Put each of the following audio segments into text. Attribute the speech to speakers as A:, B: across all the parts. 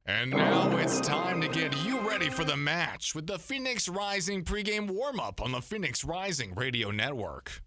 A: And now it's time to get you ready for the match with the Phoenix Rising pregame warm-up on the Phoenix Rising Radio Network.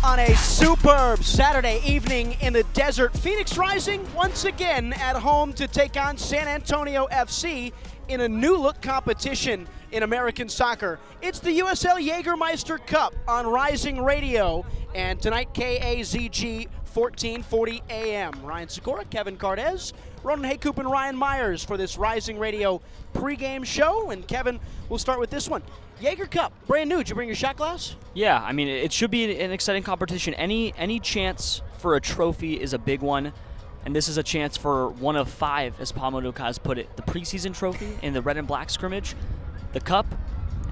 B: On a superb Saturday evening in the desert, Phoenix Rising once again at home to take on San Antonio FC in a new-look competition in American soccer. It's the USL Jägermeister Cup on Rising Radio, and tonight KAZG 1440 AM. Ryan Sikora, Kevin Cardez, Ronan Haycoop, and Ryan Myers for this Rising Radio pregame show. And Kevin, we'll start with this one. Jaeger Cup, brand new. Did you bring your shot glass?
C: Yeah, I mean, it should be an exciting competition. Any chance for a trophy is a big one, and this is a chance for one of five, as Paul Modoka put it. The preseason trophy in the red and black scrimmage, the cup,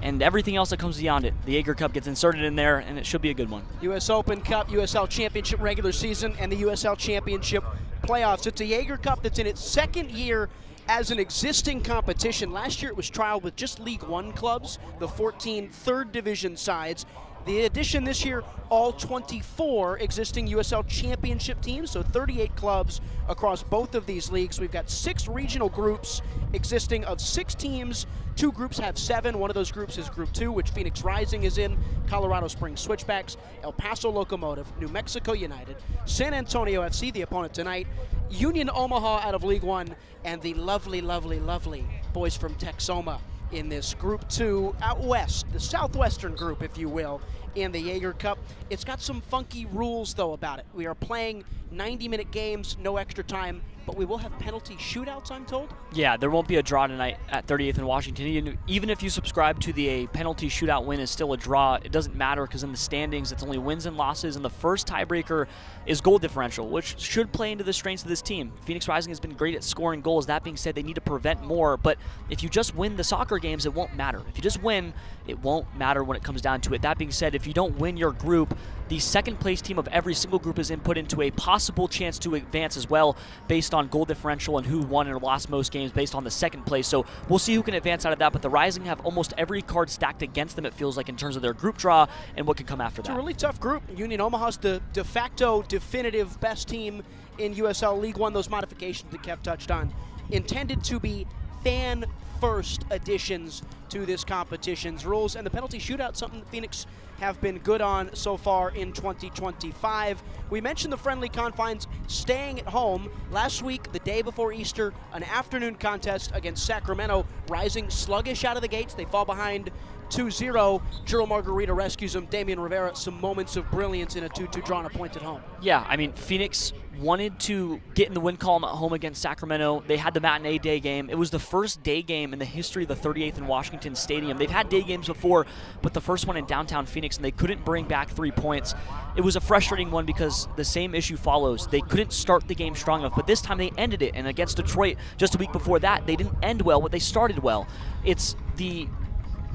C: and everything else that comes beyond it. The Jaeger Cup gets inserted in there, and it should be a good one.
B: U.S. Open Cup, USL Championship regular season, and the USL Championship playoffs. It's a Jaeger Cup that's in its second year as an existing competition. Last year it was trialed with just League One clubs, the 14 third division sides. The addition this year, all 24 existing USL Championship teams, so 38 clubs across both of these leagues. We've got 6 regional groups existing of 6 teams. 2 groups have 7. One of those groups is Group 2, which Phoenix Rising is in, Colorado Springs Switchbacks, El Paso Locomotive, New Mexico United, San Antonio FC, the opponent tonight, Union Omaha out of League One, and the lovely, lovely, lovely boys from Texoma in this Group 2 out west, the southwestern group, if you will, in the Jaeger Cup. It's got some funky rules, though, about it. We are playing 90-minute games, no extra time, but we will have penalty shootouts, I'm told.
C: Yeah, there won't be a draw tonight at 38th and Washington. Even if you subscribe to the penalty shootout win is still a draw, it doesn't matter because in the standings it's only wins and losses, and the first tiebreaker is goal differential, which should play into the strengths of this team. Phoenix Rising has been great at scoring goals. That being said, they need to prevent more, but if you just win the soccer games, it won't matter. If you just win, it won't matter when it comes down to it. That being said, if you don't win your group, the second place team of every single group is input into a possible chance to advance as well based on goal differential and who won or lost most games based on the second place. So we'll see who can advance out of that, but the Rising have almost every card stacked against them, it feels like, in terms of their group draw and what can come after that.
B: It's a really tough group. Union Omaha's the de facto definitive best team in USL League One. Those modifications that Kev touched on intended to be fan first additions to this competition's rules, and the penalty shootout, something that Phoenix have been good on so far in 2025. We mentioned the friendly confines staying at home. Last week, the day before Easter, an afternoon contest against Sacramento. Rising sluggish out of the gates. They fall behind 2-0. Gerald Margarita rescues them. Damian Rivera, some moments of brilliance in a 2-2 draw and a point at home.
C: Yeah, I mean, Phoenix wanted to get in the win column at home against Sacramento. They had the matinee day game. It was the first day game in the history of the 38th and Washington Stadium. They've had day games before, but the first one in downtown Phoenix, and they couldn't bring back 3 points. It was a frustrating one because the same issue follows. They couldn't start the game strong enough, but this time they ended it, and against Detroit just a week before that, they didn't end well, but they started well. It's the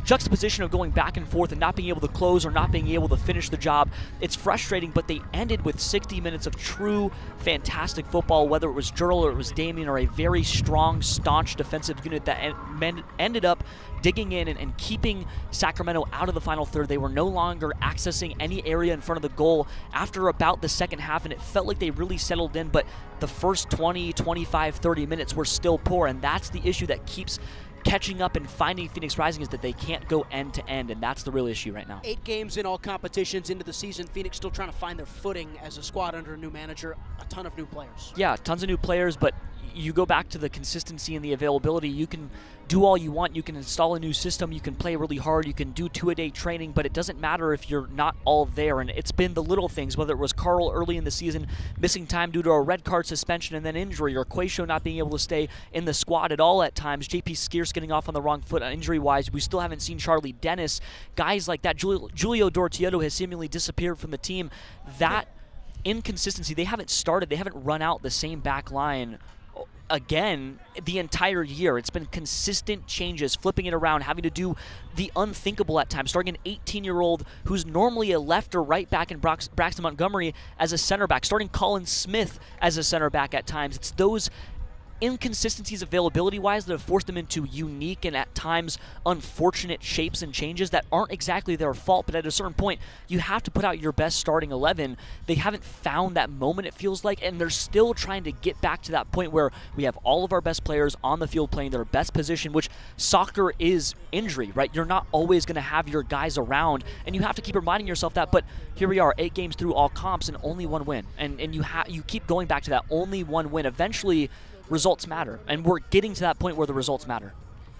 C: juxtaposition of going back and forth and not being able to close or not being able to finish the job. It's frustrating, but they ended with 60 minutes of true fantastic football, whether it was Gerald or it was Damian or a very strong, staunch defensive unit that ended up digging in and keeping Sacramento out of the final third. They were no longer accessing any area in front of the goal after about the second half, and it felt like they really settled in, but the first 20, 25, 30 minutes were still poor, and that's the issue that keeps catching up and finding Phoenix Rising, is that they can't go end to end, and that's the real issue right now.
B: 8 games in all competitions into the season. Phoenix still trying to find their footing as a squad under a new manager. A ton of new players.
C: Yeah, tons of new players, but you go back to the consistency and the availability. You can do all you want. You can install a new system. You can play really hard. You can do 2-a-day training, but it doesn't matter if you're not all there. And it's been the little things, whether it was Carl early in the season missing time due to a red card suspension and then injury, or Quayshow not being able to stay in the squad at all at times, JP Skierce getting off on the wrong foot injury-wise. We still haven't seen Charlie Dennis. Guys like that. Julio Dortieto has seemingly disappeared from the team. That inconsistency, they haven't started. They haven't run out the same back line again the entire year. It's been consistent changes, flipping it around, having to do the unthinkable at times, starting an 18-year-old who's normally a left or right back in Braxton Montgomery as a center back, starting Colin Smith as a center back at times. It's those inconsistencies availability-wise that have forced them into unique and at times unfortunate shapes and changes that aren't exactly their fault, but at a certain point you have to put out your best starting 11. They haven't found that moment, it feels like, and they're still trying to get back to that point where we have all of our best players on the field playing their best position, which soccer is injury, right? You're not always going to have your guys around, and you have to keep reminding yourself that. But here we are, 8 games through all comps and only 1 win, and you keep going back to that only 1 win. Eventually results matter, and we're getting to that point where the results matter.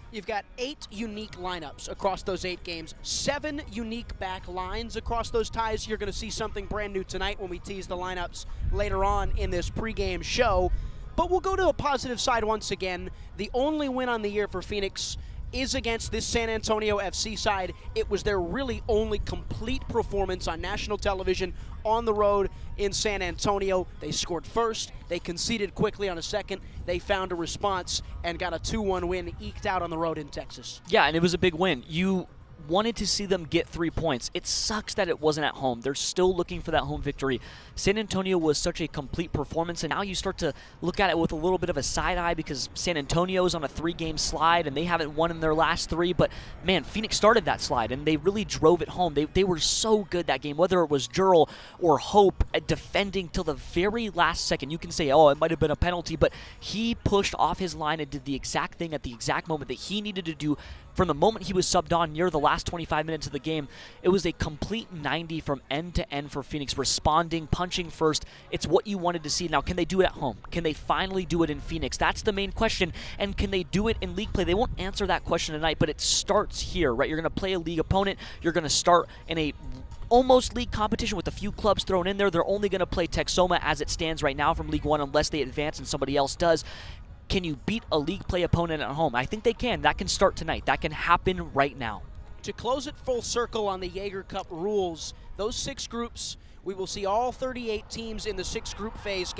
B: You've got 8 unique lineups across those 8 games, 7 unique back lines across those ties. You're going to see something brand new tonight when we tease the lineups later on in this pregame show. But we'll go to a positive side once again. The only win on the year for Phoenix is against this San Antonio FC side. It was their really only complete performance on national television on the road in San Antonio. They scored first, they conceded quickly on a second, they found a response and got a 2-1 win eked out on the road in Texas.
C: Yeah, and it was a big win. You wanted to see them get 3 points. It sucks that it wasn't at home. They're still looking for that home victory. San Antonio was such a complete performance, and now you start to look at it with a little bit of a side eye because San Antonio's on a 3-game slide and they haven't won in their last 3, but man, Phoenix started that slide and they really drove it home. They were so good that game, whether it was Jurl or Hope defending till the very last second. You can say, oh, it might have been a penalty, but he pushed off his line and did the exact thing at the exact moment that he needed to do. From the moment he was subbed on near the last 25 minutes of the game, it was a complete 90 from end to end for Phoenix, responding, punching first. It's what you wanted to see. Now, can they do it at home? Can they finally do it in Phoenix? That's the main question. And can they do it in league play? They won't answer that question tonight, but it starts here, right? You're going to play a league opponent. You're going to start in a almost league competition with a few clubs thrown in there. They're only going to play Texoma as it stands right now from League One unless they advance and somebody else does. Can you beat a league play opponent at home? I think they can. That can start tonight. That can happen right now.
B: To close it full circle on the Jaeger Cup rules, those 6 groups, we will see all 38 teams in the 6 group phase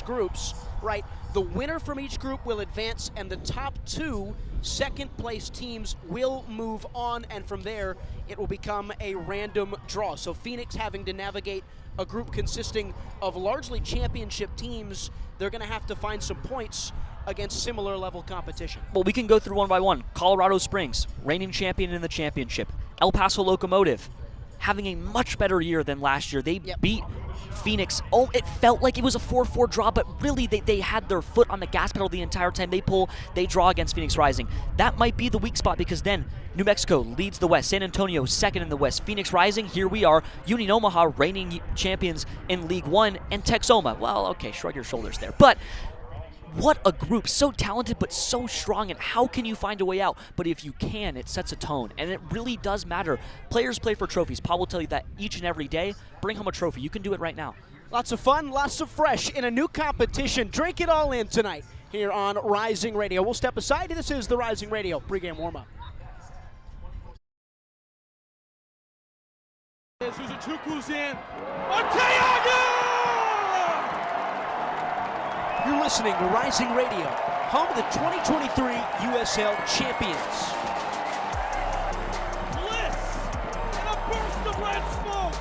B: groups, right? The winner from each group will advance, and the top 2 second-place teams will move on, and from there, it will become a random draw. So Phoenix having to navigate a group consisting of largely championship teams, they're going to have to find some points against similar level competition.
C: Well, we can go through one by one. Colorado Springs, reigning champion in the championship. El Paso Locomotive, having a much better year than last year. They beat Phoenix. Oh, it felt like it was a 4-4 draw, but really they had their foot on the gas pedal the entire time. They draw against Phoenix Rising. That might be the weak spot because then New Mexico leads the West. San Antonio second in the West. Phoenix Rising, here we are. Union Omaha, reigning champions in League One. And Texoma, well, okay, shrug your shoulders there. But what a group, so talented but so strong, and how can you find a way out? But if you can, it sets a tone, and it really does matter. Players play for trophies. Paul will tell you that each and every day. Bring home a trophy. You can do it right now.
B: Lots of fun, lots of fresh in a new competition. Drink it all in tonight here on Rising Radio. We'll step aside. This is the Rising Radio pregame warm-up.
D: Zuzuchukwu's in. Arteaga!
B: You're listening to Rising Radio, home of the 2023 USL Champions.
D: Bliss and a burst of red smoke.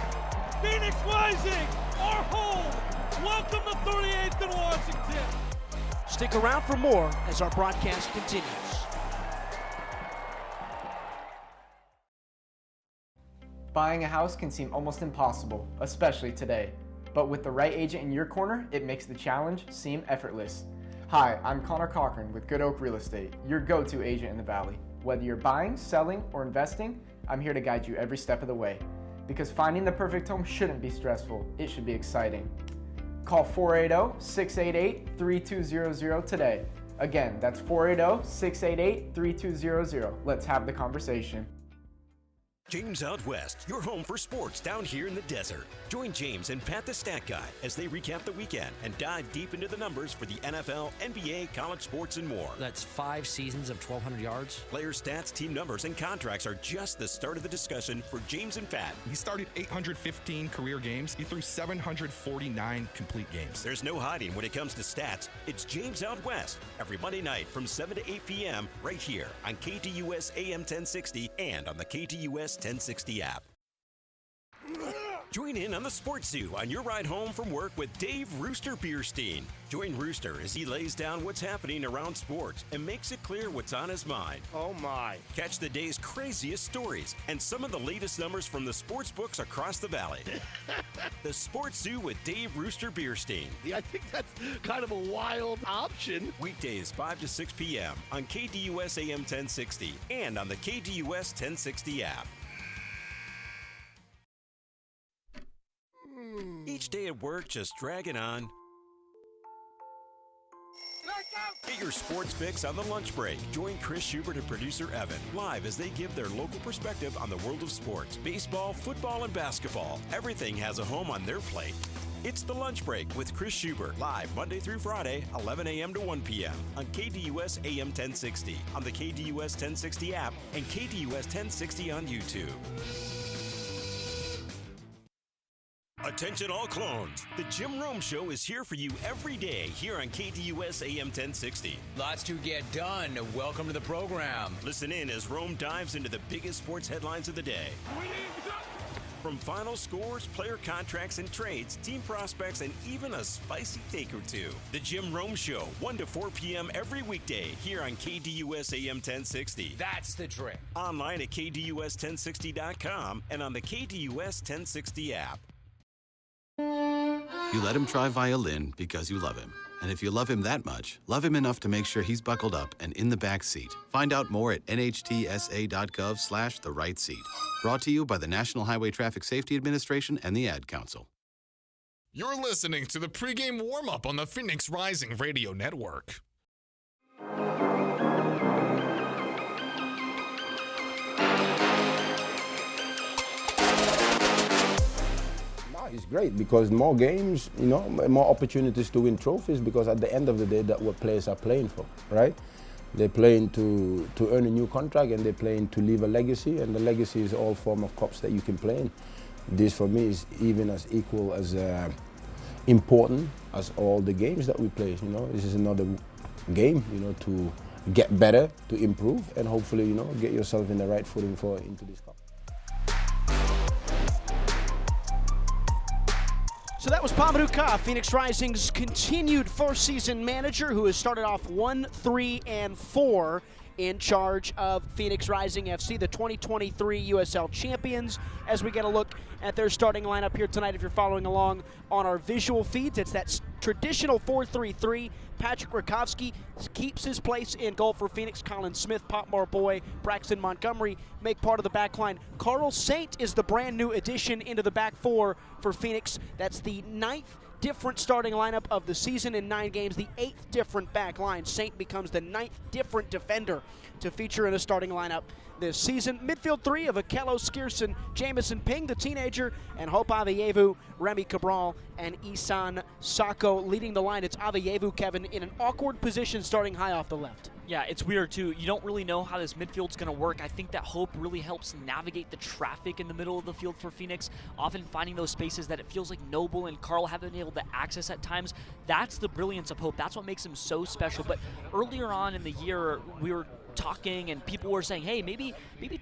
D: Phoenix Rising, our home. Welcome to 38th and Washington.
B: Stick around for more as our broadcast continues.
E: Buying a house can seem almost impossible, especially today. But with the right agent in your corner, it makes the challenge seem effortless. Hi, I'm Connor Cochran with Good Oak Real Estate, your go-to agent in the Valley. Whether you're buying, selling, or investing, I'm here to guide you every step of the way. Because finding the perfect home shouldn't be stressful, it should be exciting. Call 480-688-3200 today. Again, that's 480-688-3200. Let's have the conversation.
F: James Out West, your home for sports down here in the desert. Join James and Pat the Stat Guy as they recap the weekend and dive deep into the numbers for the NFL, NBA, college sports, and more.
G: That's 5 seasons of 1,200 yards.
F: Player stats, team numbers, and contracts are just the start of the discussion for James and Pat.
H: He started 815 career games. He threw 749 complete games.
F: There's no hiding when it comes to stats. It's James Out West every Monday night from 7 to 8 p.m. right here on KTUS AM 1060 and on the KTUS 1060 app. Join in on the Sports Zoo on your ride home from work with Dave Rooster Bierstein. Join Rooster as he lays down what's happening around sports and makes it clear what's on his mind.
I: Oh my.
F: Catch the day's craziest stories and some of the latest numbers from the sports books across the valley. The Sports Zoo with Dave Rooster Bierstein.
I: Yeah, I think that's kind of a wild option.
F: Weekdays 5 to 6 p.m. on KTUS AM 1060 and on the KTUS 1060 app. Each day at work just dragging on. Get your sports fix on the lunch break. Join Chris Schubert and producer Evan live as they give their local perspective on the world of sports. Baseball, football, and basketball. Everything has a home on their plate. It's the lunch break with Chris Schubert, live Monday through Friday, 11 a.m. to 1 p.m. on KTUS AM 1060, on the KTUS 1060 app, and KTUS 1060 on YouTube. Attention all clones. The Jim Rome Show is here for you every day here on KTUS AM 1060.
J: Lots to get done. Welcome to the program.
F: Listen in as Rome dives into the biggest sports headlines of the day. From final scores, player contracts and trades, team prospects, and even a spicy take or two. The Jim Rome Show, 1 to 4 p.m. every weekday here on KTUS AM 1060.
J: That's the trick.
F: Online at KTUS1060.com and on the KTUS 1060 app.
K: You let him try violin because you love him. And if you love him that much, love him enough to make sure he's buckled up and in the back seat. Find out more at nhtsa.gov/the-right-seat. Brought to you by the National Highway Traffic Safety Administration and the Ad Council.
A: You're listening to the pregame warm-up on the Phoenix Rising Radio Network.
L: It's great because more games, more opportunities to win trophies, because at the end of the day, that's what players are playing for, right? They're playing to earn a new contract, and they're playing to leave a legacy, and the legacy is all form of cups that you can play in. This for me is even as equal as important as all the games that we play. This is another game, to get better, to improve, and hopefully, get yourself in the right footing into this cup.
B: So that was Mamadou Ka, Phoenix Rising's continued first-season manager, who has started off 1-3-4 in charge of Phoenix Rising FC, the 2023 USL champions. As we get a look at their starting lineup here tonight, if you're following along on our visual feeds, it's that traditional 4-3-3. Patrick Rakowski keeps his place in goal for Phoenix. Colin Smith, Potmore Boy, Braxton Montgomery make part of the back line. Carl Saint is the brand new addition into the back four for Phoenix. That's the 9th different starting lineup of the season in 9 games, the 8th different back line. Saint becomes the 9th different defender to feature in a starting lineup this season. Midfield 3 of Akello Skierson, Jamison Ping, the teenager, and Hope Aveyevu, Remy Cabral, and Isan Sako leading the line. It's Aveyevu, Kevin, in an awkward position starting high off the left.
C: Yeah, it's weird too. You don't really know how this midfield's going to work. I think that Hope really helps navigate the traffic in the middle of the field for Phoenix, often finding those spaces that it feels like Noble and Carl haven't been able to access at times. That's the brilliance of Hope. That's what makes him so special. But earlier on in the year, we were talking and people were saying, hey, maybe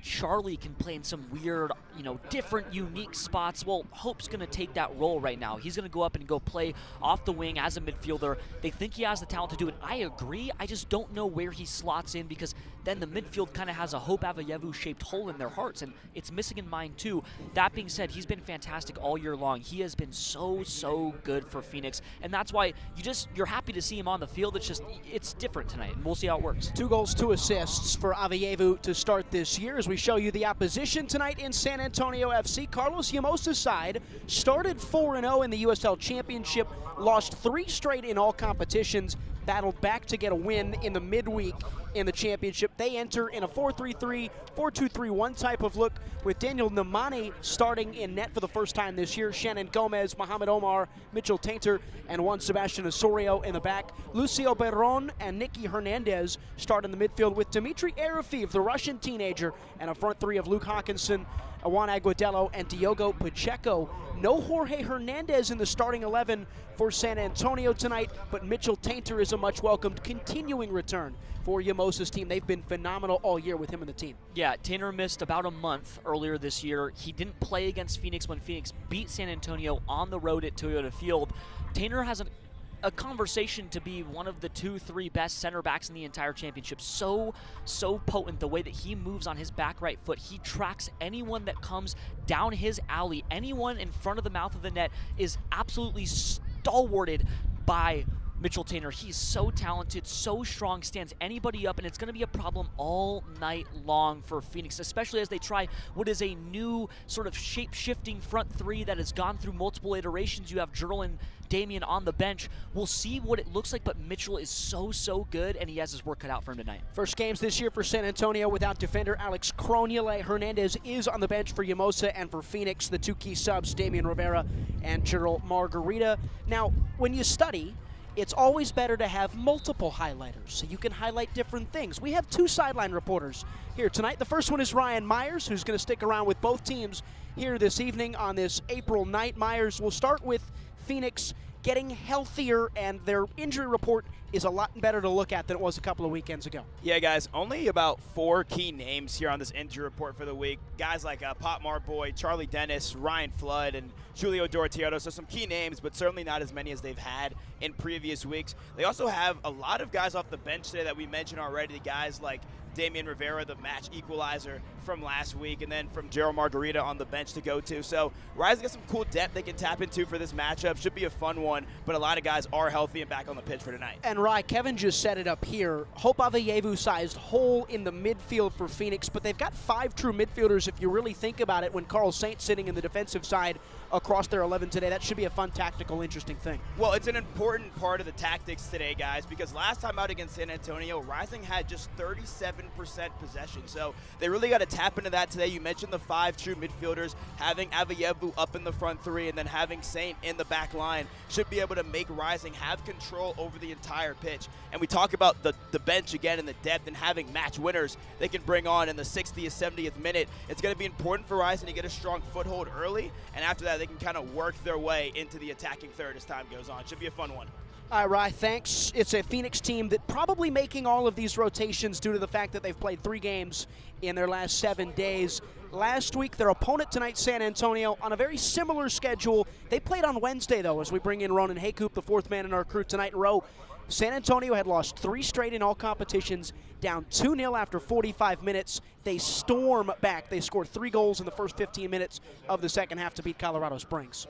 C: Charlie can play in some weird, different, unique spots. Well, Hope's going to take that role right now. He's going to go up and go play off the wing as a midfielder. They think he has the talent to do it. I agree. I just don't know where he slots in, because then the midfield kind of has a Hope Aveyevu-shaped hole in their hearts, and it's missing in mine too. That being said, he's been fantastic all year long. He has been so good for Phoenix, and that's why you're happy to see him on the field. It's different tonight, and we'll see how it works.
B: 2 goals, 2 assists for Aveyevu to start this year. As we show you the opposition tonight in San Antonio FC, Carlos Llamosa's side started 4-0 in the USL Championship, lost 3 straight in all competitions, battled back to get a win in the midweek in the championship. They enter in a 4-3-3, 4-2-3-1 type of look with Daniel Nemani starting in net for the first time this year. Shannon Gomez, Mohamed Omar, Mitchell Tainter, and Juan Sebastian Osorio in the back. Lucio Berron and Nicky Hernandez start in the midfield with Dmitry Arafiev, the Russian teenager, and a front three of Luke Hawkinson, Juan Aguadelo, and Diogo Pacheco. No Jorge Hernandez in the starting 11 for San Antonio tonight, but Mitchell Tainter is a much welcomed continuing return for Yamosa's team. They've been phenomenal all year with him in the team.
C: Yeah, Tainter missed about a month earlier this year. He didn't play against Phoenix when Phoenix beat San Antonio on the road at Toyota Field. Tainter has a conversation to be one of the 2-3 best center backs in the entire championship. So potent the way that he moves on his back right foot. He tracks anyone that comes down his alley. Anyone in front of the mouth of the net is absolutely stalwarted by Mitchell Tainter. He's so talented, so strong, stands anybody up, and it's going to be a problem all night long for Phoenix, especially as they try what is a new sort of shape-shifting front three that has gone through multiple iterations. You have Jurl and Damian on the bench. We'll see what it looks like, but Mitchell is so good, and he has his work cut out for him tonight.
B: First games this year for San Antonio without defender Alex Cronule. Hernandez is on the bench for Yamosa, and for Phoenix, the two key subs, Damian Rivera and Jurl Margarita. Now, when you study, it's always better to have multiple highlighters so you can highlight different things. We have two sideline reporters here tonight. The first one is Ryan Myers, who's going to stick around with both teams here this evening on this April night. Myers, will start with Phoenix getting healthier, and their injury report is a lot better to look at than it was a couple of weekends ago.
M: Yeah, guys, only about 4 key names here on this injury report for the week. Guys like Pop Marboy, Charlie Dennis, Ryan Flood, and Julio Dorotioto. So some key names, but certainly not as many as they've had in previous weeks. They also have a lot of guys off the bench today that we mentioned already, guys like Damian Rivera, the match equalizer from last week, and then from Jurl Margarita on the bench to go to. So Rising got some cool depth they can tap into for this matchup. Should be a fun one, but a lot of guys are healthy and back on the pitch for tonight.
B: And Rye, Kevin just set it up here. Hope Avayevu-sized hole in the midfield for Phoenix, but they've got 5 true midfielders if you really think about it, when Carl Saint's sitting in the defensive side across their 11 today. That should be a fun, tactical, interesting thing.
M: Well, it's an important part of the tactics today, guys, because last time out against San Antonio, Rising had just 37% possession. So they really got to tap into that today. You mentioned the 5 true midfielders, having Avayevu up in the front 3 and then having Saint in the back line should be able to make Rising have control over the entire pitch. And we talk about the bench again and the depth and having match winners they can bring on in the 60th, 70th minute. It's going to be important for Rising to get a strong foothold early, and after that they can kind of work their way into the attacking third as time goes on. Should be a fun one.
B: All right, Rye, thanks. It's a Phoenix team that probably making all of these rotations due to the fact that they've played 3 games in their last 7 days. Last week, their opponent tonight, San Antonio, on a very similar schedule. They played on Wednesday, though, as we bring in Ronan Haycoop, the 4th man in our crew tonight in a row. San Antonio had lost 3 straight in all competitions, down 2-0 after 45 minutes. They storm back. They scored 3 goals in the first 15 minutes of the second half to beat Colorado Springs.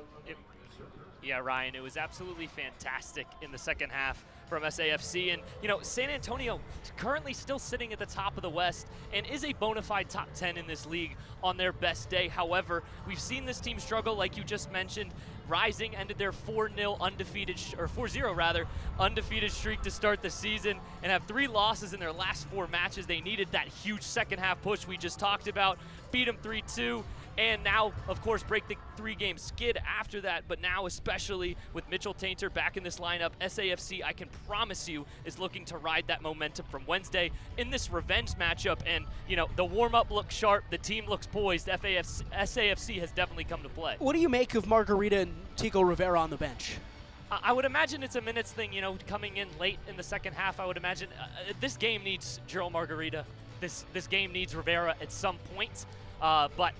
N: Yeah, Ryan, it was absolutely fantastic in the second half from SAFC. And, you know, San Antonio currently still sitting at the top of the West and is a bona fide top 10 in this league on their best day. However, we've seen this team struggle, like you just mentioned. Rising ended their 4-0 undefeated, or 4-0 rather, undefeated streak to start the season and have 3 losses in their last 4 matches. They needed that huge second half push we just talked about, beat them 3-2. And now, of course, break the 3-game skid after that. But now, especially with Mitchell Tainter back in this lineup, SAFC, I can promise you, is looking to ride that momentum from Wednesday in this revenge matchup. And, you know, the warm-up looks sharp. The team looks poised. SAFC has definitely come to play.
B: What do you make of Margarita and Tico Rivera on the bench?
N: I would imagine it's a minutes thing, you know, coming in late in the second half. I would imagine this game needs Jurl Margarita. This game needs Rivera at some point. But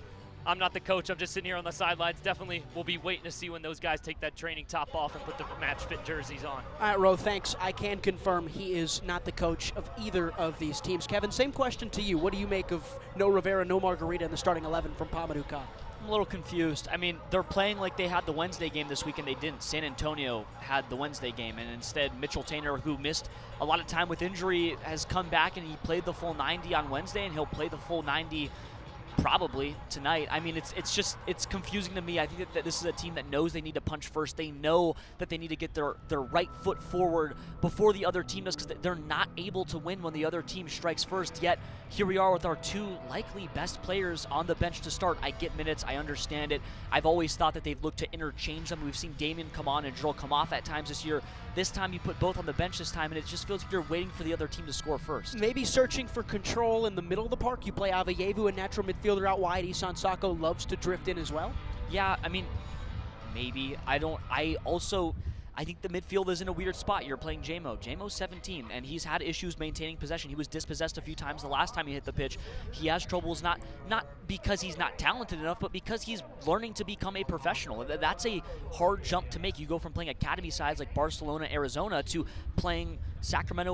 N: I'm not the coach. I'm just sitting here on the sidelines. Definitely we'll be waiting to see when those guys take that training top off and put the match-fit jerseys on.
B: All right, Ro, thanks. I can confirm he is not the coach of either of these teams. Kevin, same question to you. What do you make of no Rivera, no Margarita in the starting 11 from Pamadou Khan?
C: I'm a little confused. I mean, they're playing like they had the Wednesday game this week, and they didn't. San Antonio had the Wednesday game, and instead Mitchell Tainter, who missed a lot of time with injury, has come back, and he played the full 90 on Wednesday, and he'll play the full 90 Probably tonight. I mean, it's confusing to me. I think that this is a team that knows they need to punch first. They know that they need to get their right foot forward before the other team does, because they're not able to win when the other team strikes first. Yet here we are with our two likely best players on the bench to start. I get minutes. I understand it. I've always thought that they've looked to interchange them. We've seen Damian come on and Joel come off at times this year. This time you put both on the bench this time, and it just feels like you're waiting for the other team to score first.
B: Maybe searching for control in the middle of the park. You play Avayevu, a natural midfielder out wide. Isan Sako loves to drift in as well.
C: Yeah, I mean, maybe. I think the midfield is in a weird spot. You're playing Jamo. Jamo's 17, and he's had issues maintaining possession. He was dispossessed a few times the last time he hit the pitch. He has troubles, not because he's not talented enough, but because he's learning to become a professional. That's a hard jump to make. You go from playing academy sides like Barcelona, Arizona, to playing Sacramento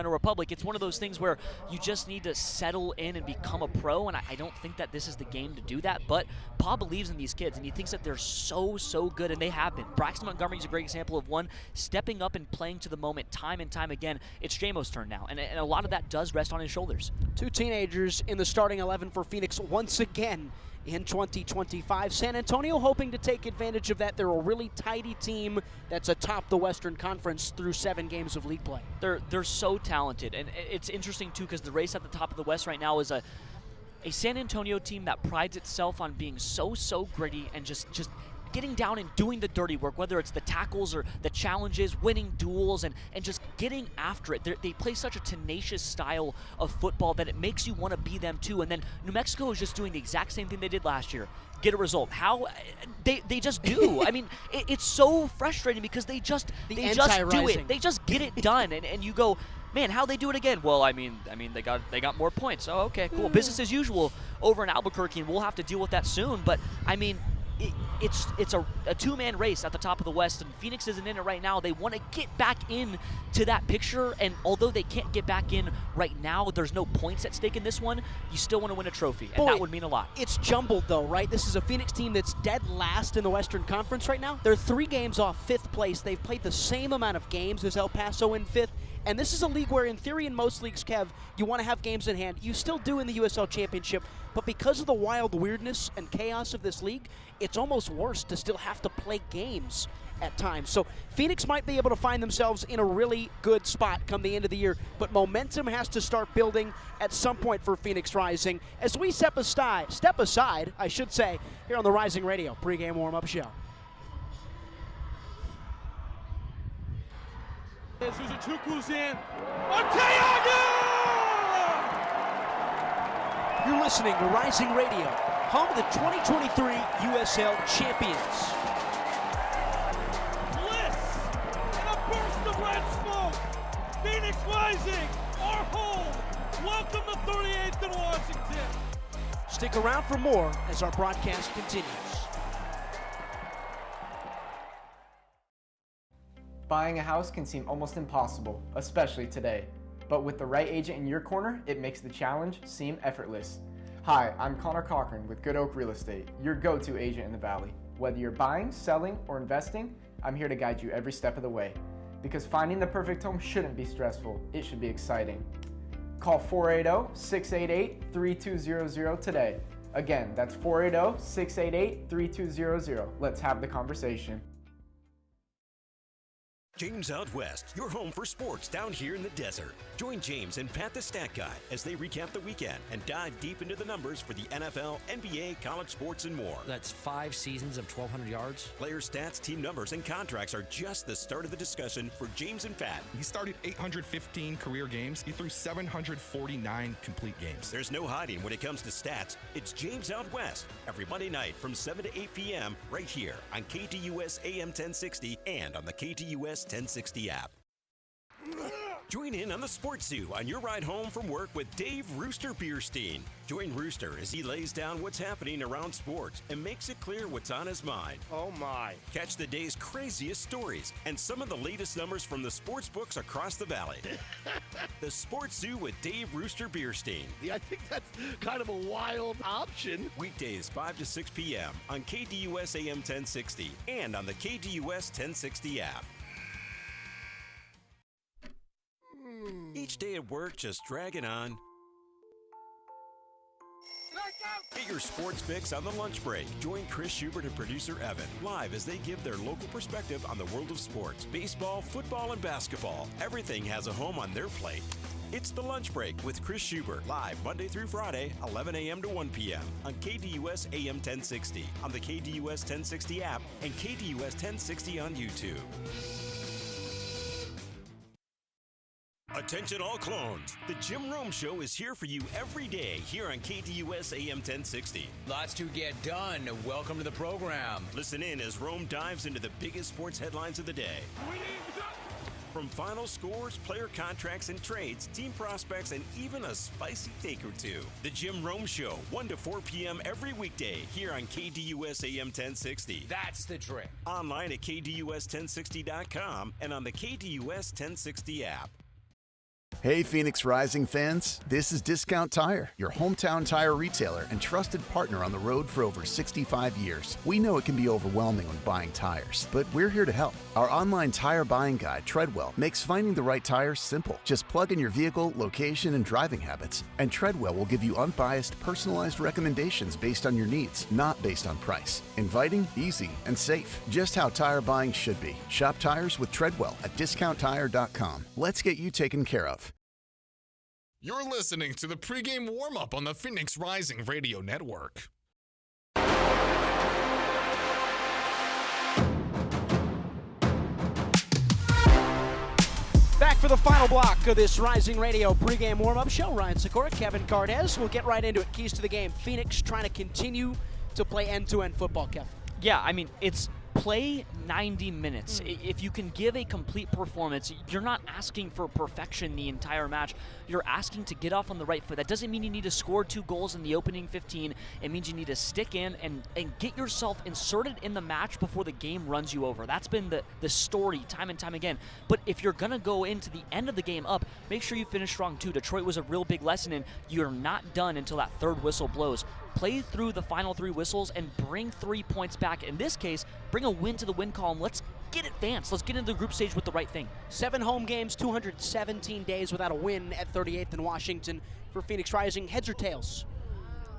C: Republic. It's one of those things where you just need to settle in and become a pro, and I don't think that this is the game to do that, but Paul believes in these kids, and he thinks that they're so good, and they have been. Braxton Montgomery's a great example of one stepping up and playing to the moment time and time again. It's Jamo's turn now, and a lot of that does rest on his shoulders.
B: Two teenagers in the starting 11 for Phoenix once again in 2025. San Antonio hoping to take advantage of that. They're a really tidy team that's atop the Western Conference through 7 games of league play.
C: They're so talented, and it's interesting too because the race at the top of the West right now is a San Antonio team that prides itself on being so gritty and just getting down and doing the dirty work, whether it's the tackles or the challenges, winning duels, and just getting after it. They play such a tenacious style of football that it makes you want to be them too. And then New Mexico is just doing the exact same thing they did last year. Get a result. How they just do. I mean, it's so frustrating because they just do it. They just get it done, and you go, man, how they do it again? Well, I mean, they got more points. Oh, okay, cool. Business as usual over in Albuquerque, and we'll have to deal with that soon. But I mean, it's a two-man race at the top of the West, and Phoenix isn't in it right now. They want to get back in to that picture, and although they can't get back in right now, there's no points at stake in this one. You still want to win a trophy, and that would mean a lot.
B: It's jumbled, though, right? This is a Phoenix team that's dead last in the Western Conference right now. They're 3 games off 5th place. They've played the same amount of games as El Paso in 5th. And this is a league where, in theory, in most leagues, Kev, you want to have games in hand. You still do in the USL Championship, but because of the wild weirdness and chaos of this league, it's almost worse to still have to play games at times. So Phoenix might be able to find themselves in a really good spot come the end of the year, but momentum has to start building at some point for Phoenix Rising. As we step aside, I should say, here on the Rising Radio pregame warm-up show.
D: Suzuchuku's in. Arteaga!
B: You're listening to Rising Radio, home of the 2023 USL Champions.
D: Bliss and a burst of red smoke. Phoenix Rising, our home. Welcome to 38th and Washington.
B: Stick around for more as our broadcast continues.
E: Buying a house can seem almost impossible, especially today. But with the right agent in your corner, it makes the challenge seem effortless. Hi, I'm Connor Cochran with Good Oak Real Estate, your go-to agent in the Valley. Whether you're buying, selling, or investing, I'm here to guide you every step of the way. Because finding the perfect home shouldn't be stressful, it should be exciting. Call 480-688-3200 today. Again, that's 480-688-3200. Let's have the conversation.
F: James Out West, your home for sports down here in the desert. Join James and Pat the Stat Guy as they recap the weekend and dive deep into the numbers for the NFL, NBA, college sports, and more.
G: That's 5 seasons of 1,200 yards.
F: Player stats, team numbers, and contracts are just the start of the discussion for James and Pat.
H: He started 815 career games. He threw 749 complete games.
F: There's no hiding when it comes to stats. It's James Out West every Monday night from 7 to 8 p.m. right here on KTUS AM 1060 and on the KTUS 1060 app. Join in on the Sports Zoo on your ride home from work with Dave Rooster Bierstein. Join Rooster as he lays down what's happening around sports and makes it clear what's on his mind.
I: Oh my.
F: Catch the day's craziest stories and some of the latest numbers from the sports books across the valley. The Sports Zoo with Dave Rooster Bierstein.
I: Yeah, I think that's kind of a wild option.
F: Weekdays 5 to 6 p.m. on KTUS AM 1060 and on the KTUS 1060 app. Each day at work just dragging on. Get your sports fix on the lunch break. Join Chris Schubert and producer Evan live as they give their local perspective on the world of sports. Baseball, football, and basketball. Everything has a home on their plate. It's The Lunch Break with Chris Schubert, live Monday through Friday, 11 a.m. to 1 p.m. on KDUS AM 1060, on the KDUS 1060 app, and KDUS 1060 on YouTube. Attention all clones. The Jim Rome Show is here for you every day here on KDUS AM 1060.
J: Lots to get done. Welcome to the program.
F: Listen in as Rome dives into the biggest sports headlines of the day. From final scores, player contracts and trades, team prospects, and even a spicy take or two. The Jim Rome Show, 1 to 4 p.m. every weekday here on KDUS AM 1060.
J: That's the trick.
F: Online at KDUS1060.com and on the KDUS 1060 app.
O: Hey Phoenix Rising fans, this is Discount Tire, your hometown tire retailer and trusted partner on the road for over 65 years. We know it can be overwhelming when buying tires, but we're here to help. Our online tire buying guide, Treadwell, makes finding the right tire simple. Just plug in your vehicle, location, and driving habits, and Treadwell will give you unbiased, personalized recommendations based on your needs, not based on price. Inviting, easy, and safe. Just how tire buying should be. Shop tires with Treadwell at DiscountTire.com. Let's get you taken care of.
A: You're listening to the pregame warm-up on the Phoenix Rising Radio Network.
B: Back for the final block of this Rising Radio pregame warm-up show. Ryan Sikora, Kevin Cardez. We'll get right into it. Keys to the game. Phoenix trying to continue to play end-to-end football, Kevin.
C: Yeah, I mean, it's play 90 minutes. If you can give a complete performance, you're not asking for perfection the entire match. You're asking to get off on the right foot. That doesn't mean you need to score 2 goals in the opening 15. It means you need to stick in and get yourself inserted in the match before the game runs you over. That's been the story time and time again. But if you're going to go into the end of the game up, make sure you finish strong too. Detroit was a real big lesson in you're not done until that third whistle blows. Play through the final 3 whistles and bring 3 points back. In this case, bring a win to the win column. Let's get advanced. Let's get into the group stage with the right thing.
B: 7 home games, 217 days without a win at 38th in Washington for Phoenix Rising. Heads or tails?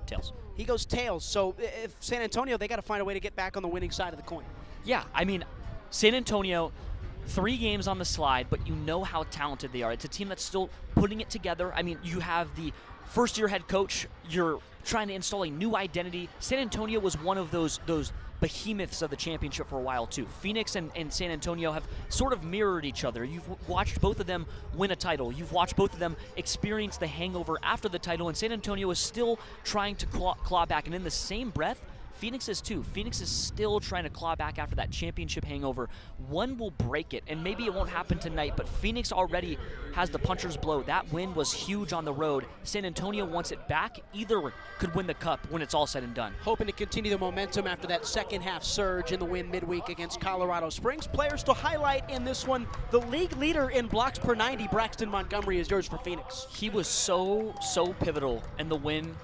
C: Tails.
B: He goes tails. So if San Antonio, they got to find a way to get back on the winning side of the coin.
C: Yeah, I mean, San Antonio, 3 games on the slide, but you know how talented they are. It's a team that's still putting it together. I mean, you have the first-year head coach. You're trying to install a new identity. San Antonio was one of those behemoths of the championship for a while too. Phoenix and San Antonio have sort of mirrored each other. You've watched both of them win a title. You've watched both of them experience the hangover after the title, and San Antonio is still trying to claw back. And in the same breath, Phoenix is too. Phoenix is still trying to claw back after that championship hangover. One will break it, and maybe it won't happen tonight, but Phoenix already has the puncher's blow. That win was huge on the road. San Antonio wants it back. Either could win the cup when it's all said and done.
B: Hoping to continue the momentum after that second half surge in the win midweek against Colorado Springs. Players to highlight in this one, the league leader in blocks per 90, Braxton Montgomery, is yours for Phoenix.
C: He was so pivotal in the win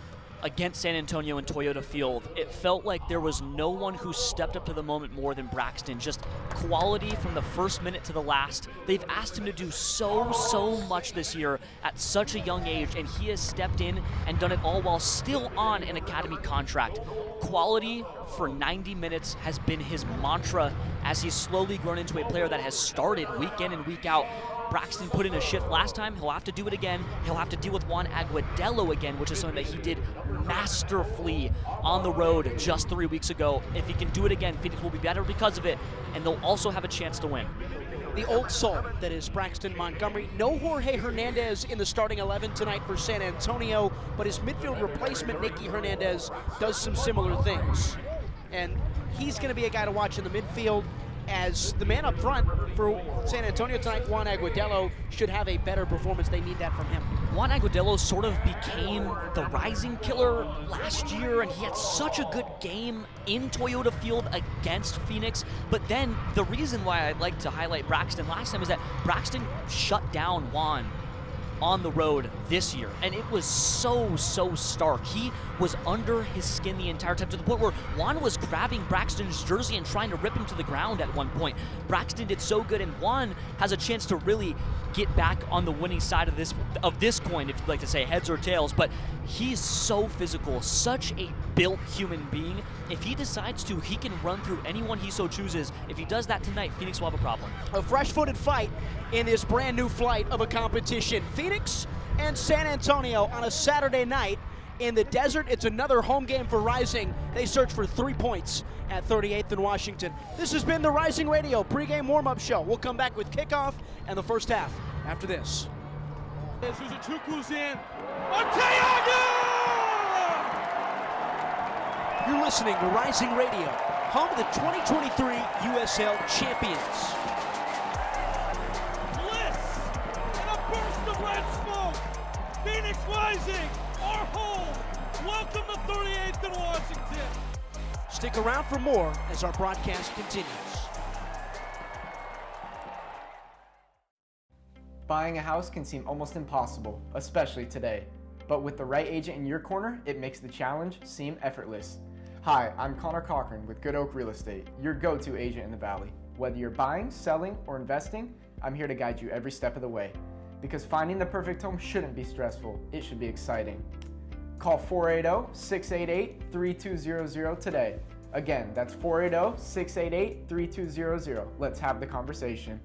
C: against San Antonio in Toyota Field. It felt like there was no one who stepped up to the moment more than Braxton. Just quality from the first minute to the last. They've asked him to do so much this year at such a young age, and he has stepped in and done it all while still on an academy contract. Quality for 90 minutes has been his mantra as he's slowly grown into a player that has started week in and week out. Braxton put in a shift last time. He'll have to do it again. He'll have to deal with Juan Agudelo again, which is something that he did masterfully on the road just 3 weeks ago. If he can do it again, Phoenix will be better because of it, and they'll also have a chance to win.
B: The old soul that is Braxton Montgomery. No Jorge Hernandez in the starting 11 tonight for San Antonio, but his midfield replacement, Nicky Hernandez, does some similar things. And he's going to be a guy to watch in the midfield, as the man up front for San Antonio tonight, Juan Agudelo, should have a better performance. They need that from him.
C: Juan Agudelo sort of became the rising killer last year, and he had such a good game in Toyota Field against Phoenix. But then the reason why I'd like to highlight Braxton last time is that Braxton shut down Juan on the road this year, and it was so stark. He was under his skin the entire time, to the point where Juan was grabbing Braxton's jersey and trying to rip him to the ground at one point. Braxton did so good, and Juan has a chance to really get back on the winning side of this coin, if you'd like to say heads or tails. But he's so physical, such a built human being. If he decides to, he can run through anyone he so chooses. If he does that tonight, Phoenix will have a problem.
B: A fresh-footed fight in this brand new flight of a competition. Phoenix and San Antonio on a Saturday night in the desert. It's another home game for Rising. They search for 3 points at 38th and Washington. This has been the Rising Radio pregame warm-up show. We'll come back with kickoff and the first half after this.
D: Zuzuchukwu's in. Arteaga!
B: You're listening to Rising Radio, home of the 2023 USL champions.
D: Bliss and a burst of red smoke. Phoenix Rising, our home. Welcome to 38th and Washington.
B: Stick around for more as our broadcast continues.
E: Buying a house can seem almost impossible, especially today. But with the right agent in your corner, it makes the challenge seem effortless. Hi, I'm Connor Cochran with Good Oak Real Estate, your go-to agent in the Valley. Whether you're buying, selling, or investing, I'm here to guide you every step of the way. Because finding the perfect home shouldn't be stressful, it should be exciting. Call 480-688-3200 today. Again, that's 480-688-3200. Let's have the conversation.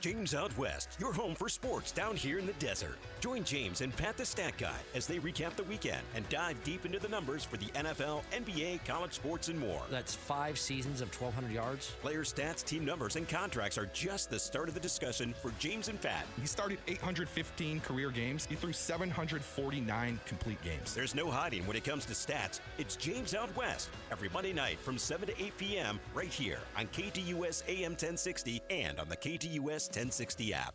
F: James Out West, your home for sports down here in the desert. Join James and Pat the Stat Guy as they recap the weekend and dive deep into the numbers for the NFL, NBA, college sports, and more.
G: That's 5 seasons of 1,200 yards.
F: Player stats, team numbers, and contracts are just the start of the discussion for James and Pat.
H: He started 815 career games. He threw 749 complete games.
F: There's no hiding when it comes to stats. It's James Out West every Monday night from 7 to 8 p.m. right here on KTUS AM 1060 and on the KTUS 1060 app.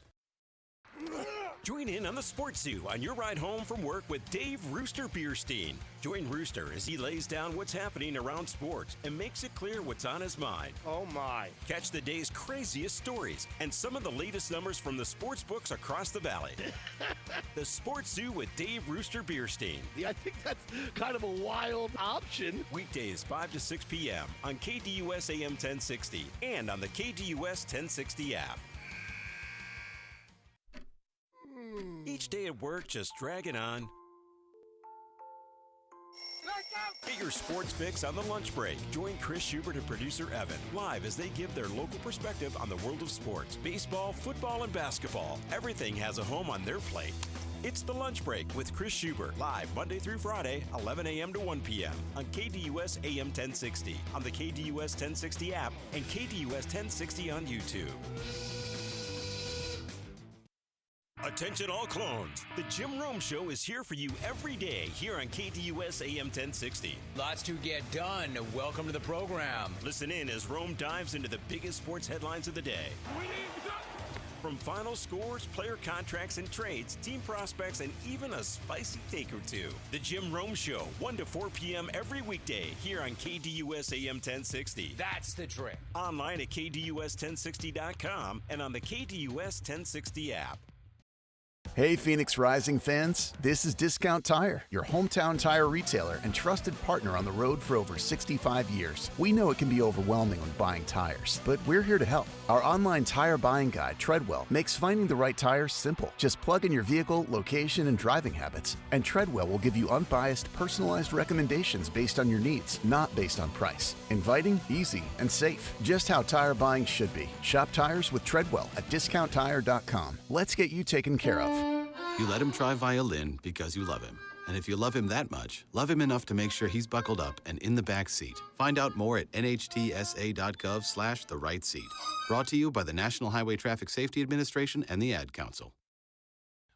F: Join in on the Sports Zoo on your ride home from work with Dave Rooster Bierstein. Join Rooster as he lays down what's happening around sports and makes it clear what's on his mind.
I: Oh my.
F: Catch the day's craziest stories and some of the latest numbers from the sports books across the valley. The Sports Zoo with Dave Rooster Bierstein.
I: Yeah, I think that's kind of a wild option.
F: Weekdays 5 to 6 p.m. on KTUS AM 1060 and on the KTUS 1060 app. Each day at work just dragging on. Get your sports fix on the lunch break. Join Chris Schubert and producer Evan live as they give their local perspective on the world of sports. Baseball, football, and basketball. Everything has a home on their plate. It's the lunch break with Chris Schubert, live Monday through Friday, 11 a.m. to 1 p.m. on KDUS AM 1060, on the KDUS 1060 app, and KDUS 1060 on YouTube. Attention all clones. The Jim Rome Show is here for you every day here on KDUS AM 1060.
J: Lots to get done. Welcome to the program.
F: Listen in as Rome dives into the biggest sports headlines of the day. From final scores, player contracts and trades, team prospects, and even a spicy take or two. The Jim Rome Show, 1 to 4 p.m. every weekday here on KDUS AM 1060.
J: That's the trick.
F: Online at KDUS1060.com and on the KDUS 1060 app.
O: Hey, Phoenix Rising fans. This is Discount Tire, your hometown tire retailer and trusted partner on the road for over 65 years. We know it can be overwhelming when buying tires, but we're here to help. Our online tire buying guide, Treadwell, makes finding the right tire simple. Just plug in your vehicle, location, and driving habits, and Treadwell will give you unbiased, personalized recommendations based on your needs, not based on price. Inviting, easy, and safe. Just how tire buying should be. Shop tires with Treadwell at discounttire.com. Let's get you taken care of.
K: You let him try violin because you love him. And if you love him that much, love him enough to make sure he's buckled up and in the back seat. Find out more at nhtsa.gov/the-right-seat. Brought to you by the National Highway Traffic Safety Administration and the Ad Council.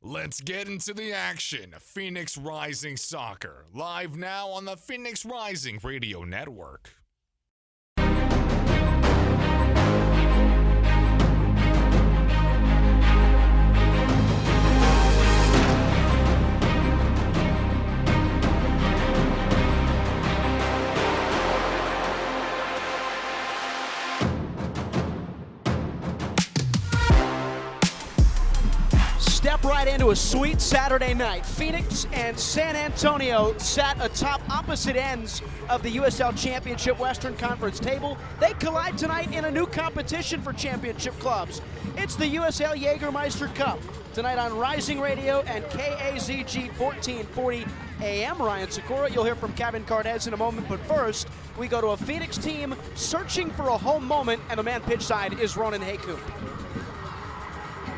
A: Let's get into the action. Phoenix Rising Soccer, live now on the Phoenix Rising Radio Network.
B: Step right into a sweet Saturday night. Phoenix and San Antonio sat atop opposite ends of the USL Championship Western Conference table. They collide tonight in a new competition for championship clubs. It's the USL Jägermeister Cup. Tonight on Rising Radio and KAZG 1440 AM. Ryan Sikora, you'll hear from Kevin Cardez in a moment, but first, we go to a Phoenix team searching for a home moment, and the man pitch side is Ronan Haku.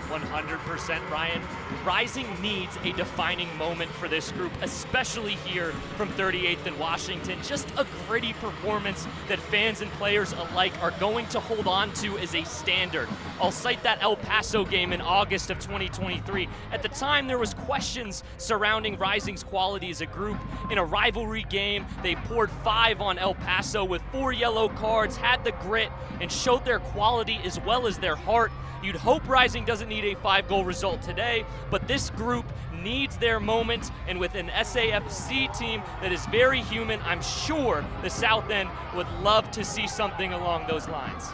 N: 100%, Ryan. Rising needs a defining moment for this group, especially here from 38th and Washington. Just a gritty performance that fans and players alike are going to hold on to as a standard. I'll cite that El Paso game in August of 2023. At the time, there was questions surrounding Rising's quality as a group. In a rivalry game, they poured 5 on El Paso with 4 yellow cards, had the grit, and showed their quality as well as their heart. You'd hope Rising doesn't need a 5-goal result today, but this group needs their moment, and with an SAFC team that is very human, I'm sure the South End would love to see something along those lines.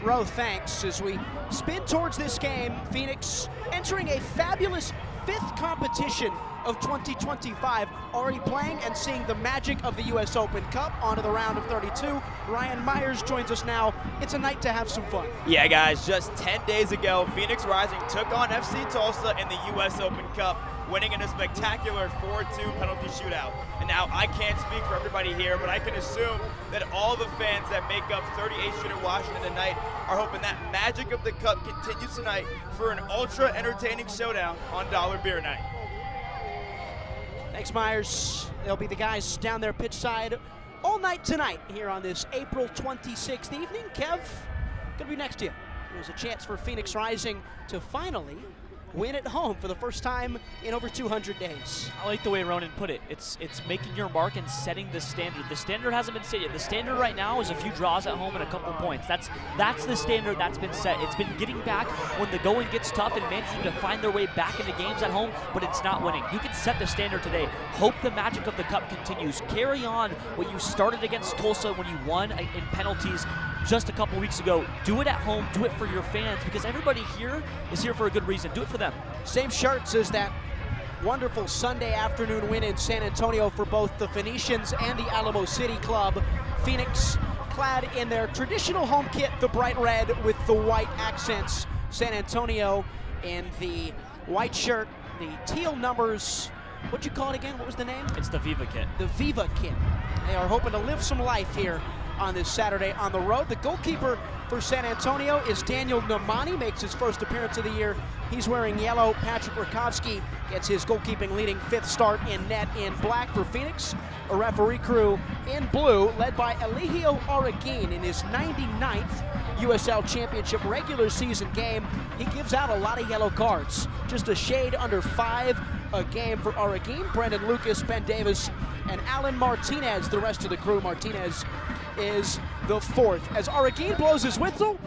B: Ro, thanks. As we spin towards this game, Phoenix entering a fabulous 5th competition of 2025, already playing and seeing the magic of the U.S. Open Cup onto the round of 32. Ryan Myers joins us now. It's a night to have some fun.
M: Yeah, guys, just 10 days ago, Phoenix Rising took on FC Tulsa in the U.S. Open Cup, winning in a spectacular 4-2 penalty shootout. And now I can't speak for everybody here, but I can assume that all the fans that make up 38th Street in Washington tonight are hoping that magic of the cup continues tonight for an ultra entertaining showdown on Dollar Beer Night.
B: Thanks, Myers. They'll be the guys down there pitch side all night tonight here on this April 26th evening. Kev, gonna be next to you. There's a chance for Phoenix Rising to finally win at home for the first time in over 200 days.
C: I like the way Ronan put it. It's making your mark and setting the standard. The standard hasn't been set yet. The standard right now is a few draws at home and a couple points. That's the standard that's been set. It's been getting back when the going gets tough and managing to find their way back into games at home, but it's not winning. You can set the standard today. Hope the magic of the cup continues. Carry on what you started against Tulsa when you won in penalties just a couple weeks ago. Do it at home. Do it for your fans, because everybody here is here for a good reason. Do it for them.
B: Same shirts as that wonderful Sunday afternoon win in San Antonio for both the Phoenicians and the Alamo City Club. Phoenix clad in their traditional home kit, the bright red with the white accents. San Antonio in the white shirt, the teal numbers. What'd you call it again? What was the name?
C: It's the Viva kit.
B: The Viva kit. They are hoping to live some life here on this Saturday on the road. The goalkeeper for San Antonio is Daniel Namani, makes his first appearance of the year. He's wearing yellow. Patrick Rakowski gets his goalkeeping leading 5th start in net in black for Phoenix. A referee crew in blue, led by Eligio Origuin in his 99th USL Championship regular season game. He gives out a lot of yellow cards, just a shade under 5 a game for Origuin. Brendan Lucas, Ben Davis, and Alan Martinez, the rest of the crew. Martinez is the 4th. As Origuin blows his whistle,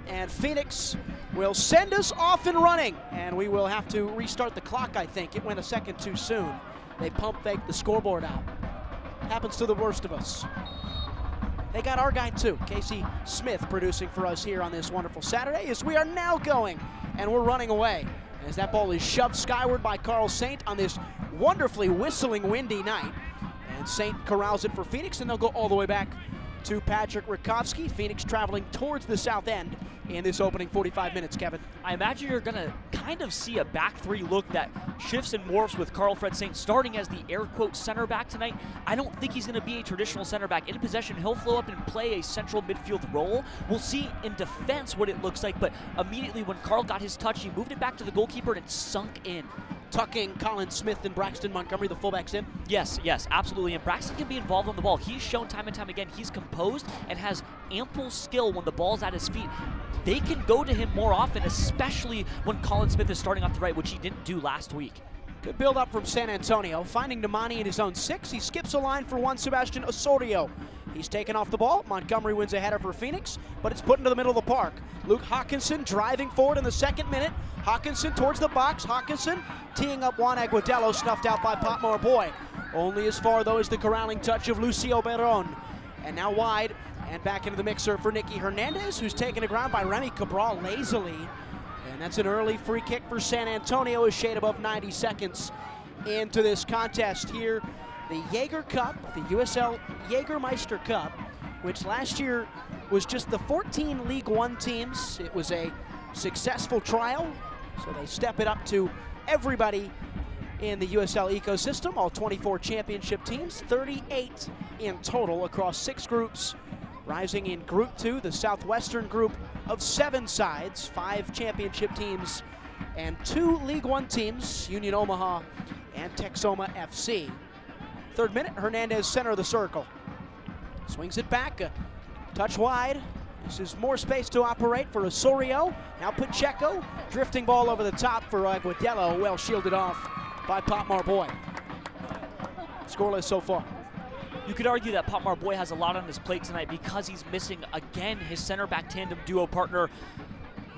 B: and Phoenix will send us off and running. And we will have to restart the clock, I think. It went a second too soon. They pump fake the scoreboard out. Happens to the worst of us. They got our guy too, Casey Smith, producing for us here on this wonderful Saturday, as we are now going, and we're running away. As that ball is shoved skyward by Carl Saint on this wonderfully whistling windy night. And Saint corrals it for Phoenix, and they'll go all the way back to Patrick Rakowski. Phoenix traveling towards the south end in this opening 45 minutes, Kevin.
C: I imagine you're going to kind of see a back 3 look that shifts and morphs with Carl Fred Saint starting as the air quote center back tonight. I don't think he's going to be a traditional center back. In possession, he'll flow up and play a central midfield role. We'll see in defense what it looks like, but immediately when Carl got his touch, he moved it back to the goalkeeper and it sunk in.
B: Tucking Colin Smith and Braxton Montgomery, the fullbacks, in?
C: Yes, absolutely. And Braxton can be involved on the ball. He's shown time and time again he's composed and has ample skill when the ball's at his feet. They can go to him more often, especially when Colin Smith is starting off the right, which he didn't do last week.
B: Good build up from San Antonio. Finding Namani in his own 6. He skips a line for Juan Sebastian Osorio. He's taken off the ball. Montgomery wins a header for Phoenix, but it's put into the middle of the park. Luke Hawkinson driving forward in the 2nd minute. Hawkinson towards the box. Hawkinson teeing up Juan Aguadello, snuffed out by Potmore Boy. Only as far, though, as the corralling touch of Lucio Beron. And now wide and back into the mixer for Nicky Hernandez, who's taken to ground by Remy Cabral lazily. And that's an early free kick for San Antonio, a shade above 90 seconds into this contest here. The Jaeger Cup, the USL Jägermeister Cup, which last year was just the 14 League One teams. It was a successful trial, so they step it up to everybody in the USL ecosystem, all 24 championship teams, 38 in total across 6 groups. Rising in Group 2, the Southwestern group of 7 sides, 5 championship teams and 2 League One teams, Union Omaha and Texoma FC. 3rd minute, Hernandez center of the circle. Swings it back, a touch wide. This is more space to operate for Osorio. Now Pacheco, drifting ball over the top for Agudelo, well shielded off by Pop Marboy. Scoreless so far.
C: You could argue that Pop Marboy has a lot on his plate tonight because he's missing, again, his center back tandem duo partner,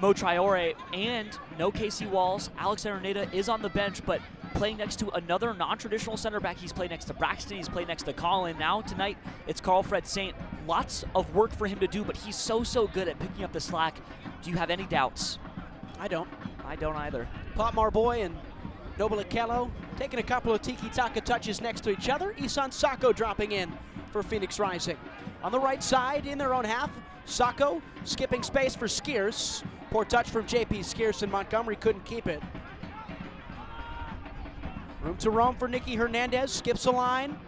C: Mo Traore, and no Casey Walls. Alex Araneda is on the bench, but playing next to another non-traditional center back. He's played next to Braxton, he's played next to Colin. Now tonight, it's Carl-Fred Saint. Lots of work for him to do, but he's so good at picking up the slack. Do you have any doubts?
B: I don't.
C: I don't either.
B: Pop Marboy and Noble Okello taking a couple of tiki-taka touches next to each other. Isan Sako dropping in for Phoenix Rising. On the right side, in their own half, Sako skipping space for Skeers. Poor touch from JP Skeers, and Montgomery couldn't keep it. Room to roam for Nicky Hernandez, skips a line.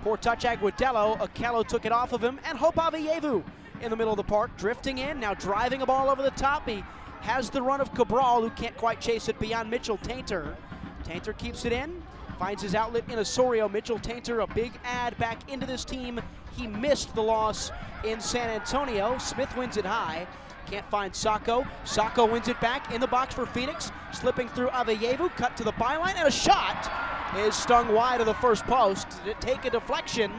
B: Poor touch Agudelo, Okello took it off of him, and Hope Aveyevu in the middle of the park, drifting in, now driving a ball over the top. He has the run of Cabral, who can't quite chase it beyond Mitchell Tainter. Tainter keeps it in, finds his outlet in Osorio. Mitchell Tainter, a big add back into this team. He missed the loss in San Antonio. Smith wins it high. Can't find Sako. Sako wins it back in the box for Phoenix. Slipping through Aveyevu, cut to the byline, and a shot is stung wide of the first post. Did it take a deflection?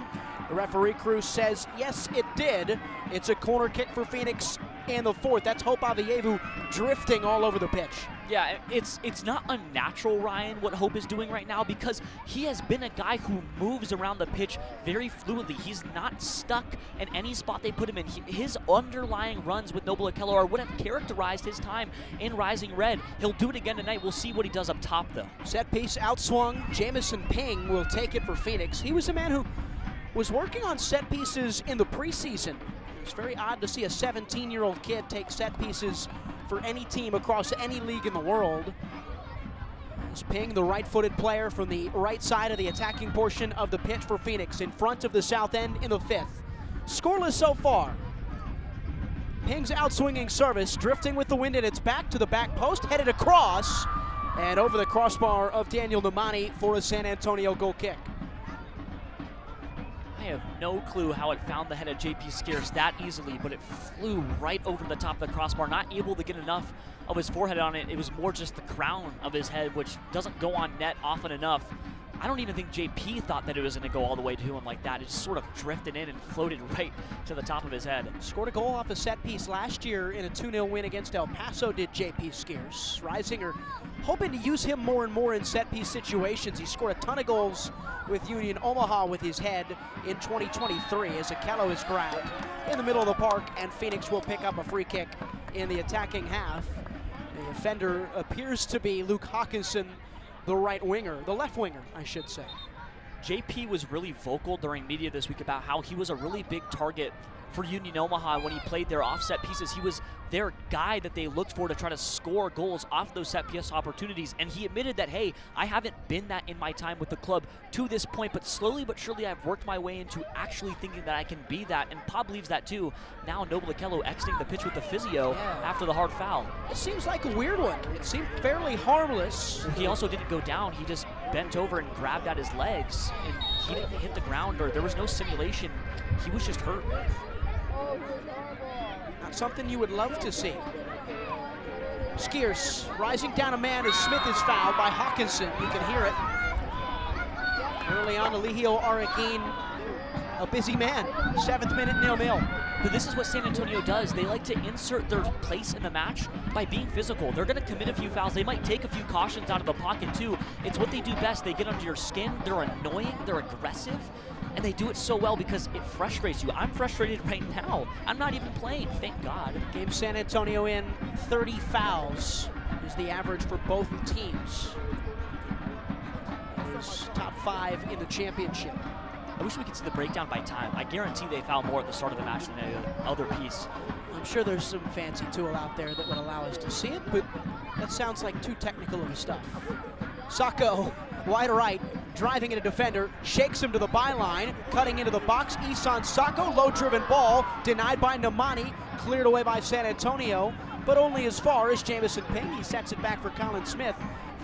B: The referee crew says, yes, it did. It's a corner kick for Phoenix in the 4th. That's Hope Aveyevu drifting all over the pitch.
C: Yeah, it's not unnatural, Ryan, what Hope is doing right now, because he has been a guy who moves around the pitch very fluidly. He's not stuck in any spot they put him in. His underlying runs with Noble Okello are what have characterized his time in Rising Red. He'll do it again tonight. We'll see what he does up top, though.
B: Set piece outswung. Jamison Ping will take it for Phoenix. He was a man who was working on set pieces in the preseason. It's very odd to see a 17-year-old kid take set pieces for any team across any league in the world. As Ping, the right-footed player from the right side of the attacking portion of the pitch for Phoenix, in front of the south end in the 5th. Scoreless so far. Ping's outswinging service, drifting with the wind at its back to the back post, headed across, and over the crossbar of Daniel Nemani for a San Antonio goal kick.
C: I have no clue how it found the head of JP Skeers that easily, but it flew right over the top of the crossbar, not able to get enough of his forehead on it. It was more just the crown of his head, which doesn't go on net often enough. I don't even think JP thought that it was going to go all the way to him like that. It just sort of drifted in and floated right to the top of his head.
B: Scored a goal off a set piece last year in a 2-0 win against El Paso, did JP Skeers. Rising are hoping to use him more and more in set piece situations. He scored a ton of goals with Union Omaha with his head in 2023 as Okello is grabbed in the middle of the park, and Phoenix will pick up a free kick in the attacking half. The offender appears to be Luke Hawkinson, the right winger, the left winger, I should say.
C: JP was really vocal during media this week about how he was a really big target for Union Omaha when he played their offset pieces. He was their guy that they looked for to try to score goals off those set piece opportunities. And he admitted that, hey, I haven't been that in my time with the club to this point, but slowly but surely I've worked my way into actually thinking that I can be that. And Pop believes that too. Now Noble Okello exiting the pitch with the physio after the hard foul.
B: It seems like a weird one. It seemed fairly harmless.
C: He also didn't go down. He just bent over and grabbed at his legs. And he didn't hit the ground, or there was no simulation. He was just hurt.
B: Not something you would love to see. Skeers rising down a man as Smith is fouled by Hawkinson. You can hear it. Early on, Eligio Araquin, a busy man. 7th minute, 0-0.
C: But this is what San Antonio does. They like to insert their place in the match by being physical. They're going to commit a few fouls. They might take a few cautions out of the pocket too. It's what they do best. They get under your skin. They're annoying. They're aggressive. And they do it so well because it frustrates you. I'm frustrated right now. I'm not even playing, thank God.
B: Gave San Antonio in 30 fouls is the average for both teams. It is top 5 in the championship.
C: I wish we could see the breakdown by time. I guarantee they foul more at the start of the match than any other piece.
B: I'm sure there's some fancy tool out there that would allow us to see it, but that sounds like too technical of a stuff. Sacco, wide right, driving at a defender, shakes him to the byline, cutting into the box. Isan Sacco, low-driven ball, denied by Nemani, cleared away by San Antonio, but only as far as Jamison Ping. He sets it back for Colin Smith.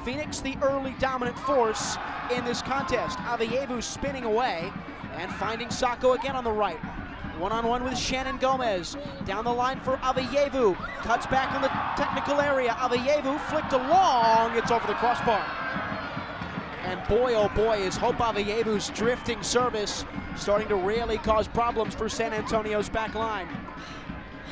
B: Phoenix, the early dominant force in this contest. Avievu spinning away and finding Sacco again on the right. One-on-one with Shannon Gomez. Down the line for Avievu. Cuts back on the technical area. Avievu flicked along. It's over the crossbar. And boy, oh boy, is Hope Avievu's drifting service starting to really cause problems for San Antonio's back line.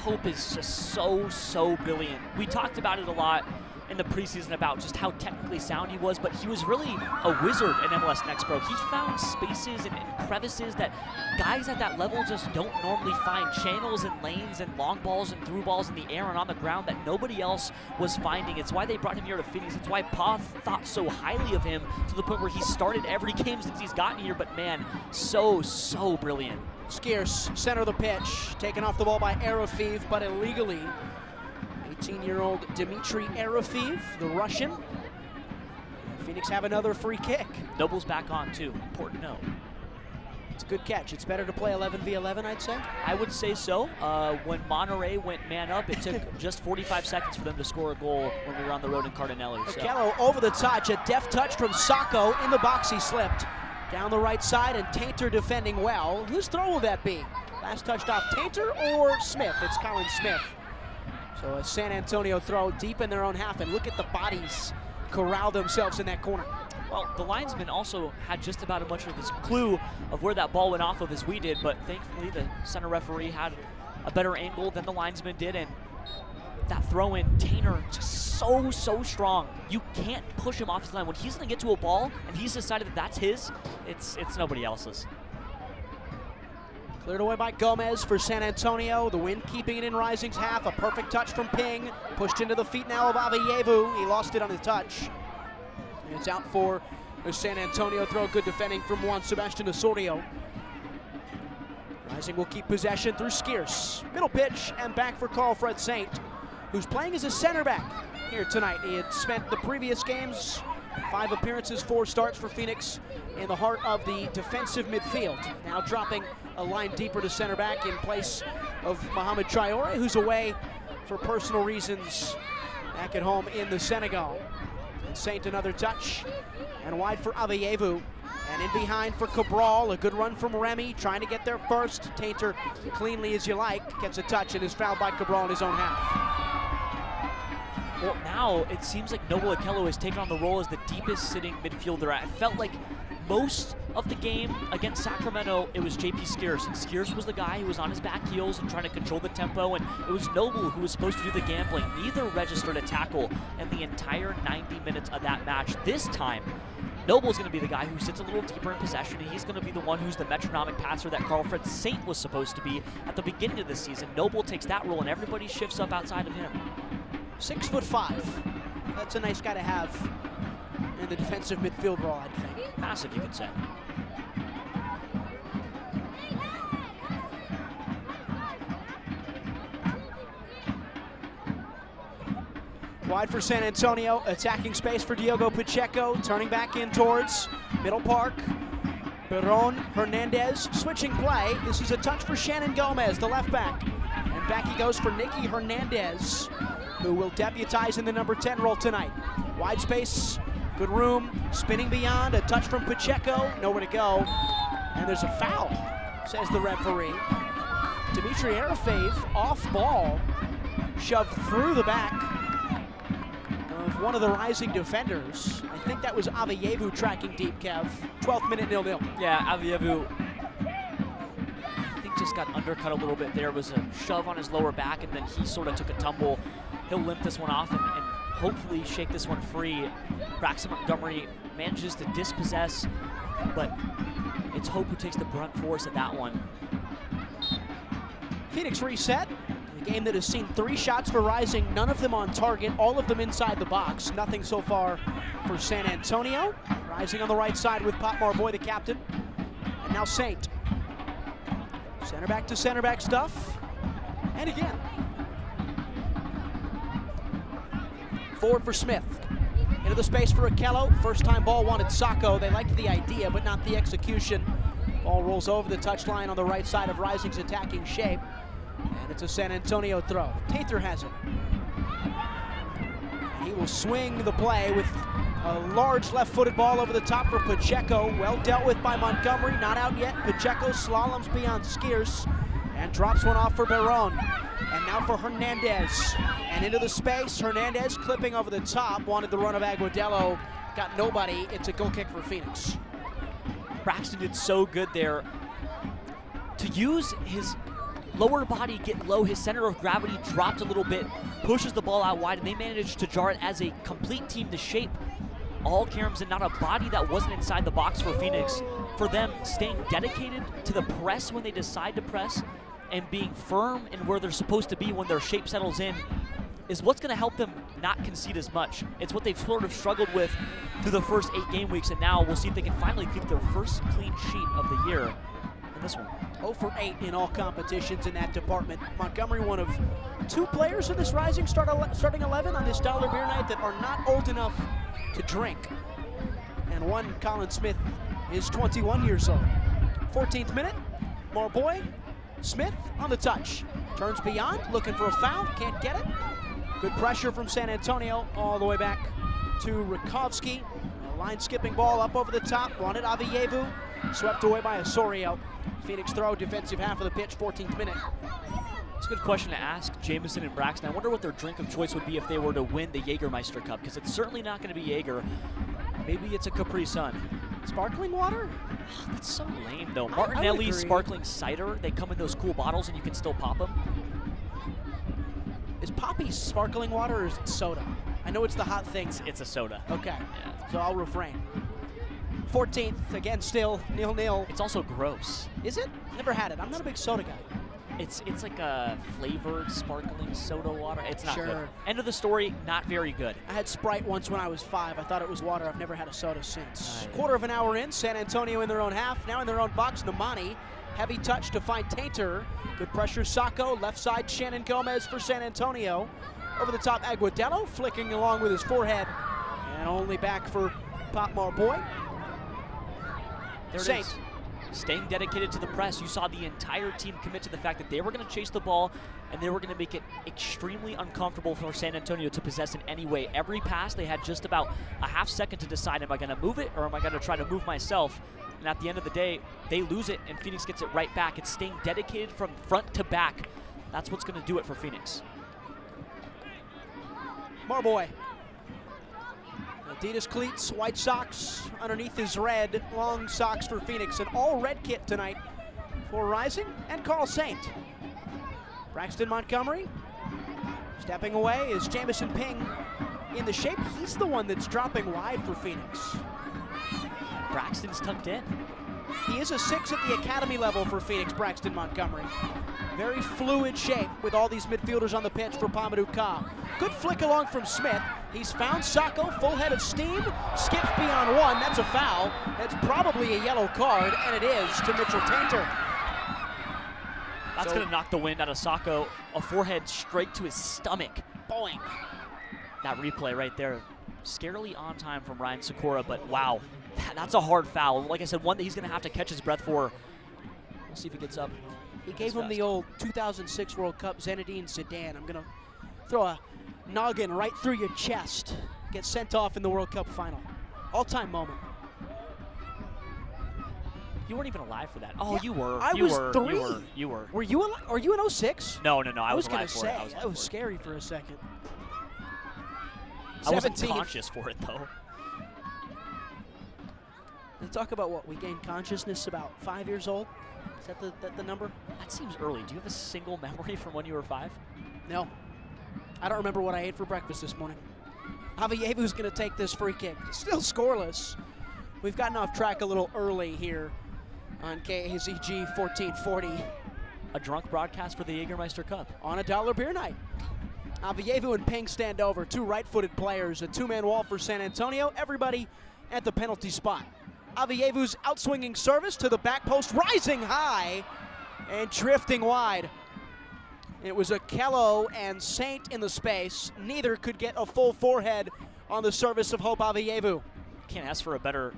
C: Hope is just so brilliant. We talked about it a lot in the preseason about just how technically sound he was, but he was really a wizard in MLS Next Pro. He found spaces and crevices that guys at that level just don't normally find. Channels and lanes and long balls and through balls in the air and on the ground that nobody else was finding. It's why they brought him here to Phoenix. It's why Pa thought so highly of him to the point where he started every game since he's gotten here, but man, so brilliant.
B: Scarce, center of the pitch, taken off the ball by Arafeev, but illegally. 18-year-old Dmitry Arafeev, the Russian. Phoenix have another free kick.
C: Noble's back on too, important note.
B: It's a good catch. It's better to play 11v11, I'd say?
C: I would say so. When Monterey went man up, it took just 45 seconds for them to score a goal when we were on the road in Cardinelli. So.
B: Okello over the touch, a deft touch from Sacco. In the box he slipped. Down the right side, and Tainter defending well. Whose throw will that be? Last touched off Tainter or Smith? It's Colin Smith. So a San Antonio throw deep in their own half, and look at the bodies corral themselves in that corner.
C: Well, the linesman also had just about as much of his clue of where that ball went off of as we did, but thankfully the center referee had a better angle than the linesman did, and that throw-in, Tainter, just so strong. You can't push him off his line. When he's going to get to a ball and he's decided that that's his, it's nobody else's.
B: Cleared away by Gomez for San Antonio. The wind keeping it in Rising's half. A perfect touch from Ping. Pushed into the feet now of Avievu. He lost it on the touch. And it's out for the San Antonio throw. Good defending from Juan Sebastian Osorio. Rising will keep possession through Scarce. Middle pitch and back for Carl Fred Saint, who's playing as a center back here tonight. He had spent the previous games, 5 appearances, 4 starts for Phoenix in the heart of the defensive midfield. Now dropping a line deeper to center back in place of Mohamed Traore, who's away for personal reasons back at home in the Senegal. And Saint another touch, and wide for Avievu. And in behind for Cabral, a good run from Remy, trying to get there first. Tainter, cleanly as you like, gets a touch and is fouled by Cabral in his own half.
C: Well, now it seems like Noble Okello has taken on the role as the deepest sitting midfielder. I felt like most of the game against Sacramento, it was JP Scarce, and Scarce was the guy who was on his back heels and trying to control the tempo, and it was Noble who was supposed to do the gambling. Neither registered a tackle in the entire 90 minutes of that match. This time, Noble's going to be the guy who sits a little deeper in possession, and he's going to be the one who's the metronomic passer that Carl Fred Saint was supposed to be at the beginning of the season. Noble takes that role, and everybody shifts up outside of him.
B: 6'5". That's a nice guy to have in the defensive midfield role, I think.
C: Massive, you could say.
B: Wide for San Antonio, attacking space for Diogo Pacheco, turning back in towards middle park. Peron Hernandez switching play. This is a touch for Shannon Gomez, the left back. And back he goes for Nicky Hernandez, who will debutize in the number 10 role tonight. Wide space, good room, spinning beyond, a touch from Pacheco, nowhere to go. And there's a foul, says the referee. Dmitry Arafeev off ball, shoved through the back of one of the Rising defenders. I think that was Avievu tracking deep, Kev. 12th minute, 0-0.
C: Yeah, Avievu, I think just got undercut a little bit there. It was a shove on his lower back, and then he sort of took a tumble. He'll limp this one off and hopefully shake this one free. Braxton Montgomery manages to dispossess, but it's Hope who takes the brunt force of that one.
B: Phoenix reset. Game that has seen 3 shots for Rising, none of them on target, all of them inside the box. Nothing so far for San Antonio. Rising on the right side with Pop Marboy, the captain. And now Saint. Center back stuff. And again. Forward for Smith. Into the space for Akello. First time ball wanted Sacco. They liked the idea, but not the execution. Ball rolls over the touchline on the right side of Rising's attacking shape. And it's a San Antonio throw. Tainter has it. He will swing the play with a large left-footed ball over the top for Pacheco. Well dealt with by Montgomery. Not out yet. Pacheco slaloms beyond Skiers and drops one off for Barron. And now for Hernandez. And into the space. Hernandez clipping over the top. Wanted the run of Aguadillo. Got nobody. It's a goal kick for Phoenix.
C: Braxton did so good there to use his lower body, get low. His center of gravity dropped a little bit, pushes the ball out wide, and they managed to jar it as a complete team to shape all caroms and not a body that wasn't inside the box for Phoenix. For them, staying dedicated to the press when they decide to press and being firm in where they're supposed to be when their shape settles in is what's going to help them not concede as much. It's what they've sort of struggled with through the first 8 game weeks, and now we'll see if they can finally keep their first clean sheet of the year in this one.
B: 0 for 8 in all competitions in that department. Montgomery, one of 2 players in this Rising starting 11 on this Dollar Beer Night that are not old enough to drink. And one, Colin Smith, is 21 years old. 14th minute, Marboy, Smith on the touch. Turns beyond, looking for a foul, can't get it. Good pressure from San Antonio, all the way back to Rakovsky. A line skipping ball up over the top, wanted Avievu, swept away by Osorio. Phoenix throw, defensive half of the pitch, 14th minute.
C: It's a good question to ask Jamison and Braxton. I wonder what their drink of choice would be if they were to win the Jägermeister Cup, because it's certainly not going to be Jaeger. Maybe it's a Capri Sun.
B: Sparkling water?
C: That's so lame, though. Martinelli's sparkling cider, they come in those cool bottles and you can still pop them.
B: Is Poppy's sparkling water or is it soda? I know it's the hot thing.
C: It's a soda.
B: Okay, so I'll refrain. 14th, again still 0-0.
C: It's also gross.
B: Is it? Never had it. I'm not a big soda guy.
C: It's like a flavored sparkling soda water. It's not
B: Sure.
C: good. End of the story, not very good.
B: I had Sprite once when I was 5. I thought it was water. I've never had a soda since. Quarter of an hour in, San Antonio in their own half. Now in their own box, Namani. Heavy touch to find Tainter. Good pressure, Sacco. Left side, Shannon Gomez for San Antonio. Over the top, Aguadillo, flicking along with his forehead. And only back for Pop Marboy.
C: There
B: Saint.
C: it is. Staying dedicated to the press. You saw the entire team commit to the fact that they were going to chase the ball and they were going to make it extremely uncomfortable for San Antonio to possess in any way. Every pass, they had just about a half second to decide, am I going to move it or am I going to try to move myself? And at the end of the day, they lose it and Phoenix gets it right back. It's staying dedicated from front to back. That's what's going to do it for Phoenix.
B: Marboy. Adidas cleats, white socks underneath his red, long socks for Phoenix. An all-red kit tonight for Rising and Carl Saint. Braxton Montgomery stepping away is Jamison Ping in the shape. He's the one that's dropping wide for Phoenix.
C: Braxton's tucked in.
B: He is a 6 at the academy level for Phoenix, Braxton Montgomery. Very fluid shape with all these midfielders on the pitch for Pamadou Ka. Good flick along from Smith. He's found Sacco, full head of steam, skips beyond one. That's a foul. That's probably a yellow card, and it is to Mitchell Tainter.
C: That's going to knock the wind out of Sacco. A forehead straight to his stomach.
B: Boing.
C: That replay right there, scarily on time from Ryan Sikora, but wow, that's a hard foul. Like I said, one that he's going to have to catch his breath for. We'll see if he gets up.
B: He gave him the old 2006 World Cup Zinedine Zidane. I'm going to throw a noggin right through your chest. Get sent off in the World Cup final. All-time moment.
C: You weren't even alive for that. Oh,
B: Yeah,
C: you were.
B: I
C: you
B: was
C: were,
B: 3.
C: You were. You were.
B: Were you alive? Are you in 06?
C: No. I was
B: going
C: alive
B: to
C: for
B: say,
C: it.
B: that was scary for a second.
C: I wasn't
B: 17.
C: conscious for it, though.
B: They talk about what we gained consciousness about 5 years old. Is that the number?
C: That seems early. Do you have a single memory from when you were 5?
B: No. I don't remember what I ate for breakfast this morning. Avievu's going to take this free kick. Still scoreless. We've gotten off track a little early here on KAZG 1440.
C: a drunk broadcast for the Jägermeister Cup.
B: On a dollar beer night. Avievu and Ping stand over, two right-footed players, a two-man wall for San Antonio, everybody at the penalty spot. Avievu's outswinging service to the back post, rising high and drifting wide. It was Okello and Saint in the space. Neither could get a full forehead on the service of Hope Avievu.
C: Can't ask for a better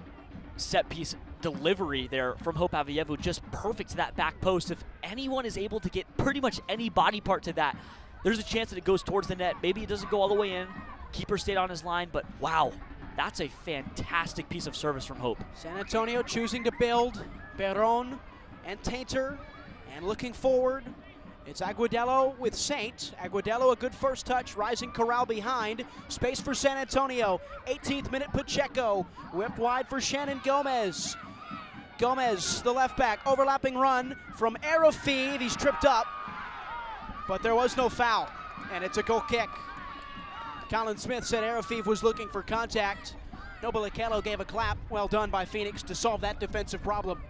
C: set-piece delivery there from Hope Avievu, just perfect to that back post. If anyone is able to get pretty much any body part to that, there's a chance that it goes towards the net. Maybe it doesn't go all the way in. Keeper stayed on his line, but wow, that's a fantastic piece of service from Hope.
B: San Antonio choosing to build. Perron and Tainter, and looking forward, it's Agudelo with Saint. Agudelo, a good first touch, rising Corral behind. Space for San Antonio. 18th minute, Pacheco. Whipped wide for Shannon Gomez. Gomez, the left back, overlapping run from Arafeev. He's tripped up, but there was no foul, and it's a goal kick. Colin Smith said Arafeev was looking for contact. Noble Okello gave a clap. Well done by Phoenix to solve that defensive problem.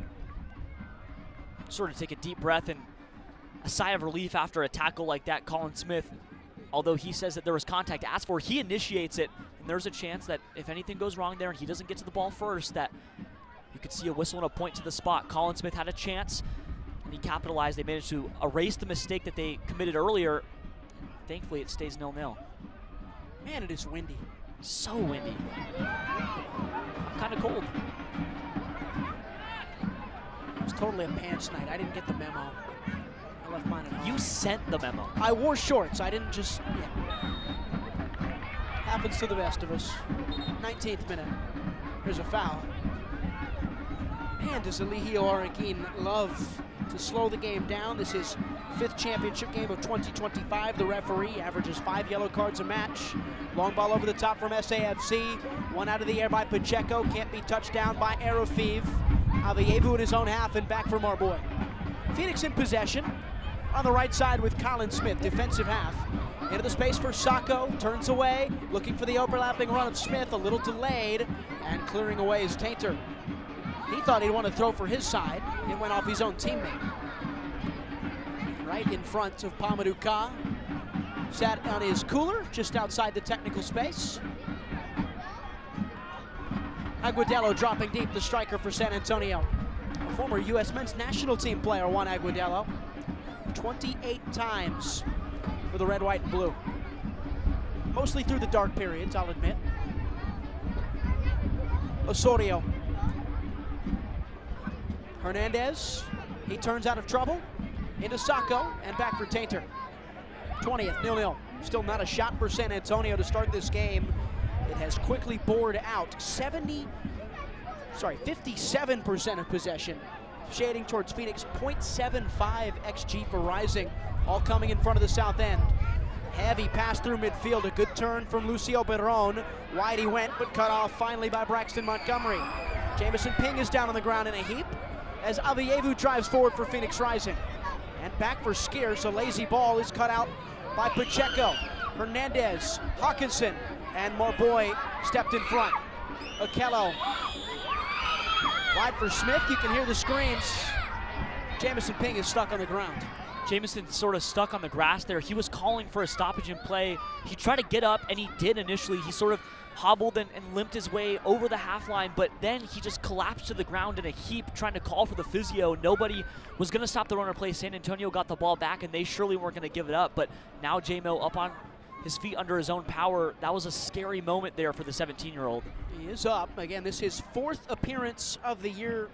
C: Sort of take a deep breath and a sigh of relief after a tackle like that. Colin Smith, although he says that there was contact asked for, he initiates it, and there's a chance that if anything goes wrong there and he doesn't get to the ball first, that you could see a whistle and a point to the spot. Colin Smith had a chance, and he capitalized. They managed to erase the mistake that they committed earlier. Thankfully, it stays 0-0.
B: Man, it is windy.
C: So windy. I'm kind of cold.
B: It was totally a pants night. I didn't get the memo. I left mine at home.
C: You sent the memo.
B: I wore shorts. I didn't just, Happens to the best of us. 19th minute. There's a foul. Man, does Eligio Aranguin love to slow the game down. This is 5th championship game of 2025. The referee averages 5 yellow cards a match. Long ball over the top from SAFC. One out of the air by Pacheco. Can't be touched down by Arafeev. Avievu in his own half and back for Marboy. Phoenix in possession on the right side with Colin Smith, defensive half. Into the space for Sacco, turns away, looking for the overlapping run of Smith, a little delayed, and clearing away is Tainter. He thought he'd want to throw for his side. It went off his own teammate. Right in front of Pamadou Ka. Sat on his cooler just outside the technical space. Agudelo dropping deep, the striker for San Antonio. A former U.S. men's national team player, Juan Agudelo. 28 times for the red, white, and blue. Mostly through the dark periods, I'll admit. Osorio. Hernandez, he turns out of trouble. Into Sacco, and back for Tainter. 20th, 0-0. Still not a shot for San Antonio to start this game. It has quickly bored out 57% of possession. Shading towards Phoenix, 0.75 XG for Rising, all coming in front of the south end. Heavy pass through midfield, a good turn from Lucio Perron. Wide he went, but cut off finally by Braxton Montgomery. Jamison Ping is down on the ground in a heap as Avievu drives forward for Phoenix Rising. And back for Scarce, a lazy ball is cut out by Pacheco. Hernandez, Hawkinson, and Marboy stepped in front. Okello. Wide for Smith, you can hear the screams. Jamison Ping is stuck on the ground.
C: Jamison sort of stuck on the grass there. He was calling for a stoppage in play. He tried to get up, and he did initially. He sort of hobbled and limped his way over the half line, but then he just collapsed to the ground in a heap trying to call for the physio. Nobody was going to stop the runner play. San Antonio got the ball back, and they surely weren't going to give it up, but now J-Mo up on his feet under his own power. That was a scary moment there for the 17-year-old.
B: He is up. Again, this is his 4th appearance of the year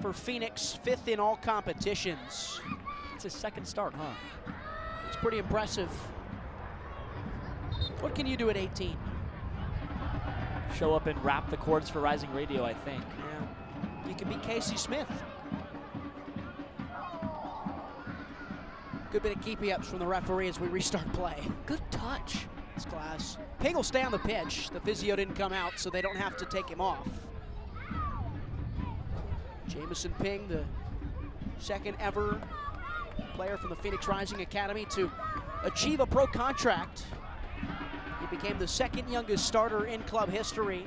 B: for Phoenix, 5th in all competitions.
C: It's his 2nd start, huh?
B: It's pretty impressive. What can you do at 18?
C: Show up and rap the chords for Rising Radio, I think.
B: Yeah. You can be Casey Smith. Good bit of keepy-ups from the referee as we restart play.
C: Good touch.
B: It's class. Ping will stay on the pitch. The physio didn't come out, so they don't have to take him off. Jamison Ping, the 2nd ever player from the Phoenix Rising Academy to achieve a pro contract. He became the 2nd youngest starter in club history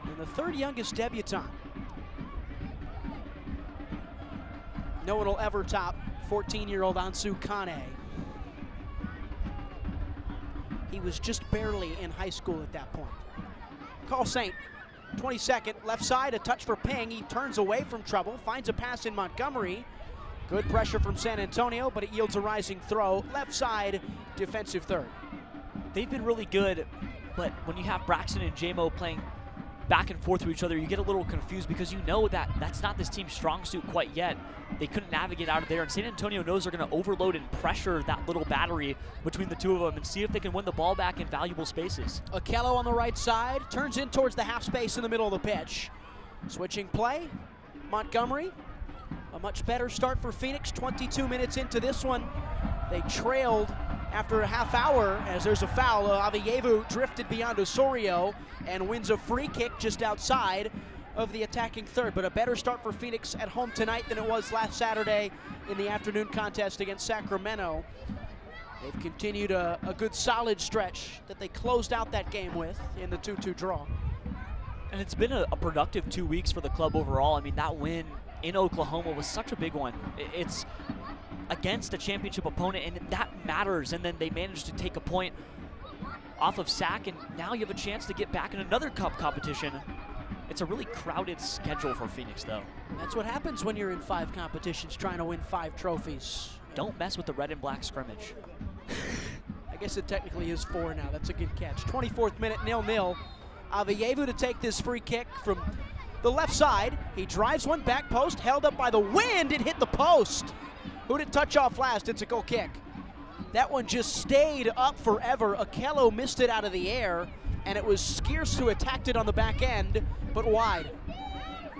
B: and the 3rd youngest debutant. No one will ever top 14-year-old Ansu Kane. He was just barely in high school at that point. Carl Saint, 22nd, left side, a touch for Ping. He turns away from trouble, finds a pass in Montgomery. Good pressure from San Antonio, but it yields a rising throw. Left side, defensive third.
C: They've been really good, but when you have Braxton and JMO playing back and forth with each other, you get a little confused because you know that that's not this team's strong suit quite yet. They couldn't navigate out of there, and San Antonio knows they're going to overload and pressure that little battery between the two of them and see if they can win the ball back in valuable spaces.
B: Okello on the right side, turns in towards the half space in the middle of the pitch. Switching play, Montgomery. A much better start for Phoenix, 22 minutes into this one. They trailed after a half hour as there's a foul. Avievu drifted beyond Osorio and wins a free kick just outside of the attacking third. But a better start for Phoenix at home tonight than it was last Saturday in the afternoon contest against Sacramento. They've continued a good solid stretch that they closed out that game with in the 2-2 draw.
C: And it's been a productive 2 weeks for the club overall. I mean, that win in Oklahoma was such a big one. It's against a championship opponent, and that matters. And then they managed to take a point off of Sac, and now you have a chance to get back in another cup competition. It's a really crowded schedule for Phoenix, though.
B: That's what happens when you're in 5 competitions trying to win 5 trophies.
C: Don't mess with the red and black scrimmage.
B: I guess it technically is 4 now. That's a good catch. 24th minute, 0-0. Avievu to take this free kick from the left side. He drives one back post, held up by the wind. It hit the post. Who did touch off last? It's a goal kick. That one just stayed up forever. Okello missed it out of the air, and it was Skeers who attacked it on the back end, but wide.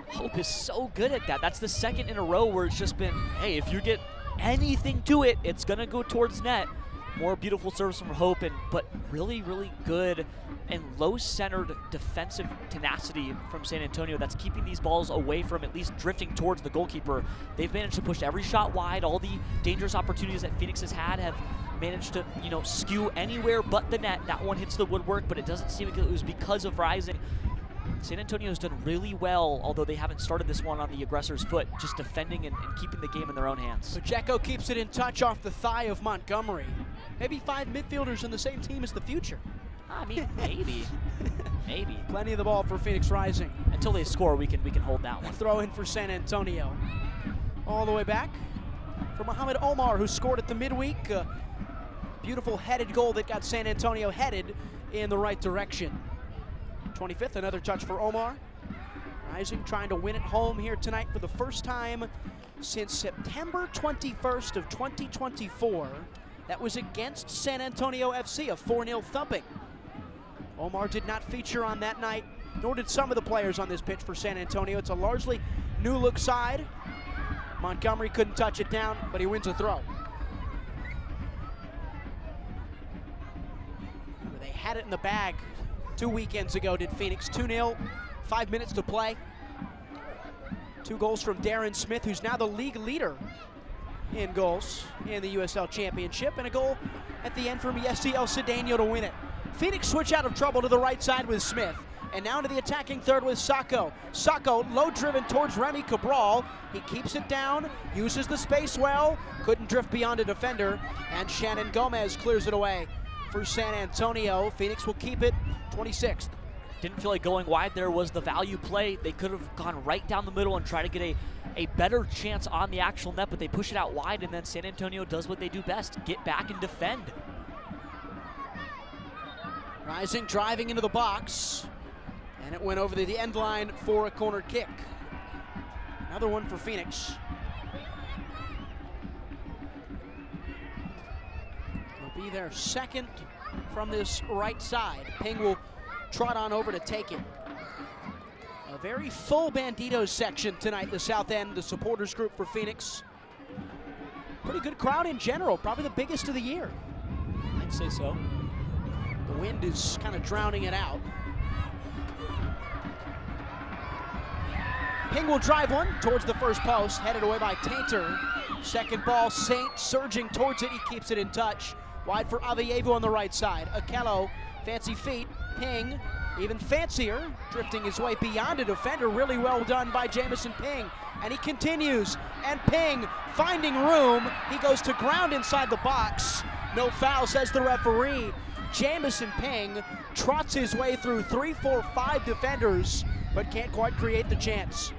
C: Hope is so good at that. That's the second in a row where it's just been, hey, if you get anything to it, it's going to go towards net. More beautiful service from Hope, but really, really good and low-centered defensive tenacity from San Antonio that's keeping these balls away from at least drifting towards the goalkeeper. They've managed to push every shot wide. All the dangerous opportunities that Phoenix has had have managed to, skew anywhere but the net. That one hits the woodwork, but it doesn't seem like it was because of Rising. San Antonio's done really well, although they haven't started this one on the aggressor's foot, just defending and keeping the game in their own hands.
B: Pacheco keeps it in touch off the thigh of Montgomery. Maybe 5 midfielders in the same team is the future.
C: I mean, maybe. Maybe.
B: Plenty of the ball for Phoenix Rising.
C: Until they score, we can hold that one.
B: Throw in for San Antonio. All the way back for Mohamed Omar, who scored at the midweek. Beautiful headed goal that got San Antonio headed in the right direction. 25th, another touch for Omar. Rising trying to win at home here tonight for the first time since September 21st of 2024. That was against San Antonio FC, a 4-0 thumping. Omar did not feature on that night, nor did some of the players on this pitch for San Antonio. It's a largely new-look side. Montgomery couldn't touch it down, but he wins a throw. They had it in the bag 2 weekends ago, did Phoenix. 2-0, 5 minutes to play. 2 goals from Darren Smith, who's now the league leader in goals in the USL Championship, and a goal at the end from Yesiel Cedeno to win it. Phoenix switch out of trouble to the right side with Smith, and now to the attacking third with Sacco. Sacco low driven towards Remy Cabral. He keeps it down, uses the space well, couldn't drift beyond a defender, and Shannon Gomez clears it away for San Antonio. Phoenix will keep it 26th.
C: Didn't feel like going wide there was the value play. They could have gone right down the middle and tried to get a better chance on the actual net, but they push it out wide, and then San Antonio does what they do best, get back and defend.
B: Rising, driving into the box, and it went over the end line for a corner kick. Another one for Phoenix. It'll be their second from this right side. Ping will trot on over to take it. A very full Banditos section tonight, the south end, the supporters group for Phoenix. Pretty good crowd in general, probably the biggest of the year.
C: I'd say so.
B: The wind is kind of drowning it out. Ping will drive one towards the first post, headed away by Tainter. Second ball, Saint surging towards it, he keeps it in touch. Wide for Avievu on the right side. Okello, fancy feet, Ping, Even fancier, drifting his way beyond a defender. Really well done by Jamison Ping. And he continues, and Ping finding room. He goes to ground inside the box. No foul, says the referee. Jamison Ping trots his way through 3, 4, 5 defenders, but can't quite create the chance.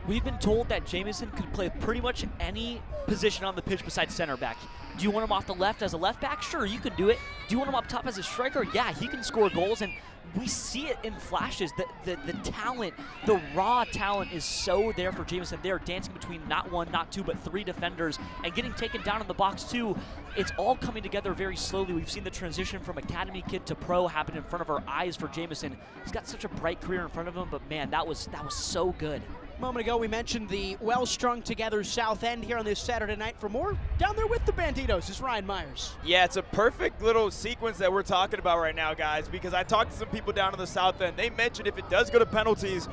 C: We've been told that Jamison could play pretty much any position on the pitch besides center back. Do you want him off the left as a left back? Sure, you can do it. Do you want him up top as a striker? Yeah, he can score goals, and we see it in flashes. The talent, the raw talent is so there for Jamison. They're dancing between not 1, not 2, but 3 defenders and getting taken down in the box too. It's all coming together very slowly. We've seen the transition from academy kid to pro happen in front of our eyes for Jamison. He's got such a bright career in front of him, but man, that was so good.
B: A moment ago, we mentioned the well-strung-together South End here on this Saturday night. For more, down there with the Banditos is Ryan Myers.
M: Yeah, it's a perfect little sequence that we're talking about right now, guys, because I talked to some people down in the South End. They mentioned if it does go to penalties,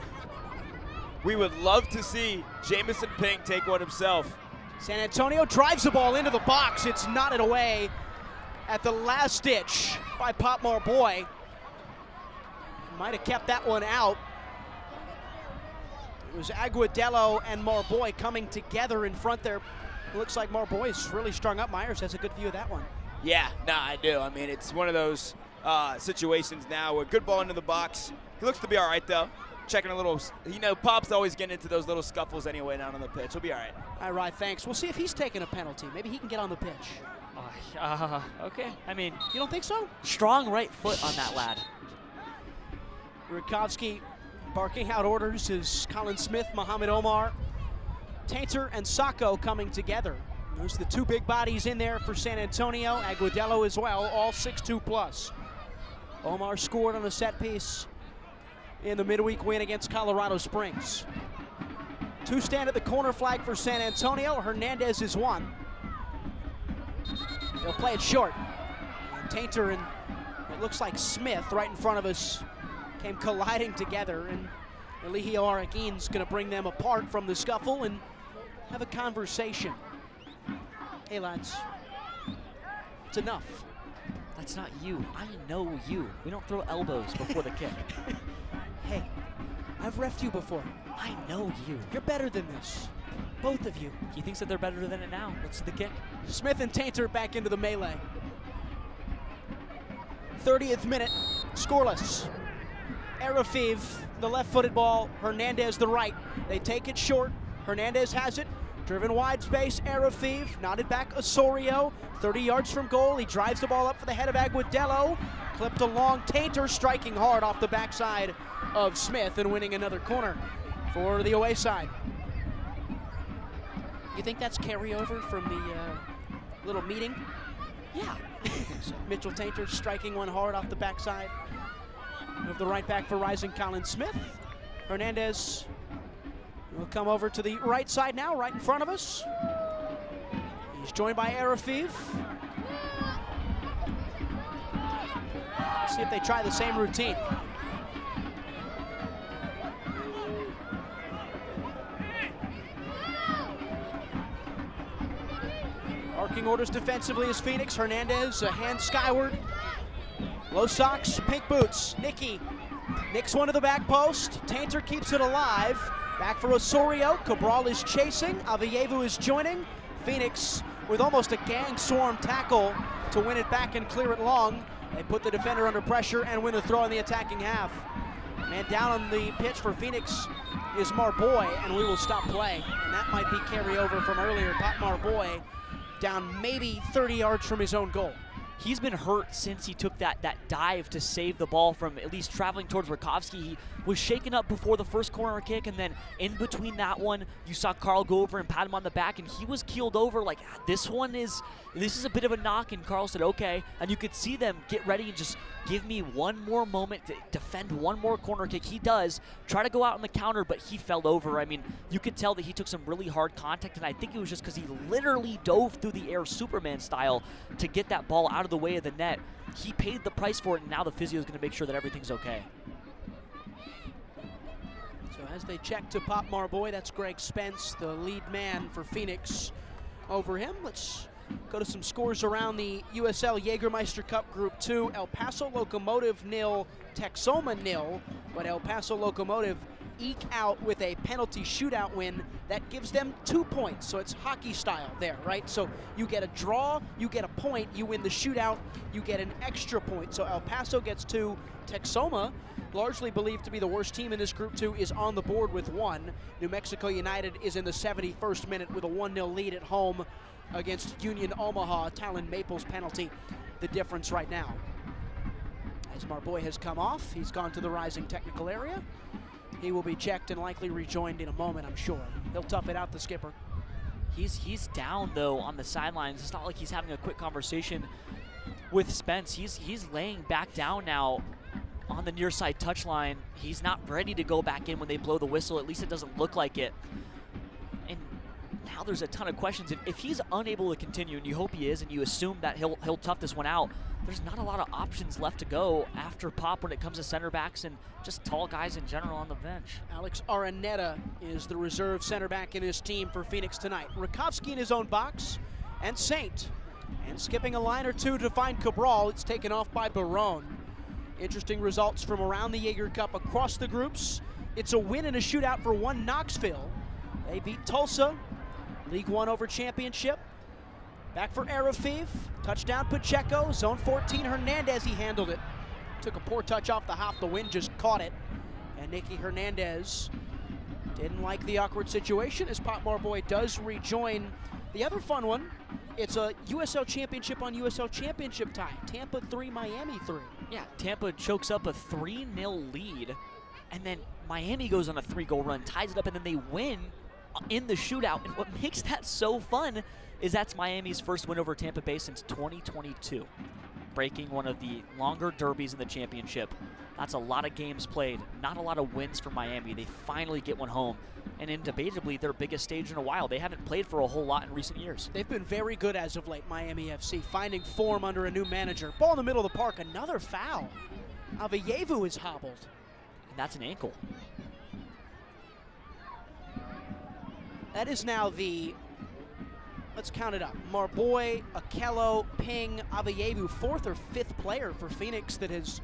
M: we would love to see Jamison Ping take one himself.
B: San Antonio drives the ball into the box. It's knotted away at the last ditch by Pop Marboy. Might have kept that one out. It was Aguadello and Marboy coming together in front there. It looks like Marboy is really strung up. Myers has a good view of that one.
M: Yeah, I do. I mean, it's one of those situations now where good ball into the box. He looks to be all right, though. Checking a little, Pop's always getting into those little scuffles anyway down on the pitch. He'll be all right.
B: All right, thanks. We'll see if he's taking a penalty. Maybe he can get on the pitch.
C: Okay. I mean,
B: you don't think so?
C: Strong right foot on that lad.
B: Rutkowski barking out orders is Colin Smith, Muhammad Omar, Tainter, and Sacco coming together. Those are the 2 big bodies in there for San Antonio. Aguadello as well, all 6'2 plus. Omar scored on a set piece in the midweek win against Colorado Springs. 2 stand at the corner flag for San Antonio. Hernandez is 1. They'll play it short. And Tainter and it looks like Smith right in front of us came colliding together, and Eligio Araguin's going to bring them apart from the scuffle and have a conversation. Hey, lads, it's enough.
C: That's not you. I know you. We don't throw elbows before the kick.
B: Hey, I've reffed you before.
C: I know you.
B: You're better than this. Both of you.
C: He thinks that they're better than it now. Let's see the kick.
B: Smith and Tainter back into the melee. 30th minute, scoreless. Arafiv, the left-footed ball, Hernandez the right. They take it short. Hernandez has it. Driven wide space, Arafiv, nodded back Osorio, 30 yards from goal. He drives the ball up for the head of Aguadello. Clipped along, Tainter striking hard off the backside of Smith and winning another corner for the away side. You think that's carryover from the little meeting?
C: Yeah. I think so.
B: Mitchell Tainter striking one hard off the backside of the right back for Rising Colin Smith. Hernandez will come over to the right side now, right in front of us. He's joined by Arafiv. See if they try the same routine. Barking orders defensively is Phoenix. Hernandez, a hand skyward. Low socks, pink boots. Nicky nicks one to the back post. Tainter keeps it alive. Back for Osorio. Cabral is chasing. Avievu is joining. Phoenix with almost a gang swarm tackle to win it back and clear it long. They put the defender under pressure and win the throw in the attacking half. Man down on the pitch for Phoenix is Marboy, and we will stop play. And that might be carryover from earlier. Pop Marboy down maybe 30 yards from his own goal.
C: He's been hurt since he took that dive to save the ball from at least traveling towards Rutkowski. He was shaken up before the first corner kick, and then in between that one, you saw Carl go over and pat him on the back, and he was keeled over like, this is a bit of a knock, and Carl said, okay. And you could see them get ready and just give me one more moment to defend one more corner kick. He does try to go out on the counter, but he fell over. I mean, you could tell that he took some really hard contact, and I think it was just because he literally dove through the air Superman style to get that ball out of the way of the net. He paid the price for it, and now the physio is going to make sure that everything's okay.
B: So as they check to Pop Marboy, that's Greg Spence, the lead man for Phoenix over him. Let's Go to some scores around the USL Jägermeister Cup Group 2. El Paso Locomotive 0, Texoma 0, but El Paso Locomotive eke out with a penalty shootout win that gives them 2 points. So it's hockey style there, right? So you get a draw, you get a point, you win the shootout, you get an extra point. So El Paso gets 2. Texoma, largely believed to be the worst team in this Group 2, is on the board with 1. New Mexico United is in the 71st minute with a 1-0 lead at home against Union Omaha. Talon Maples penalty, the difference right now. As Marboy has come off, he's gone to the rising technical area. He will be checked and likely rejoined in a moment, I'm sure. He'll tough it out, the skipper.
C: He's down, though, on the sidelines. It's not like he's having a quick conversation with Spence. He's laying back down now on the near side touchline. He's not ready to go back in when they blow the whistle. At least it doesn't look like it. And now there's a ton of questions. If he's unable to continue, and you hope he is, and you assume that he'll tough this one out, there's not a lot of options left to go after Pop when it comes to center backs and just tall guys in general on the bench.
B: Alex Araneta is the reserve center back in his team for Phoenix tonight. Rakowski in his own box, and Saint. And skipping a line or two to find Cabral. It's taken off by Barone. Interesting results from around the Jaeger Cup across the groups. It's a win and a shootout for 1 Knoxville. They beat Tulsa, League One over championship. Back for Arafeev, touchdown Pacheco, zone 14, Hernandez, he handled it. Took a poor touch off the hop, the wind just caught it. And Nicky Hernandez didn't like the awkward situation as Pop Marboy does rejoin. The other fun one, it's a USL Championship on USL Championship tie. Tampa 3, Miami 3.
C: Yeah, Tampa chokes up a 3-0 lead, and then Miami goes on a 3-goal run, ties it up, and then they win in the shootout. And what makes that so fun is that's Miami's first win over Tampa Bay since 2022, breaking one of the longer derbies in the championship. That's a lot of games played, not a lot of wins for Miami. They finally get one home, and indebatably their biggest stage in a while. They haven't played for a whole lot in recent years.
B: They've been very good as of late, Miami FC, finding form under a new manager. Ball in the middle of the park, another foul. Avayevu is hobbled.
C: And that's an ankle.
B: That is now the, let's count it up, Marboy, Akello, Ping, Avayevu, 4th or 5th player for Phoenix that has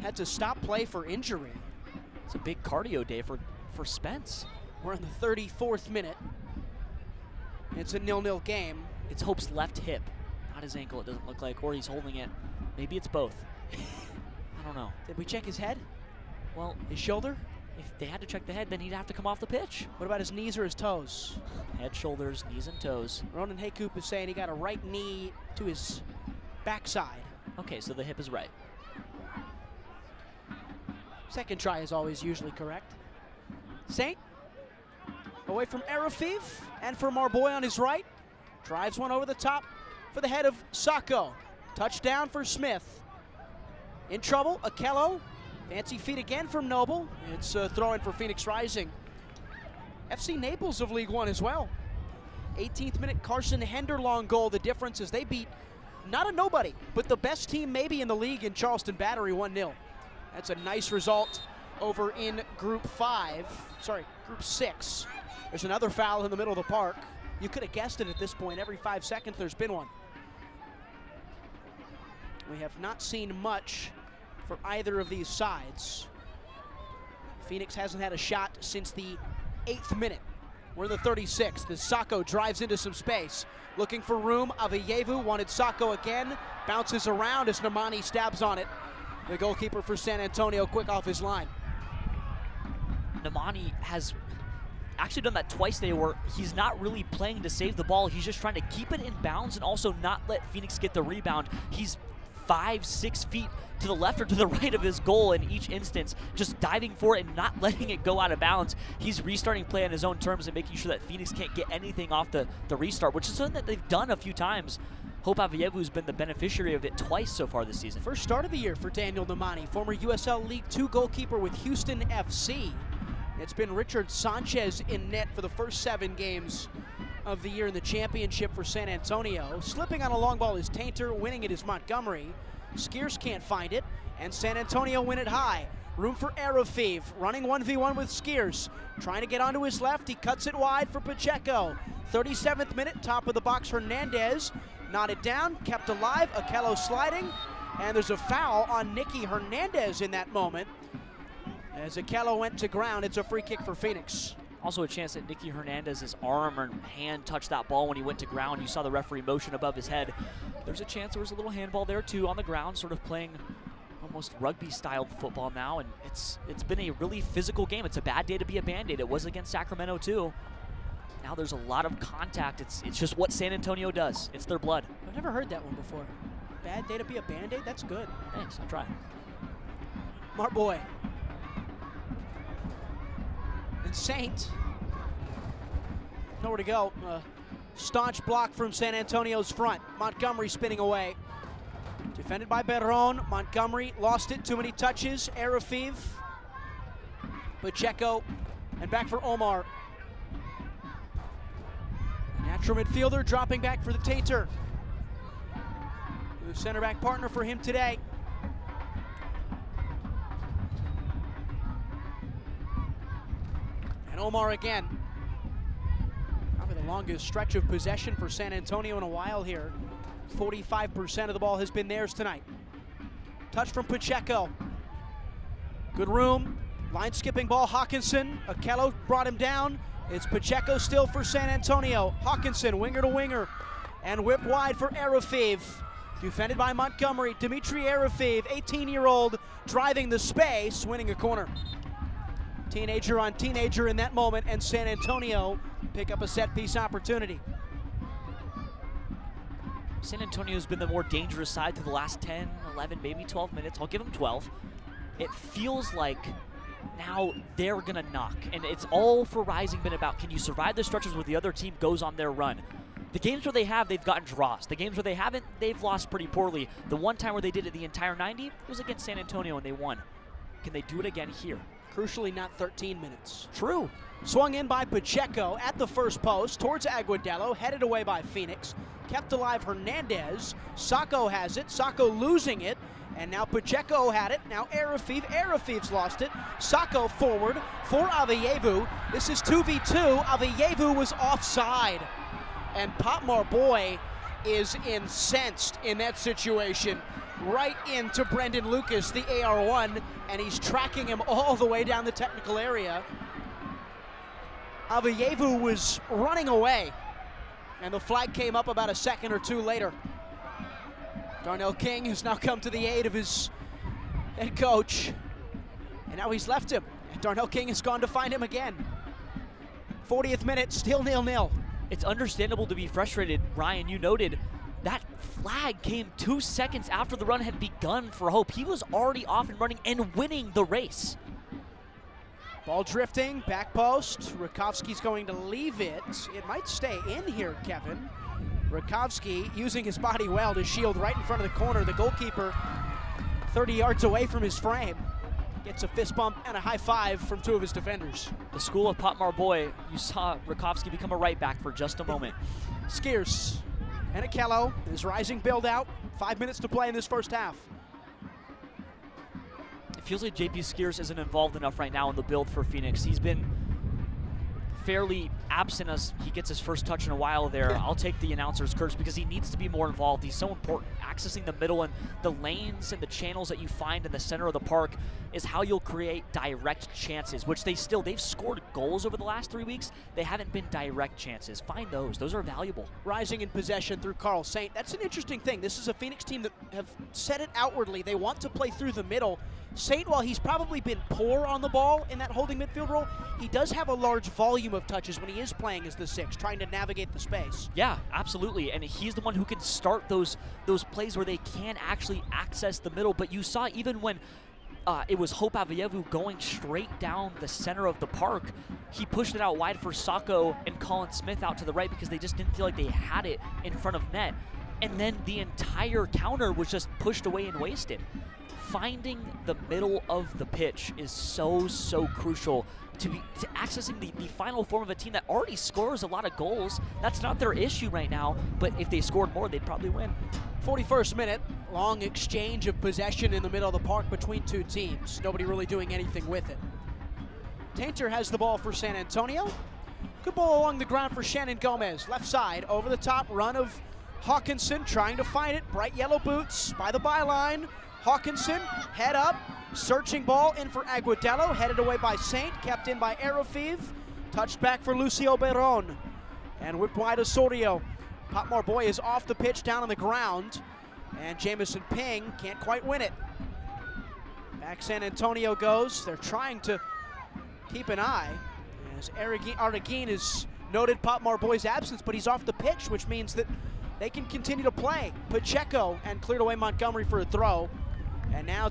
B: had to stop play for injury.
C: It's a big cardio day for Spence.
B: We're in the 34th minute. It's a 0-0 game.
C: It's Hope's left hip, not his ankle, it doesn't look like, or he's holding it. Maybe it's both. I don't know.
B: Did we check his head?
C: Well,
B: his shoulder?
C: If they had to check the head, then he'd have to come off the pitch.
B: What about his knees or his toes?
C: Head, shoulders, knees, and toes.
B: Ronan Haycoop is saying he got a right knee to his backside.
C: Okay, so the hip is right.
B: Second try is always usually correct. Saint, away from Arafeev, and for Marboy on his right. Drives one over the top for the head of Sacco. Touchdown for Smith. In trouble, Akello. Fancy feet again from Noble. It's a throw-in for Phoenix Rising. FC Naples of League One as well. 18th minute, Carson Henderlong goal. The difference is they beat not a nobody, but the best team maybe in the league in Charleston Battery, 1-0. That's a nice result over in Group 6. There's another foul in the middle of the park. You could have guessed it at this point. Every 5 seconds there's been one. We have not seen much for either of these sides. Phoenix hasn't had a shot since the 8th minute. We're in the 36th as Sacco drives into some space. Looking for room, Avayevu wanted Sacco again. Bounces around as Namani stabs on it. The goalkeeper for San Antonio quick off his line.
C: Namani has actually done that twice today where he's not really playing to save the ball. He's just trying to keep it in bounds and also not let Phoenix get the rebound. He's 5-6 feet to the left or to the right of his goal in each instance, just diving for it and not letting it go out of bounds. He's restarting play on his own terms and making sure that Phoenix can't get anything off the restart, which is something that they've done a few times. Hope Avayevu's been the beneficiary of it twice so far this season.
B: First start of the year for Daniel Namani, former USL League 2 goalkeeper with Houston FC. It's been Richard Sanchez in net for the first 7 games of the year in the championship for San Antonio. Slipping on a long ball is Tainter, winning it is Montgomery. Skeers can't find it, and San Antonio win it high. Room for Arafeev, running 1v1 with Skiers. Trying to get onto his left, he cuts it wide for Pacheco. 37th minute, top of the box, Hernandez. Knotted down, kept alive, Okello sliding. And there's a foul on Nicky Hernandez in that moment. As Okello went to ground, it's a free kick for Phoenix.
C: Also a chance that Nicky Hernandez's arm or hand touched that ball when he went to ground. You saw the referee motion above his head. There's a chance there was a little handball there too on the ground, sort of playing almost rugby-styled football now, and it's been a really physical game. It's a bad day to be a Band-Aid. It was against Sacramento too. Now there's a lot of contact. It's just what San Antonio does. It's their blood.
B: I've never heard that one before. Bad day to be a Band-Aid? That's good.
C: Thanks, I'll try.
B: Marboy. And Saint. Nowhere to go. Staunch block from San Antonio's front. Montgomery spinning away. Defended by Berron. Montgomery lost it. Too many touches. Arafeev. Pacheco. And back for Omar. Natural midfielder dropping back for the Tater. The center back partner for him today. And Omar again. Probably the longest stretch of possession for San Antonio in a while here. 45% of the ball has been theirs tonight. Touch from Pacheco. Good room. Line skipping ball, Hawkinson. Okello brought him down. It's Pacheco still for San Antonio. Hawkinson, winger to winger. And whip wide for Arafeev. Defended by Montgomery. Dimitri Arafeev, 18-year-old, driving the space, winning a corner. Teenager on teenager in that moment, and San Antonio pick up a set-piece opportunity.
C: San Antonio's been the more dangerous side through the last 10, 11, maybe 12 minutes. I'll give them 12. It feels like now they're gonna knock, and it's all for Rising been about, can you survive the stretches where the other team goes on their run? The games where they have, they've gotten draws. The games where they haven't, they've lost pretty poorly. The one time where they did it the entire 90 was against San Antonio and they won. Can they do it again here?
B: Crucially, not 13 minutes.
C: True.
B: Swung in by Pacheco at the first post towards Aguadillo, headed away by Phoenix. Kept alive Hernandez. Sacco has it. Sacco losing it. And now Pacheco had it. Now Arafeev. Arafeev's lost it. Sacco forward for Aveyevu. This is 2v2. Aveyevu was offside. And Pop Marboy is incensed in that situation. Right into Brendan Lucas, the AR1, and he's tracking him all the way down the technical area. Aveyevu was running away, and the flag came up about a second or two later. Darnell King has now come to the aid of his head coach, and now he's left him. And Darnell King has gone to find him again. 40th minute, still 0-0.
C: It's understandable to be frustrated. Ryan, you noted that flag came 2 seconds after the run had begun for Hope. He was already off and running and winning the race.
B: Ball drifting, back post. Rakowski's going to leave it. It might stay in here, Kevin. Rakowski using his body well to shield right in front of the corner. The goalkeeper 30 yards away from his frame. Gets a fist bump and a high five from two of his defenders.
C: The school of Pop Marboy, you saw Rakowski become a right back for just a moment.
B: Skiers and Okello is Rising build out. 5 minutes to play in this first half.
C: It feels like JP Skiers isn't involved enough right now in the build for Phoenix. He's been fairly absent as he gets his first touch in a while there. I'll take the announcer's curse because he needs to be more involved. He's so important. Accessing the middle and the lanes and the channels that you find in the center of the park is how you'll create direct chances, which they've scored goals over the last 3 weeks. They haven't been direct chances. Find those. Those are valuable.
B: Rising in possession through Carl Saint. That's an interesting thing. This is a Phoenix team that have said it outwardly. They want to play through the middle. Saint, while he's probably been poor on the ball in that holding midfield role, he does have a large volume of touches when he is playing as the 6, trying to navigate the space.
C: Yeah, absolutely. And he's the one who can start those plays where they can actually access the middle. But you saw even when it was Hope Aveyevu going straight down the center of the park, he pushed it out wide for Sacco and Colin Smith out to the right because they just didn't feel like they had it in front of net. and then the entire counter was just pushed away and wasted. Finding the middle of the pitch is so crucial to accessing the final form of a team that already scores a lot of goals. That's not their issue right now, but if they scored more, they'd probably win.
B: 41st minute, long exchange of possession in the middle of the park between two teams. Nobody really doing anything with it. Tainter has the ball for San Antonio. Good ball along the ground for Shannon Gomez. Left side, over the top, run of Hawkinson trying to find it. Bright yellow boots by the byline. Hawkinson, head up, searching ball in for Aguadello, headed away by Saint, kept in by Arofiv. Touched back for Lucio Beron. And whipped wide Osorio. Potmar Boy is off the pitch, down on the ground. And Jamison Ping can't quite win it. Back San Antonio goes. They're trying to keep an eye as Arreguin has noted Potmar Boy's absence, but he's off the pitch, which means that they can continue to play. Pacheco and cleared away Montgomery for a throw. And now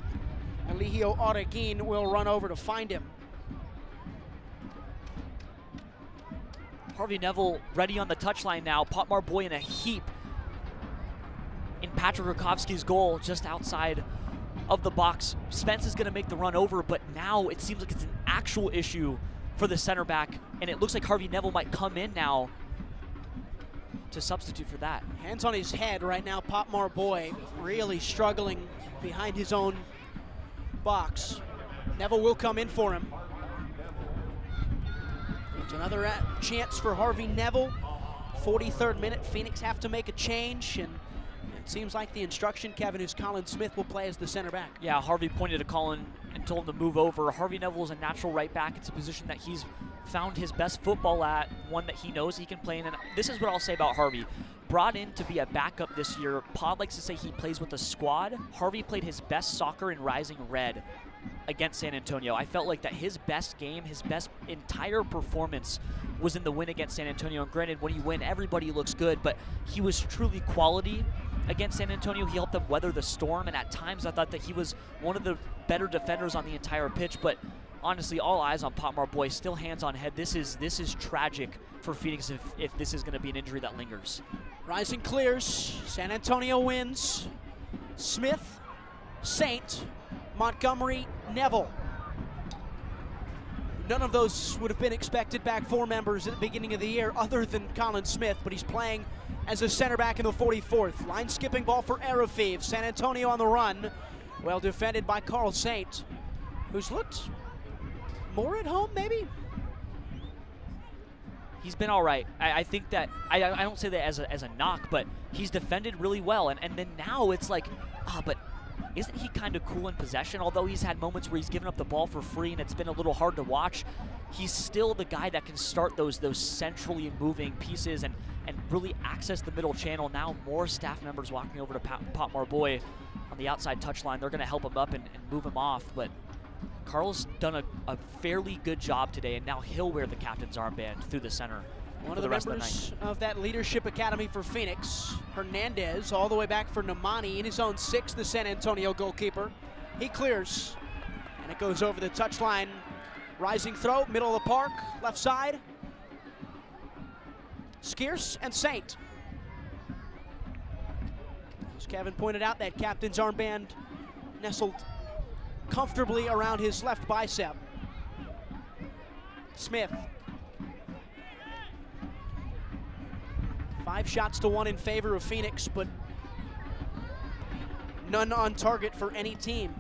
B: Eligio Arreguin will run over to find him.
C: Harvey Neville ready on the touchline now. Potmar Boy in a heap in Patrick Rakowski's goal just outside of the box. Spence is going to make the run over, but now it seems like it's an actual issue for the center back, and it looks like Harvey Neville might come in now to substitute for that.
B: Hands on his head right now, Potmar Boy really struggling behind his own box. Neville will come in for him. It's another chance for Harvey Neville. 43rd minute, Phoenix have to make a change, and it seems like the instruction, Kevin, is Colin Smith will play as the center back.
C: Yeah, Harvey pointed to Colin and told him to move over. Harvey Neville is a natural right back. It's a position that he's found his best football at, one that he knows he can play in. And this is what I'll say about Harvey. Brought in to be a backup this year, Pod likes to say he plays with the squad. Harvey played his best soccer in Rising Red against San Antonio. I felt like that his best game, his best entire performance was in the win against San Antonio. And granted, when you win, everybody looks good, but he was truly quality against San Antonio. He helped them weather the storm, and at times I thought that he was one of the better defenders on the entire pitch. But honestly, all eyes on Potmar Boy, still hands on head. This is tragic for Phoenix if this is going to be an injury that lingers.
B: Rising clears, San Antonio wins. Smith, Saint, Montgomery, Neville. None of those would have been expected back four members at the beginning of the year other than Colin Smith, but he's playing as a center back in the 44th. Line skipping ball for Arofiv. San Antonio on the run. Well defended by Carl Saint, who's looked more at home maybe?
C: He's been all right. I think that, I don't say that as a knock, but he's defended really well. And then now it's like, but isn't he kind of cool in possession? Although he's had moments where he's given up the ball for free and it's been a little hard to watch, he's still the guy that can start those centrally moving pieces and really access the middle channel. Now more staff members walking over to Potmar Boy on the outside touchline. They're going to help him up and move him off, but Carl's done a fairly good job today, and now he'll wear the captain's armband through the center.
B: One of the members of that Leadership Academy for Phoenix, Hernandez, all the way back for Namani in his own sixth, the San Antonio goalkeeper. He clears, and it goes over the touchline. Rising throw, middle of the park, left side. Skierce and Saint. As Kevin pointed out, that captain's armband nestled comfortably around his left bicep. Smith. 5 shots to 1 in favor of Phoenix, but none on target for any team.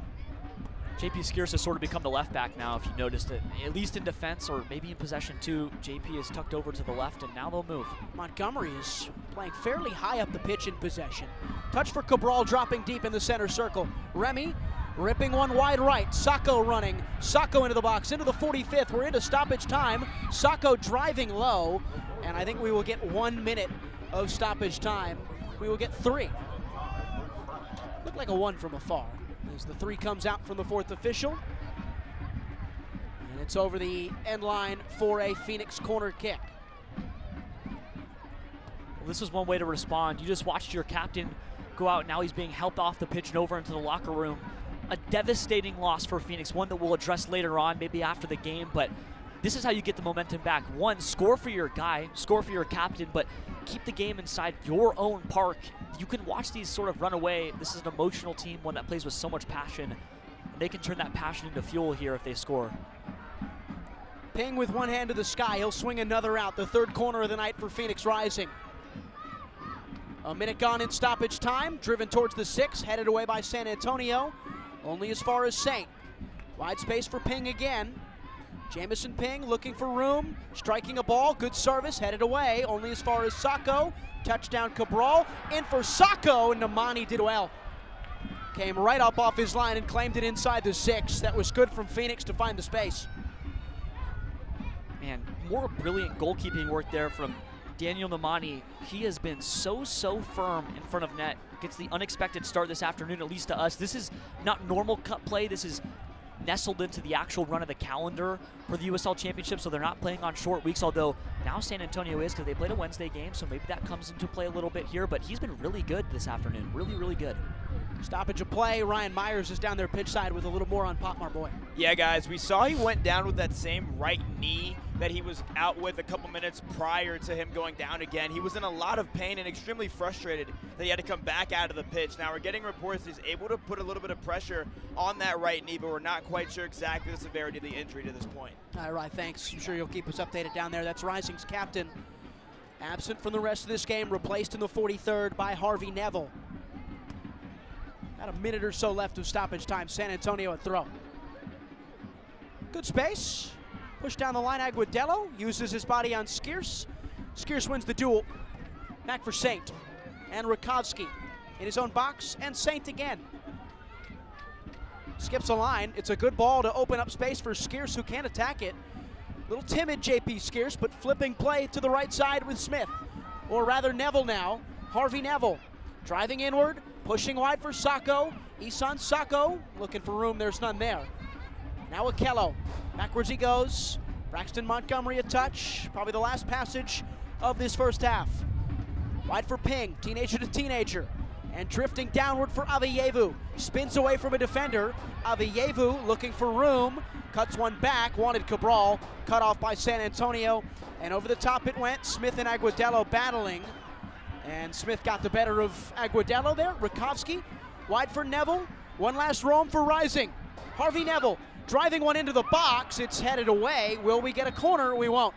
C: JP Skierce has sort of become the left back now, if you noticed it. At least in defense, or maybe in possession too. JP is tucked over to the left, and now they'll move.
B: Montgomery is playing fairly high up the pitch in possession. Touch for Cabral, dropping deep in the center circle. Remy ripping one wide right. Sacco running. Sacco into the box, into the 45th. We're into stoppage time. Sacco driving low, and I think we will get 1 minute of stoppage time. We will get 3. Looked like a 1 from afar as the 3 comes out from the 4th official. And it's over the end line for a Phoenix corner kick.
C: Well, this is one way to respond. You just watched your captain go out. Now he's being helped off the pitch and over into the locker room. A devastating loss for Phoenix, one that we'll address later on, maybe after the game, but this is how you get the momentum back. One, score for your guy, score for your captain, but keep the game inside your own park, you can watch these sort of run away. This is an emotional team, one that plays with so much passion. And they can turn that passion into fuel here if they score.
B: Ping with one hand to the sky. He'll swing another out. The third corner of the night for Phoenix Rising. A minute gone in stoppage time. Driven towards the 6. Headed away by San Antonio. Only as far as Saint. Wide space for Ping again. Jamison Ping looking for room. Striking a ball. Good service. Headed away. Only as far as Sacco. Touchdown Cabral. In for Sacco. And Namani did well. Came right up off his line and claimed it inside the 6. That was good from Phoenix to find the space.
C: Man, more brilliant goalkeeping work there from Daniel Namani. He has been so firm in front of net. Gets the unexpected start this afternoon, at least to us. This is not normal cup play. This is nestled into the actual run of the calendar for the USL Championship, so they're not playing on short weeks, although now San Antonio is, because they played a Wednesday game, so maybe that comes into play a little bit here, but he's been really good this afternoon. Really good.
B: Stoppage of play. Ryan Myers is down there pitch side with a little more on Potmar Boy.
M: Yeah, guys, we saw he went down with that same right knee that he was out with a couple minutes prior to him going down again. He was in a lot of pain and extremely frustrated that he had to come back out of the pitch. Now we're getting reports he's able to put a little bit of pressure on that right knee, but we're not quite sure exactly the severity of the injury to this point.
B: All right, thanks. I'm sure you'll keep us updated down there. That's Rising's captain. Absent from the rest of this game, replaced in the 43rd by Harvey Neville. About a minute or so left of stoppage time. San Antonio at throw. Good space. Push down the line. Aguadello uses his body on Skierce. Skierce wins the duel. Back for Saint. And Rakovsky in his own box. And Saint again. Skips a line. It's a good ball to open up space for Skierce, who can't attack it. Little timid JP Skierce, but flipping play to the right side with Smith. Or rather Neville now. Harvey Neville driving inward. Pushing wide for Sacco. Isan Sacco looking for room. There's none there. Now Okello. Backwards he goes. Braxton Montgomery a touch. Probably the last passage of this first half. Wide for Ping. Teenager to teenager. And drifting downward for Aveyevu. Spins away from a defender. Aveyevu looking for room. Cuts one back. Wanted Cabral. Cut off by San Antonio. And over the top it went. Smith and Aguadello battling. And Smith got the better of Aguadello there. Rakovsky wide for Neville. One last roam for Rising. Harvey Neville driving one into the box. It's headed away. Will we get a corner? We won't.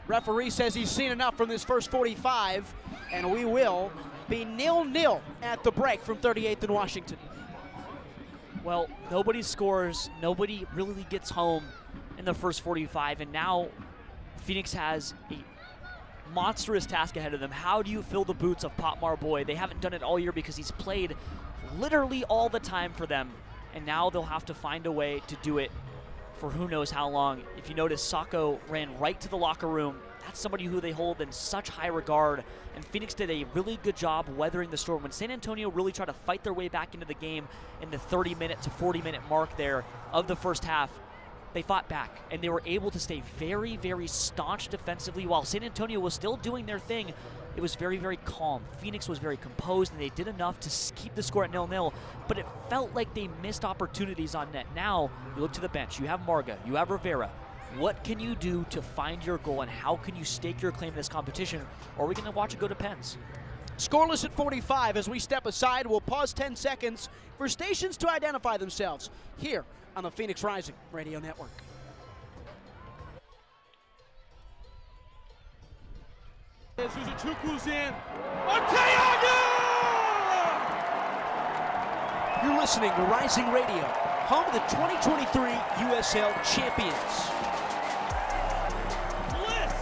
B: Referee says he's seen enough from this first 45, and we will be 0-0 at the break from 38th and Washington.
C: Well, nobody scores. Nobody really gets home in the first 45, and now Phoenix has a monstrous task ahead of them. How do you fill the boots of Potmar Boy? They haven't done it all year because he's played literally all the time for them, and now they'll have to find a way to do it for who knows how long. If you notice, Sacco ran right to the locker room. That's somebody who they hold in such high regard, and Phoenix did a really good job weathering the storm. When San Antonio really tried to fight their way back into the game in the 30-minute to 40-minute mark there of the first half, they fought back, and they were able to stay very staunch defensively while San Antonio was still doing their thing. It was very calm. Phoenix was very composed, and they did enough to keep the score at 0-0, but it felt like they missed opportunities on net. Now, you look to the bench. You have Marga. You have Rivera. What can you do to find your goal, and how can you stake your claim in this competition? Or are we going to watch it go to pens?
B: Scoreless at 45. As we step aside, we'll pause 10 seconds for stations to identify themselves here on the Phoenix Rising Radio Network.
D: Suzuchukwu's in. Arteaga!
B: You're listening to Rising Radio, home of the 2023 USL Champions.
D: Bliss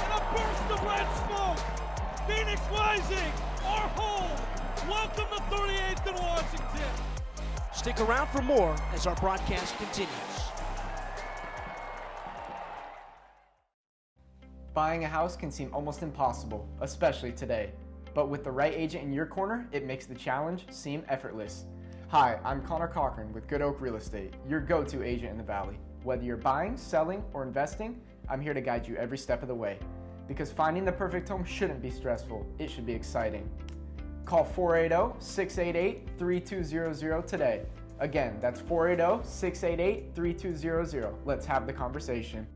D: and a burst of red smoke. Phoenix Rising, our home. Welcome to 38th and Washington.
B: Stick around for more as our broadcast continues.
E: Buying a house can seem almost impossible, especially today. But with the right agent in your corner, it makes the challenge seem effortless. Hi, I'm Connor Cochran with Good Oak Real Estate, your go-to agent in the Valley. Whether you're buying, selling, or investing, I'm here to guide you every step of the way. Because finding the perfect home shouldn't be stressful, it should be exciting. Call 480-688-3200 today. Again, that's 480-688-3200. Let's have the conversation.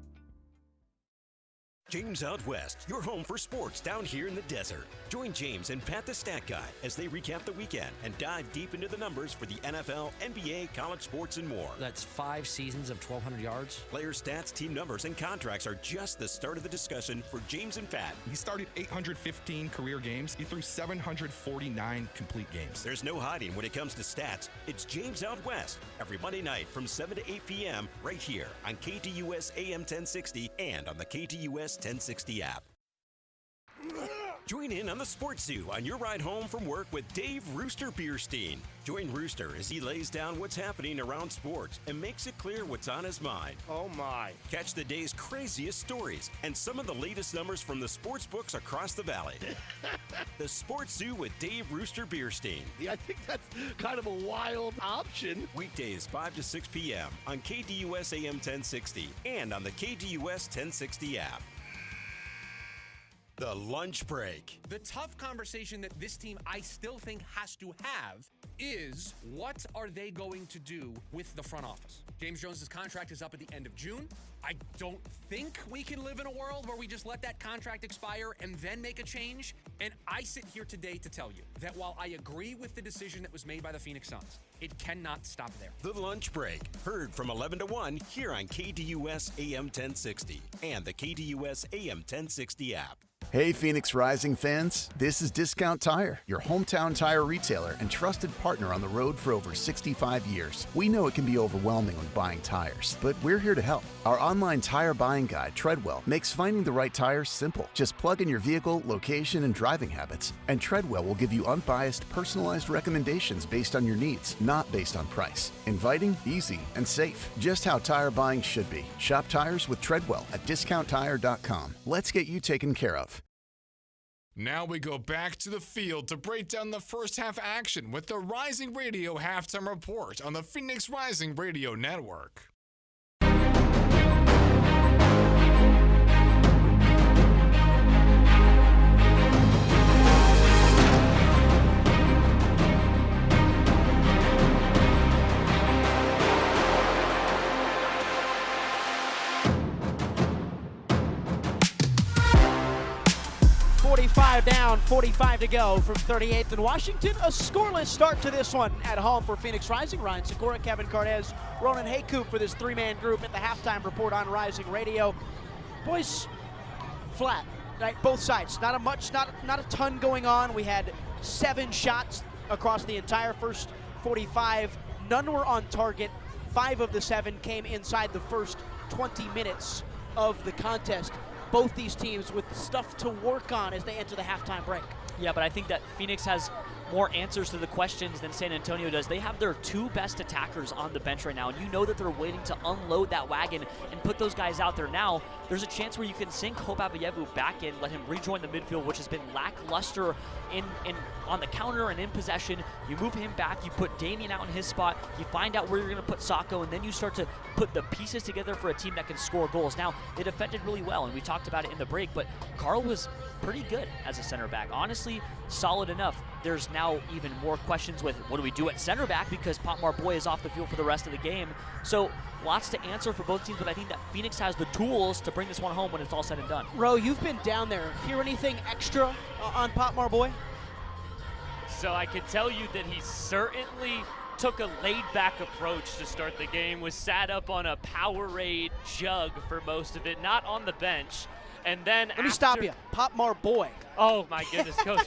F: James Out West, your home for sports down here in the desert. Join James and Pat the Stat Guy as they recap the weekend and dive deep into the numbers for the NFL, NBA, college sports, and more.
G: That's 5 seasons of 1,200 yards.
F: Player stats, team numbers, and contracts are just the start of the discussion for James and Pat.
H: He started 815 career games. He threw 749 complete games.
F: There's no hiding when it comes to stats. It's James Out West every Monday night from 7 to 8 p.m. right here on KTUS AM 1060 and on the KTUS 1060 app. Join in on the Sports Zoo on your ride home from work with Dave Rooster Bierstein. Join Rooster as he lays down what's happening around sports and makes it clear what's on his mind.
I: Oh my.
F: Catch the day's craziest stories and some of the latest numbers from the sports books across the valley. The Sports Zoo with Dave Rooster Bierstein.
I: Yeah, I think that's kind of a wild option.
F: Weekdays 5 to 6 p.m. on KTUS AM 1060 and on the KTUS 1060 app. The lunch break.
P: The tough conversation that this team, I still think, has to have is what are they going to do with the front office? James Jones' contract is up at the end of June. I don't think we can live in a world where we just let that contract expire and then make a change. And I sit here today to tell you that while I agree with the decision that was made by the Phoenix Suns, it cannot stop there.
F: The lunch break, heard from 11 to 1 here on KTUS AM 1060 and the KTUS AM 1060 app.
O: Hey Phoenix Rising fans, this is Discount Tire, your hometown tire retailer and trusted partner on the road for over 65 years. We know it can be overwhelming when buying tires, but we're here to help. Our online tire buying guide, Treadwell, makes finding the right tires simple. Just plug in your vehicle, location, and driving habits, and Treadwell will give you unbiased, personalized recommendations based on your needs, not based on price. Inviting, easy, and safe. Just how tire buying should be. Shop tires with Treadwell at discounttire.com. Let's get you taken care of.
A: Now we go back to the field to break down the first half action with the Rising Radio Halftime Report on the Phoenix Rising Radio Network.
B: 45 down, 45 to go from 38th and Washington. A scoreless start to this one at home for Phoenix Rising. Ryan Sikora, Kevin Cardes, Ronan Haycoop for this three-man group at the halftime report on Rising Radio. Boys, flat, right? Both sides. Not a ton going on. We had 7 shots across the entire first 45. None were on target. 5 of the 7 came inside the first 20 minutes of the contest. Both these teams with stuff to work on as they enter the halftime break.
C: Yeah, but I think that Phoenix has more answers to the questions than San Antonio does. They have their 2 best attackers on the bench right now, and you know that they're waiting to unload that wagon and put those guys out there now. There's a chance where you can sink Hope Avayevu back in, let him rejoin the midfield, which has been lackluster in on the counter and in possession. You move him back, you put Damian out in his spot, you find out where you're going to put Sacco, and then you start to put the pieces together for a team that can score goals. Now, they defended really well, and we talked about it in the break, but Carl was pretty good as a center back. Honestly, solid enough. There's now even more questions with what do we do at center back because Potmar Boy is off the field for the rest of the game. So lots to answer for both teams, but I think that Phoenix has the tools to bring this one home when it's all said and done.
B: Ro, you've been down there. Hear anything extra on Potmar Boy?
N: So I can tell you that he certainly took a laid-back approach to start the game, was sat up on a Powerade jug for most of it, not on the bench. And then
B: Let me stop you. Potmar Boy.
N: Oh my goodness, Coach.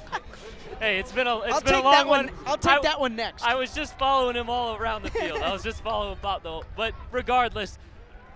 N: Hey, it's been a long one.
B: I'll take that one next.
N: I was just following him all around the field. I was just following Pop though. But regardless,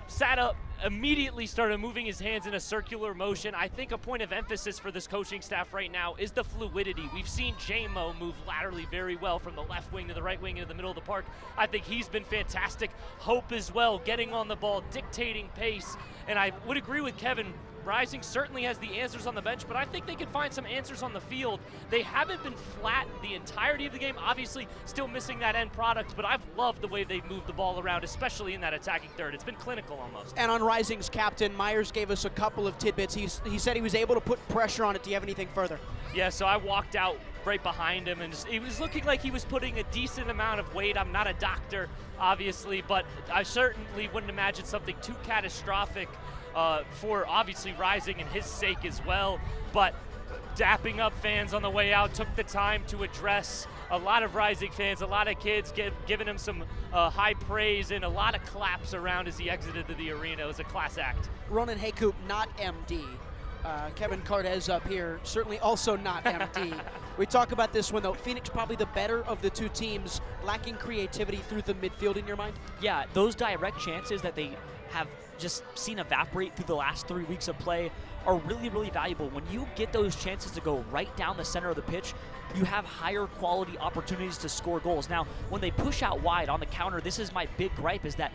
N: sat up, immediately started moving his hands in a circular motion. I think a point of emphasis for this coaching staff right now is the fluidity. We've seen J-Mo move laterally very well from the left wing to the right wing into the middle of the park. I think he's been fantastic. Hope as well, getting on the ball, dictating pace. And I would agree with Kevin, Rising certainly has the answers on the bench, but I think they can find some answers on the field. They haven't been flat the entirety of the game. Obviously, still missing that end product, but I've loved the way they've moved the ball around, especially in that attacking third. It's been clinical almost.
B: And on Rising's captain, Myers gave us a couple of tidbits. He said he was able to put pressure on it. Do you have anything further?
N: Yeah, so I walked out right behind him, and it was looking like he was putting a decent amount of weight. I'm not a doctor, obviously, but I certainly wouldn't imagine something too catastrophic. for obviously Rising and his sake as well. But dapping up fans on the way out, took the time to address a lot of Rising fans, a lot of kids giving him some high praise and a lot of claps around as he exited the arena. It was a class act.
B: Ronan Haycoop, not MD. Kevin Cardez up here, certainly also not MD. We talk about this one, though. Phoenix probably the better of the two teams, lacking creativity through the midfield in your mind?
C: Yeah, those direct chances that they have just seen evaporate through the last 3 weeks of play are really, really valuable. When you get those chances to go right down the center of the pitch, you have higher quality opportunities to score goals. Now, when they push out wide on the counter, this is my big gripe, is that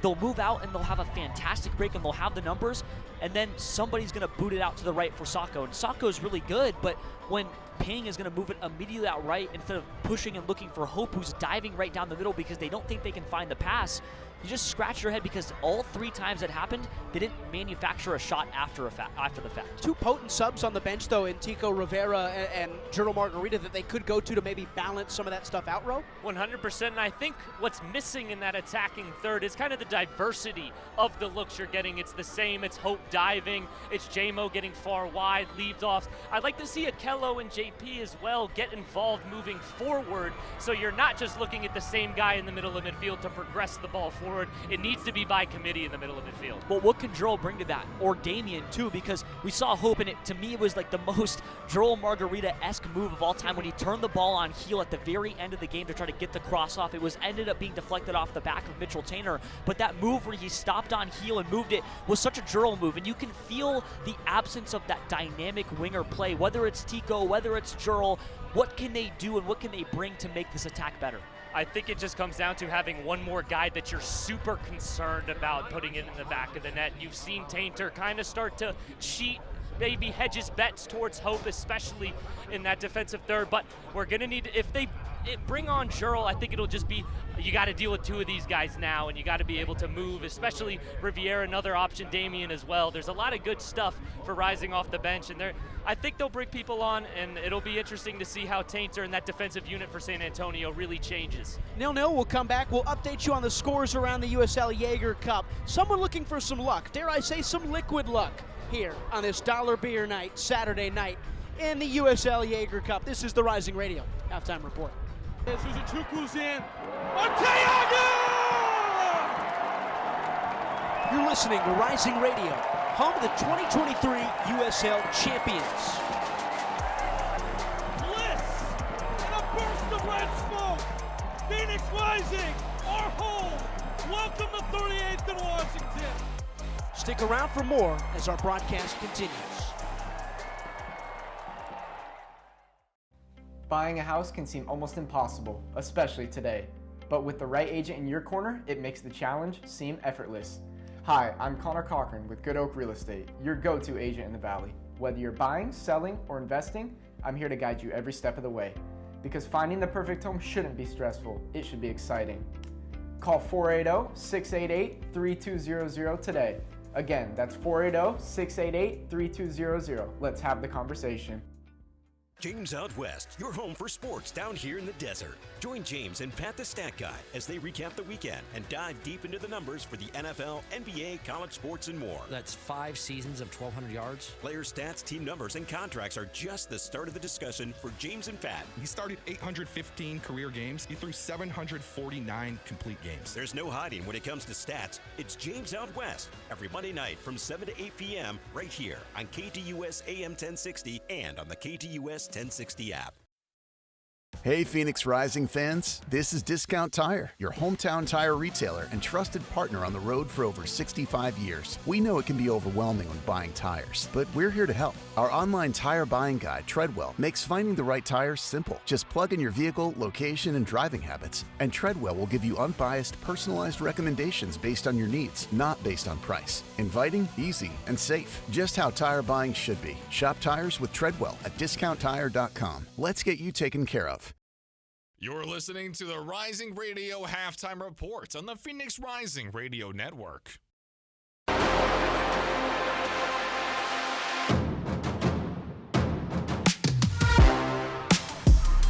C: they'll move out and they'll have a fantastic break and they'll have the numbers, and then somebody's going to boot it out to the right for Sacco. And Sacco's really good, but when Ping is going to move it immediately out right instead of pushing and looking for Hope, who's diving right down the middle because they don't think they can find the pass, you just scratch your head, because all 3 times it happened, they didn't manufacture a shot after the fact.
B: 2 potent subs on the bench, though, in Tico Rivera and Jurel Margarita, that they could go to maybe balance some of that stuff out, Ro?
N: 100%, and I think what's missing in that attacking third is kind of the diversity of the looks you're getting. It's the same. It's Hope diving. It's J-Mo getting far wide, leads off. I'd like to see Akello and JP as well get involved moving forward, so you're not just looking at the same guy in the middle of midfield to progress the ball forward. It needs to be by committee in the middle of midfield.
C: But what can Jurel bring to that? Or Damien, too, because we saw Hope, and to me, it was like the most Jurel Margarita-esque move of all time when he turned the ball on heel at the very end of the game to try to get the cross off. It ended up being deflected off the back of Mitchell Taintor, but that move where he stopped on heel and moved it was such a Jurel move, and you can feel the absence of that dynamic winger play, whether it's Tico, whether it's Jurel. What can they do and what can they bring to make this attack better?
N: I think it just comes down to having one more guy that you're super concerned about putting it in the back of the net. You've seen Taintor kind of start to cheat, maybe hedge his bets towards Hope, especially in that defensive third. But we're going to need, if they bring on Jurel, I think it'll just be, you got to deal with 2 of these guys now, and you got to be able to move, especially Riviera, another option, Damien as well. There's a lot of good stuff for Rising off the bench, and I think they'll bring people on, and it'll be interesting to see how Taintor and that defensive unit for San Antonio really changes.
B: 0-0, we'll come back. We'll update you on the scores around the USL Jaeger Cup. Someone looking for some luck, dare I say some liquid luck, here on this dollar beer night, Saturday night, in the USL Jaeger Cup. This is the Rising Radio Halftime Report.
D: Suzuchukwu's in. Arteaga!
B: You're listening to Rising Radio, home of the 2023 USL Champions.
D: Bliss and a burst of red smoke. Phoenix Rising, our home. Welcome to 38th and Washington.
B: Stick around for more as our broadcast continues.
E: Buying a house can seem almost impossible, especially today. But with the right agent in your corner, it makes the challenge seem effortless. Hi, I'm Connor Cochran with Good Oak Real Estate, your go-to agent in the Valley. Whether you're buying, selling, or investing, I'm here to guide you every step of the way. Because finding the perfect home shouldn't be stressful, it should be exciting. Call 480-688-3200 today. Again, that's 480-688-3200. Let's have the conversation.
F: James Out West, your home for sports down here in the desert. Join James and Pat the Stat Guy as they recap the weekend and dive deep into the numbers for the NFL, NBA, college sports, and more.
G: That's 5 seasons of 1,200 yards.
F: Player stats, team numbers, and contracts are just the start of the discussion for James and Pat.
H: He started 815 career games. He threw 749 complete games.
F: There's no hiding when it comes to stats. It's James Out West every Monday night from 7 to 8 p.m. right here on KTUS AM 1060 and on the KTUS 1060 app.
O: Hey Phoenix Rising fans, this is Discount Tire, your hometown tire retailer and trusted partner on the road for over 65 years. We know it can be overwhelming when buying tires, but we're here to help. Our online tire buying guide, Treadwell, makes finding the right tire simple. Just plug in your vehicle, location, and driving habits, and Treadwell will give you unbiased, personalized recommendations based on your needs, not based on price. Inviting, easy, and safe. Just how tire buying should be. Shop tires with Treadwell at discounttire.com. Let's get you taken care of.
A: You're listening to the Rising Radio Halftime Report on the Phoenix Rising Radio Network.
B: All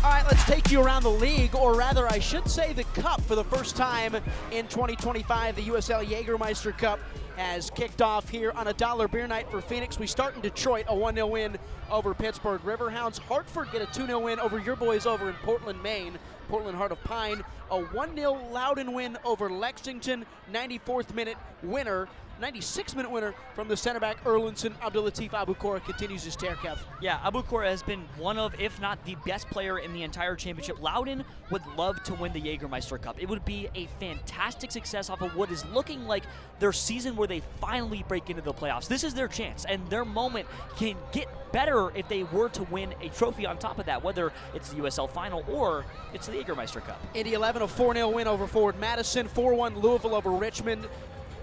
B: right, right, let's take you around the league, or rather, I should say the Cup. For the first time in 2025, the USL Jägermeister Cup has kicked off here on a dollar beer night for Phoenix. We start in Detroit, a 1-0 win over Pittsburgh Riverhounds. Hartford get a 2-0 win over your boys over in Portland, Maine. Portland Heart of Pine, a 1-0 Loudoun win over Lexington. 94th minute winner. 96-minute winner from the center back Erlinson. Abdulatif Abukora continues his tear, Kev.
C: Yeah, Abukora has been one of, if not the best player in the entire championship. Loudoun would love to win the Jägermeister Cup. It would be a fantastic success off of what is looking like their season where they finally break into the playoffs. This is their chance, and their moment can get better if they were to win a trophy on top of that, whether it's the USL Final or it's the Jägermeister Cup.
B: Indy 11, a 4-0 win over Forward Madison. 4-1 Louisville over Richmond.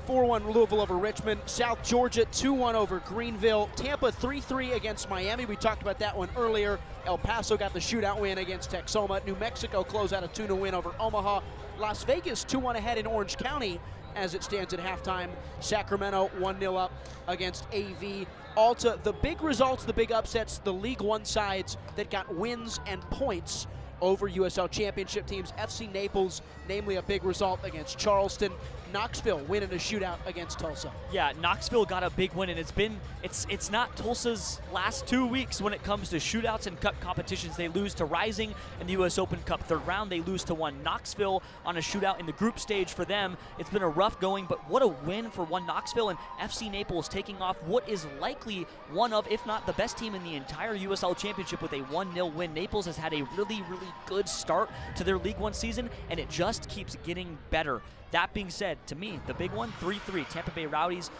B: 4-1 Louisville over Richmond. South Georgia 2-1 over Greenville. Tampa 3-3 against Miami. We talked about that one earlier. El Paso got the shootout win against Texoma. New Mexico closed out a 2-0 win over Omaha. Las Vegas 2-1 ahead in Orange County as it stands at halftime. Sacramento 1-0 up against AV. Alta, the big results, the big upsets, the League One sides that got wins and points over USL Championship teams. FC Naples, namely a big result against Charleston. Knoxville winning a shootout against Tulsa.
C: Yeah, Knoxville got a big win, and it's not Tulsa's last 2 weeks when it comes to shootouts and cup competitions. They lose to Rising in the U.S. Open Cup third round. They lose to one Knoxville on a shootout in the group stage for them. It's been a rough going, but what a win for one Knoxville, and FC Naples taking off what is likely one of, if not the best team in the entire USL Championship with a 1-0 win. Naples has had a really, really good start to their League One season, and it just keeps getting better. That being said, to me, the big one, 3-3. Tampa Bay Rowdies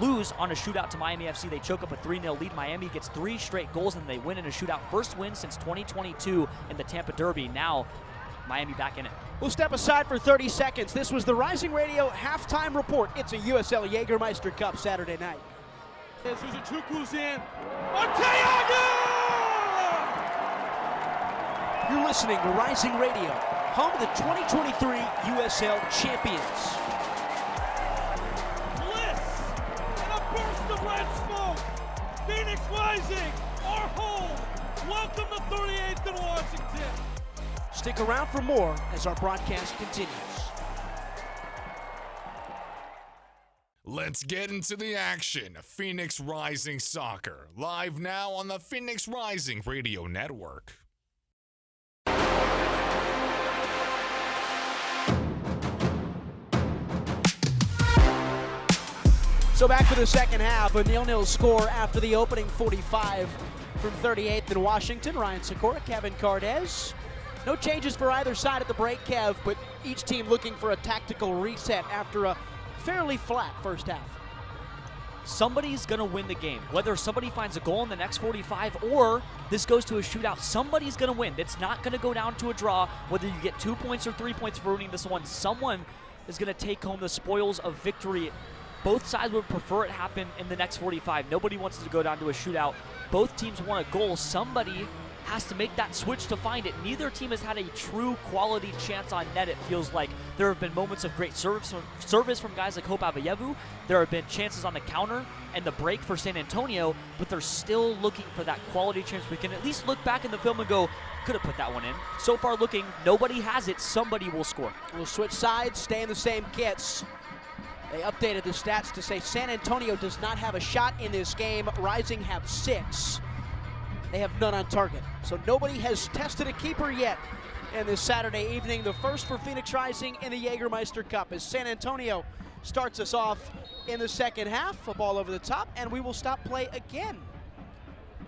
C: lose on a shootout to Miami FC. They choke up a 3-0 lead. Miami gets 3 straight goals, and they win in a shootout. First win since 2022 in the Tampa Derby. Now, Miami back in it.
B: We'll step aside for 30 seconds. This was the Rising Radio halftime report. It's a USL Jägermeister Cup Saturday night.
D: Suzuchuku's in. Arteaga!
B: You're listening to Rising Radio, home of the 2023 USL champions.
D: Bliss and a burst of red smoke. Phoenix Rising, our home. Welcome to 38th and Washington.
B: Stick around for more as our broadcast continues.
A: Let's get into the action. Phoenix Rising Soccer, live now on the Phoenix Rising Radio Network.
B: So back to the second half, a 0-0 score after the opening 45 from 38th in Washington. Ryan Sikora, Kevin Cardez. No changes for either side at the break, Kev, but each team looking for a tactical reset after a fairly flat first half.
C: Somebody's going to win the game. Whether somebody finds a goal in the next 45 or this goes to a shootout, somebody's going to win. It's not going to go down to a draw. Whether you get 2 points or 3 points for winning this one, someone is going to take home the spoils of victory. Both sides would prefer it happen in the next 45. Nobody wants it to go down to a shootout. Both teams want a goal. Somebody has to make that switch to find it. Neither team has had a true quality chance on net, it feels like. There have been moments of great service from guys like Hope Avayevu. There have been chances on the counter and the break for San Antonio, but they're still looking for that quality chance. We can at least look back in the film and go, could have put that one in. So far looking, nobody has it. Somebody will score.
B: We'll switch sides, stay in the same kits. They updated the stats to say San Antonio does not have a shot in this game. Rising have 6. They have none on target. So nobody has tested a keeper yet in this Saturday evening. The first for Phoenix Rising in the Jägermeister Cup as San Antonio starts us off in the second half. A ball over the top, and we will stop play again.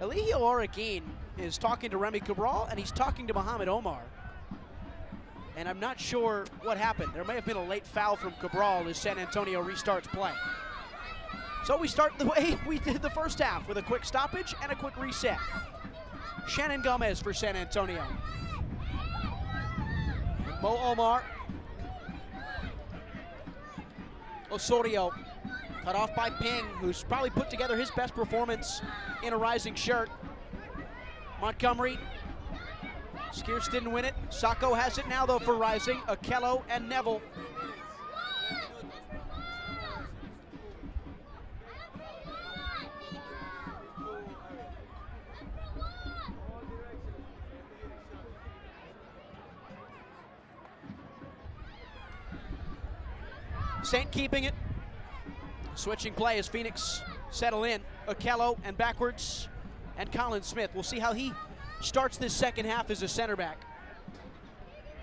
B: Eligio Origuin is talking to Remy Cabral, and he's talking to Mohamed Omar. And I'm not sure what happened. There may have been a late foul from Cabral as San Antonio restarts play. So we start the way we did the first half with a quick stoppage and a quick reset. Shannon Gomez for San Antonio. Mo Omar. Osorio cut off by Ping, who's probably put together his best performance in a Rising shirt. Montgomery. Skeers didn't win it. Sacco has it now, though, for Rising. Okello and Neville. St. keeping it. Switching play as Phoenix settle in. Okello and backwards. And Colin Smith. We'll see how he starts this second half as a center back.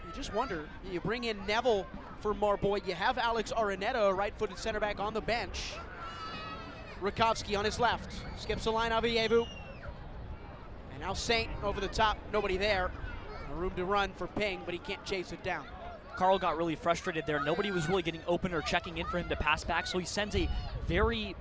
B: You just wonder, you bring in Neville for Marboy. You have Alex Araneta, a right-footed center back, on the bench. Rakowski on his left. Skips the line, Avievu. And now St. over the top. Nobody there. No room to run for Ping, but he can't chase it down.
C: Carl got really frustrated there. Nobody was really getting open or checking in for him to pass back, so he sends a very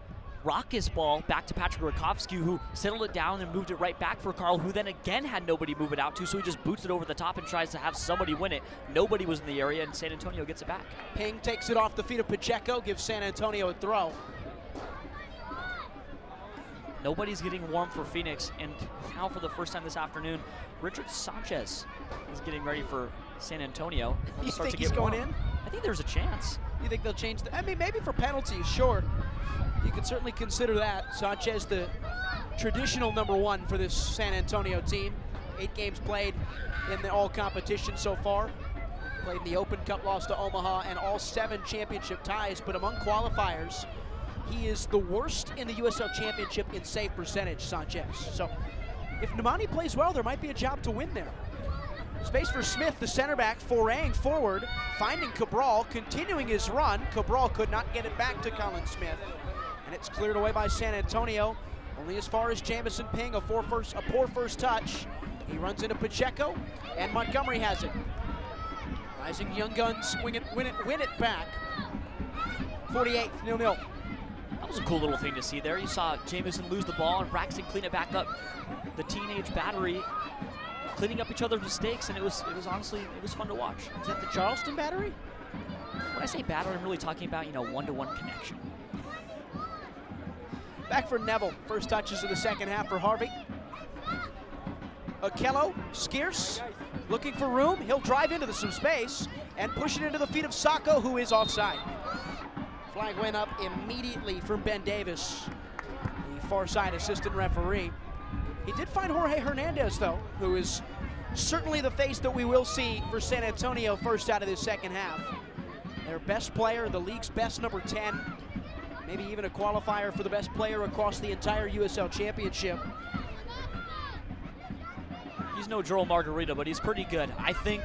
C: raucous ball back to Patrick Rakowski, who settled it down and moved it right back for Carl, who then again had nobody move it out to, so he just boots it over the top and tries to have somebody win it. Nobody was in the area, and San Antonio gets it back.
B: Ping takes it off the feet of Pacheco, gives San Antonio a throw.
C: Nobody's getting warm for Phoenix, and now for the first time this afternoon, Richard Sanchez is getting ready for San Antonio.
B: You think he's going in?
C: I think there's a chance.
B: You think they'll change I mean, maybe for penalties, sure. You could certainly consider that. Sanchez, the traditional #1 for this San Antonio team. 8 games played in the all competition so far. Played in the Open Cup, lost to Omaha, and all 7 championship ties. But among qualifiers, he is the worst in the USL Championship in save percentage, Sanchez. So if Nemani plays well, there might be a job to win there. Space for Smith, the center back, foraying forward, finding Cabral, continuing his run. Cabral could not get it back to Colin Smith. And it's cleared away by San Antonio, only as far as Jamison Ping, a poor first touch. He runs into Pacheco, and Montgomery has it. Rising Young Guns win it back. 48th, 0-0.
C: That was a cool little thing to see there. You saw Jamison lose the ball and Braxton clean it back up. The teenage battery cleaning up each other's mistakes, and it was honestly, it was fun to watch.
B: Is that the Charleston battery?
C: When I say battery, I'm really talking about, one-to-one connection.
B: Back for Neville. First touches of the second half for Harvey. Okello, Skeers, looking for room. He'll drive into some space and push it into the feet of Sacco, who is offside. Flag went up immediately from Ben Davis, the far side assistant referee. He did find Jorge Hernandez, though, who is certainly the face that we will see for San Antonio first out of this second half. Their best player, the league's best #10, maybe even a qualifier for the best player across the entire USL Championship.
C: He's no Joel Margarita, but he's pretty good. I think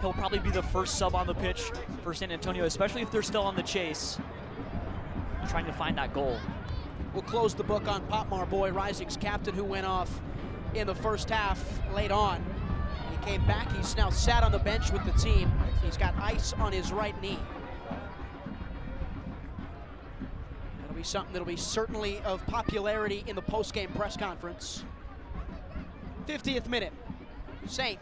C: he'll probably be the first sub on the pitch for San Antonio, especially if they're still on the chase, trying to find that goal.
B: We'll close the book on Pop Marboy, Rising's captain, who went off in the first half late on. He came back. He's now sat on the bench with the team. He's got ice on his right knee. That'll be something that'll be certainly of popularity in the post-game press conference. 50th minute. St.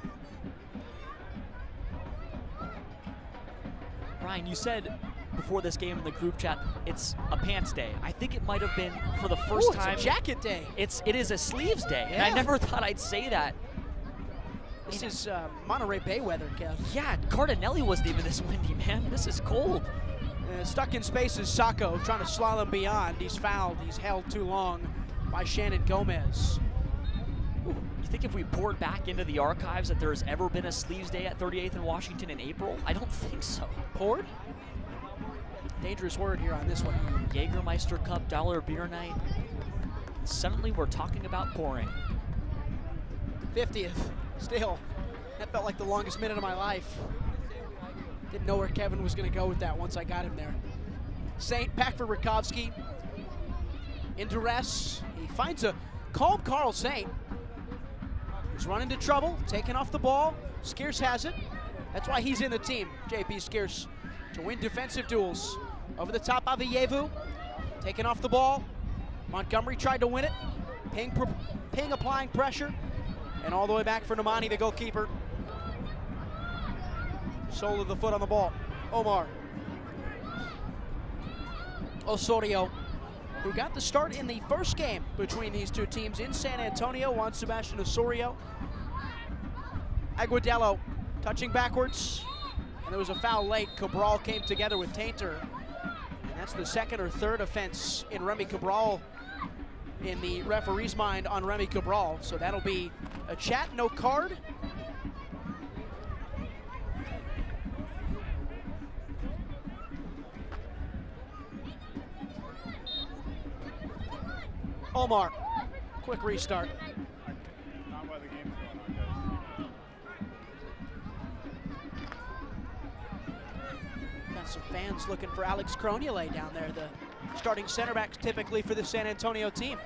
C: Ryan, you said before this game in the group chat, it's a pants day. I think it might have been for the first time.
B: It's a jacket day.
C: It is a sleeves day, and I never thought I'd say that.
B: This is Monterey Bay weather, Kev.
C: Yeah, Cardinelli wasn't even this windy, man. This is cold.
B: Stuck in space is Sacco, trying to slalom beyond. He's fouled. He's held too long by Shannon Gomez.
C: You think if we poured back into the archives that there's ever been a sleeves day at 38th and Washington in April? I don't think so.
B: Poured? Dangerous word here on this one.
C: Jägermeister Cup, dollar beer night. Suddenly we're talking about pouring.
B: 50th, still. That felt like the longest minute of my life. Didn't know where Kevin was going to go with that once I got him there. St. back for Rakowski. In duress. He finds a calm Carl St. He's run into trouble, taking off the ball. Skeers has it. That's why he's in the team, JP Skeers, to win defensive duels. Over the top, Avievu, taking off the ball. Montgomery tried to win it. Ping applying pressure. And all the way back for Nemani, the goalkeeper. Sole of the foot on the ball. Omar. Osorio, who got the start in the first game between these two teams in San Antonio, Juan Sebastian Osorio. Aguadello touching backwards, and there was a foul late. Cabral came together with Tainter, and that's the second or third offense in Remy Cabral, in the referee's mind on Remy Cabral. So that'll be a chat, no card. Omar, quick restart. Got some fans looking for Alex Cronier down there, the starting center back typically for the San Antonio team.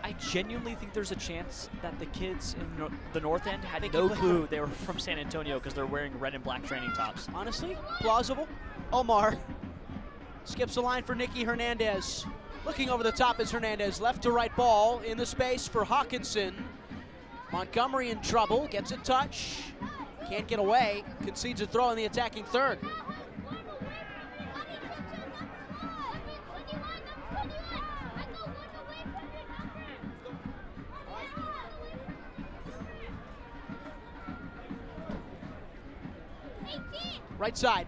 C: I genuinely think there's a chance that the kids in the North End had no clue they were from San Antonio because they're wearing red and black training tops.
B: Honestly, plausible. Omar skips the line for Nicky Hernandez. Looking over the top is Hernandez. Left to right ball in the space for Hawkinson. Montgomery in trouble, gets a touch. Can't get away, concedes a throw in the attacking third. Right side,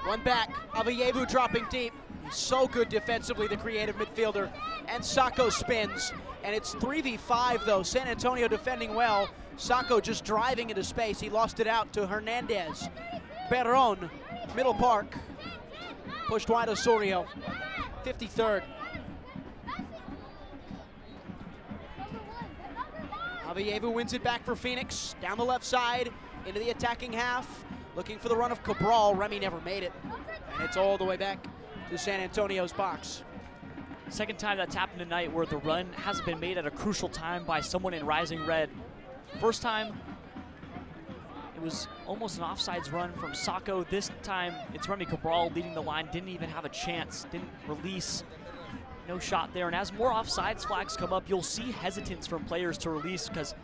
B: one back, Avayevu dropping deep. He's so good defensively, the creative midfielder. And Sacco spins, and it's 3v5 though. San Antonio defending well. Sacco just driving into space. He lost it out to Hernandez. Perron, middle park. Pushed wide Osorio, 53rd. Avayevu wins it back for Phoenix. Down the left side, into the attacking half. Looking for the run of Cabral. Remy never made it. And it's all the way back to San Antonio's box.
C: Second time that's happened tonight where the run hasn't been made at a crucial time by someone in Rising Red. First time, it was almost an offsides run from Sacco. This time, it's Remy Cabral leading the line. Didn't even have a chance. Didn't release. No shot there. And as more offsides flags come up, you'll see hesitance from players to release because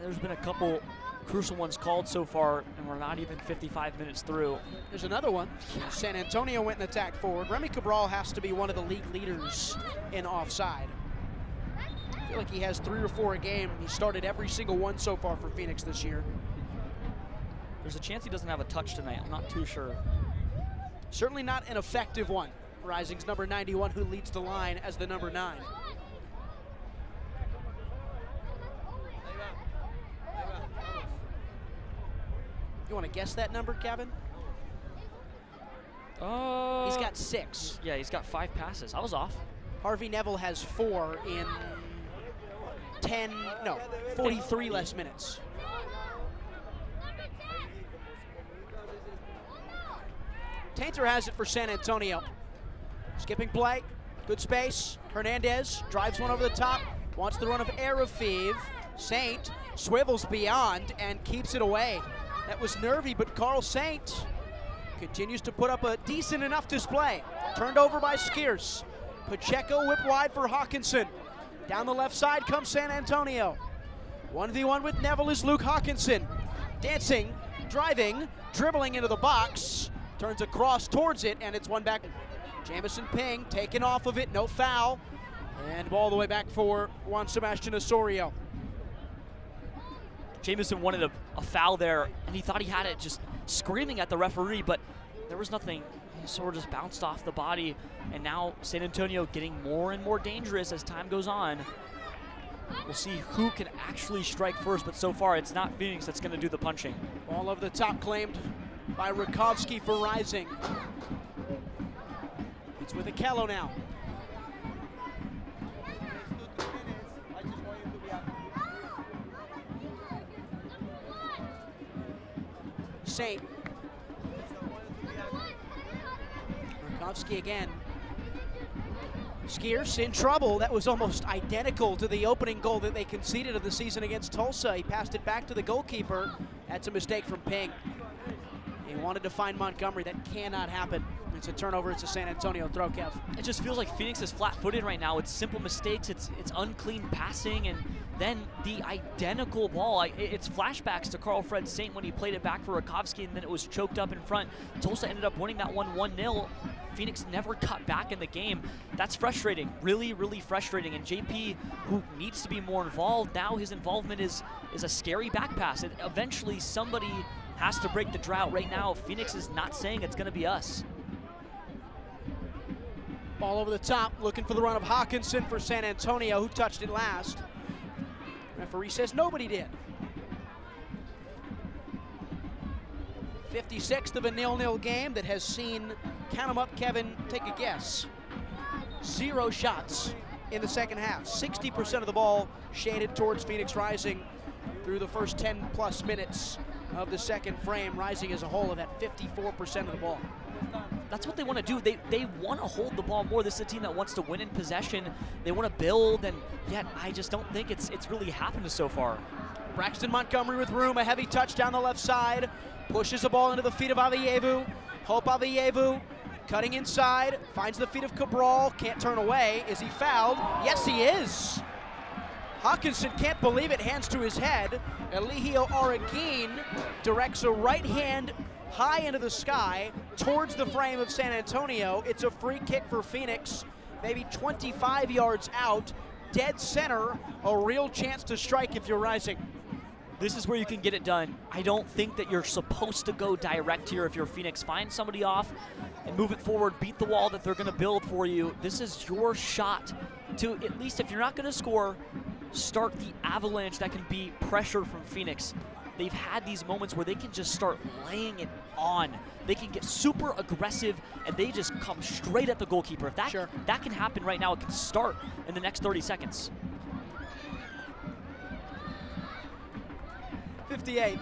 C: there's been a couple crucial ones called so far, and we're not even 55 minutes through.
B: There's another one. San Antonio went and attacked forward. Remy Cabral has to be one of the league leaders in offside. I feel like he has 3 or 4 a game. He started every single one so far for Phoenix this year.
C: There's a chance he doesn't have a touch tonight. I'm not too sure.
B: Certainly not an effective one. Rising's number 91, who leads the line as the number 9. You want to guess that number, Kevin? He's got 6.
C: Yeah, he's got 5 passes. I was off.
B: Harvey Neville has 4 in 43 less minutes. Tainter has it for San Antonio. Skipping play, good space. Hernandez drives one over the top, wants the run of Arafeev. Saint swivels beyond and keeps it away. That was nervy, but Carl Saint continues to put up a decent enough display. Turned over by Skeers. Pacheco whip wide for Hawkinson. Down the left side comes San Antonio. 1v1 with Neville is Luke Hawkinson. Dancing, driving, dribbling into the box. Turns across towards it, and it's one back. Jamison Ping taken off of it, no foul. And ball the way back for Juan Sebastian Osorio.
C: Jamison wanted a foul there, and he thought he had it, just screaming at the referee, but there was nothing. He sort of just bounced off the body, and now San Antonio getting more and more dangerous as time goes on. We'll see who can actually strike first, but so far it's not Phoenix that's going to do the punching.
B: Ball over the top claimed by Rakovsky for Rising. It's with Akello now. Saint. Rakovsky again. Skeers in trouble. That was almost identical to the opening goal that they conceded of the season against Tulsa. He passed it back to the goalkeeper. That's a mistake from Ping. He wanted to find Montgomery. That cannot happen. It's a turnover. It's a San Antonio throw, Kev.
C: It just feels like Phoenix is flat-footed right now. It's simple mistakes. It's unclean passing, and then the identical ball. It's flashbacks to Carl Fred Saint when he played it back for Rakovsky, and then it was choked up in front. Tulsa ended up winning that one 1-0. Phoenix never cut back in the game. That's frustrating. Really, really frustrating. And JP, who needs to be more involved, now his involvement is a scary back pass. Eventually, somebody has to break the drought. Right now, Phoenix is not saying it's going to be us.
B: Ball over the top, looking for the run of Hawkinson for San Antonio, who touched it last. Referee says nobody did. 56th of a 0-0 game that has seen, count them up, Kevin, take a guess. 0 shots in the second half. 60% of the ball shaded towards Phoenix Rising through the first 10-plus minutes of the second frame. Rising as a whole have had 54% of the ball.
C: That's what they want to do. They want to hold the ball more. This is a team that wants to win in possession. They want to build, and yet I just don't think it's really happened so far.
B: Braxton Montgomery with room, a heavy touch down the left side. Pushes the ball into the feet of Avievu. Hope Avievu cutting inside, finds the feet of Cabral, can't turn away. Is he fouled? Yes, he is. Hawkinson can't believe it, hands to his head. Eligio Araguin directs a right hand high into the sky towards the frame of San Antonio. It's a free kick for Phoenix, maybe 25 yards out, dead center, a real chance to strike if you're Rising.
C: This is where you can get it done. I don't think that you're supposed to go direct here if you're Phoenix. Find somebody off and move it forward, beat the wall that they're going to build for you. This is your shot to, at least if you're not going to score, start the avalanche that can be pressure from Phoenix. They've had these moments where they can just start laying it on. They can get super aggressive and they just come straight at the goalkeeper. If that can happen right now, it can start in the next 30 seconds.
B: 58.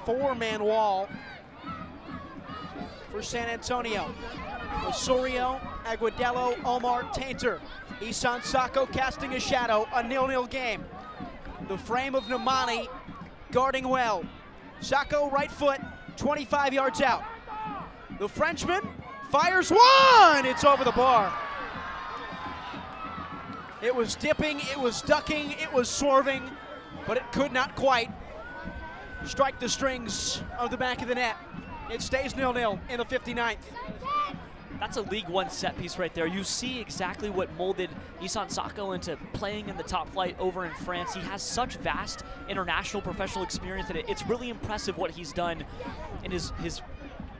B: Four-man wall for San Antonio. Osorio, Aguadello, Omar, Tainter. Isan Sako casting a shadow, a 0-0 game. The frame of Nemani guarding well. Sako right foot, 25 yards out. The Frenchman fires one! It's over the bar. It was dipping, it was ducking, it was swerving, but it could not quite strike the strings of the back of the net. It stays 0-0 in the 59th.
C: That's a League One set piece right there. You see exactly what molded Isan Sako into playing in the top flight over in France. He has such vast international professional experience that it's really impressive what he's done in his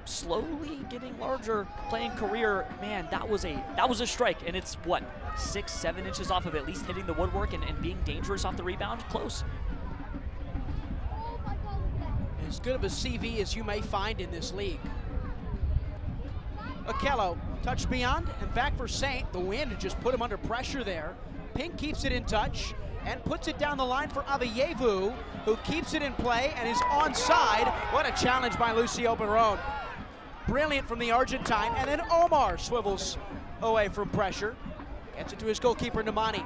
C: slowly getting larger playing career. Man, that was a strike, and it's what, 6-7 inches off of at least hitting the woodwork and being dangerous off the rebound. Close.
B: As good of a CV as you may find in this league. Okello, touch beyond and back for Saint. The wind just put him under pressure there. Pink keeps it in touch and puts it down the line for Avievu, who keeps it in play and is onside. What a challenge by Lucio Barone. Brilliant from the Argentine, and then Omar swivels away from pressure. Gets it to his goalkeeper, Nemani.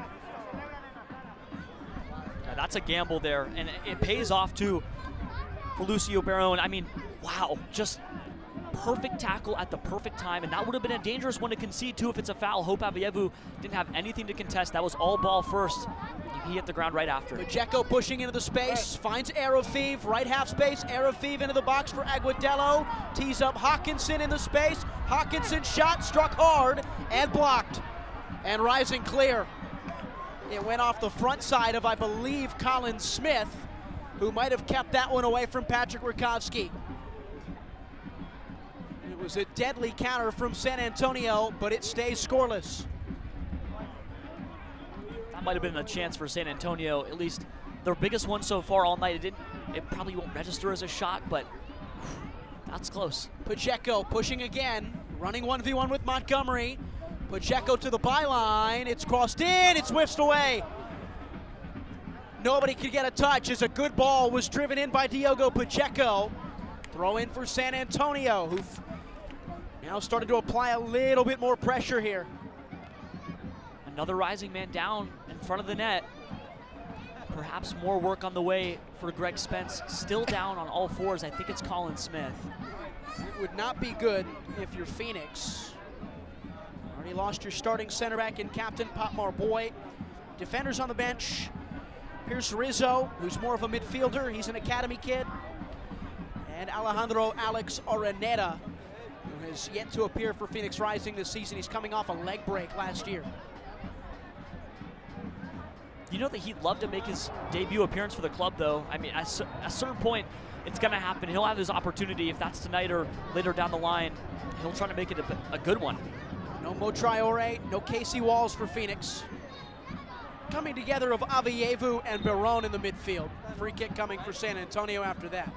C: Yeah, that's a gamble there, and it pays off too for Lucio Barone. I mean, wow, just perfect tackle at the perfect time, and that would have been a dangerous one to concede too if it's a foul. Hope Avievu didn't have anything to contest. That was all ball first. He hit the ground right after.
B: Pacheco pushing into the space, finds Arafeev, right half space. Arafeev into the box for Aguadello. Tees up Hawkinson in the space. Hawkinson shot, struck hard, and blocked. And Rising clear. It went off the front side of, I believe, Colin Smith, who might have kept that one away from Patrick Rakowski. It was a deadly counter from San Antonio, but it stays scoreless.
C: That might have been a chance for San Antonio, at least their biggest one so far all night. It probably won't register as a shot, but that's close.
B: Pacheco pushing again, running 1v1 with Montgomery. Pacheco to the byline, it's crossed in, it's whiffed away. Nobody could get a touch as a good ball was driven in by Diogo Pacheco. Throw in for San Antonio, who've now started to apply a little bit more pressure here.
C: Another Rising man down in front of the net. Perhaps more work on the way for Greg Spence. Still down on all fours. I think it's Colin Smith.
B: It would not be good if you're Phoenix. Already lost your starting center back and captain, Potmar Boy. Defenders on the bench. Pierce Rizzo, who's more of a midfielder. He's an academy kid. And Alejandro Alex Araneta, who has yet to appear for Phoenix Rising this season. He's coming off a leg break last year.
C: You know that he'd love to make his debut appearance for the club, though. I mean, at a certain point, it's going to happen. He'll have his opportunity. If that's tonight or later down the line, he'll try to make it a good one.
B: No Mo Traore, no Casey Walls for Phoenix. Coming together of Avievu and Barone in the midfield. Free kick coming for San Antonio after that.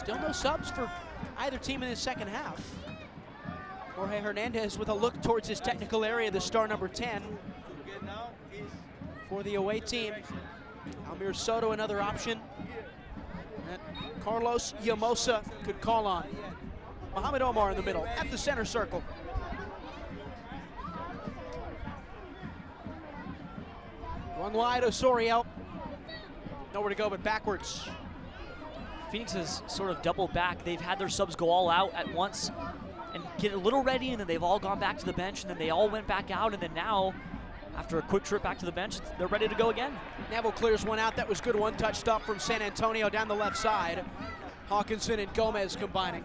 B: Still no subs for either team in the second half. Jorge Hernandez with a look towards his technical area, the star number 10 for the away team. Almir Soto, another option that Carlos Llamosa could call on. Mohamed Omar in the middle at the center circle. One wide, Osorio. Nowhere to go but backwards.
C: Phoenix has sort of doubled back. They've had their subs go all out at once and get a little ready, and then they've all gone back to the bench, and then they all went back out, and then now, after a quick trip back to the bench, they're ready to go again.
B: Neville clears one out. That was good one-touch stuff from San Antonio down the left side. Hawkinson and Gomez combining.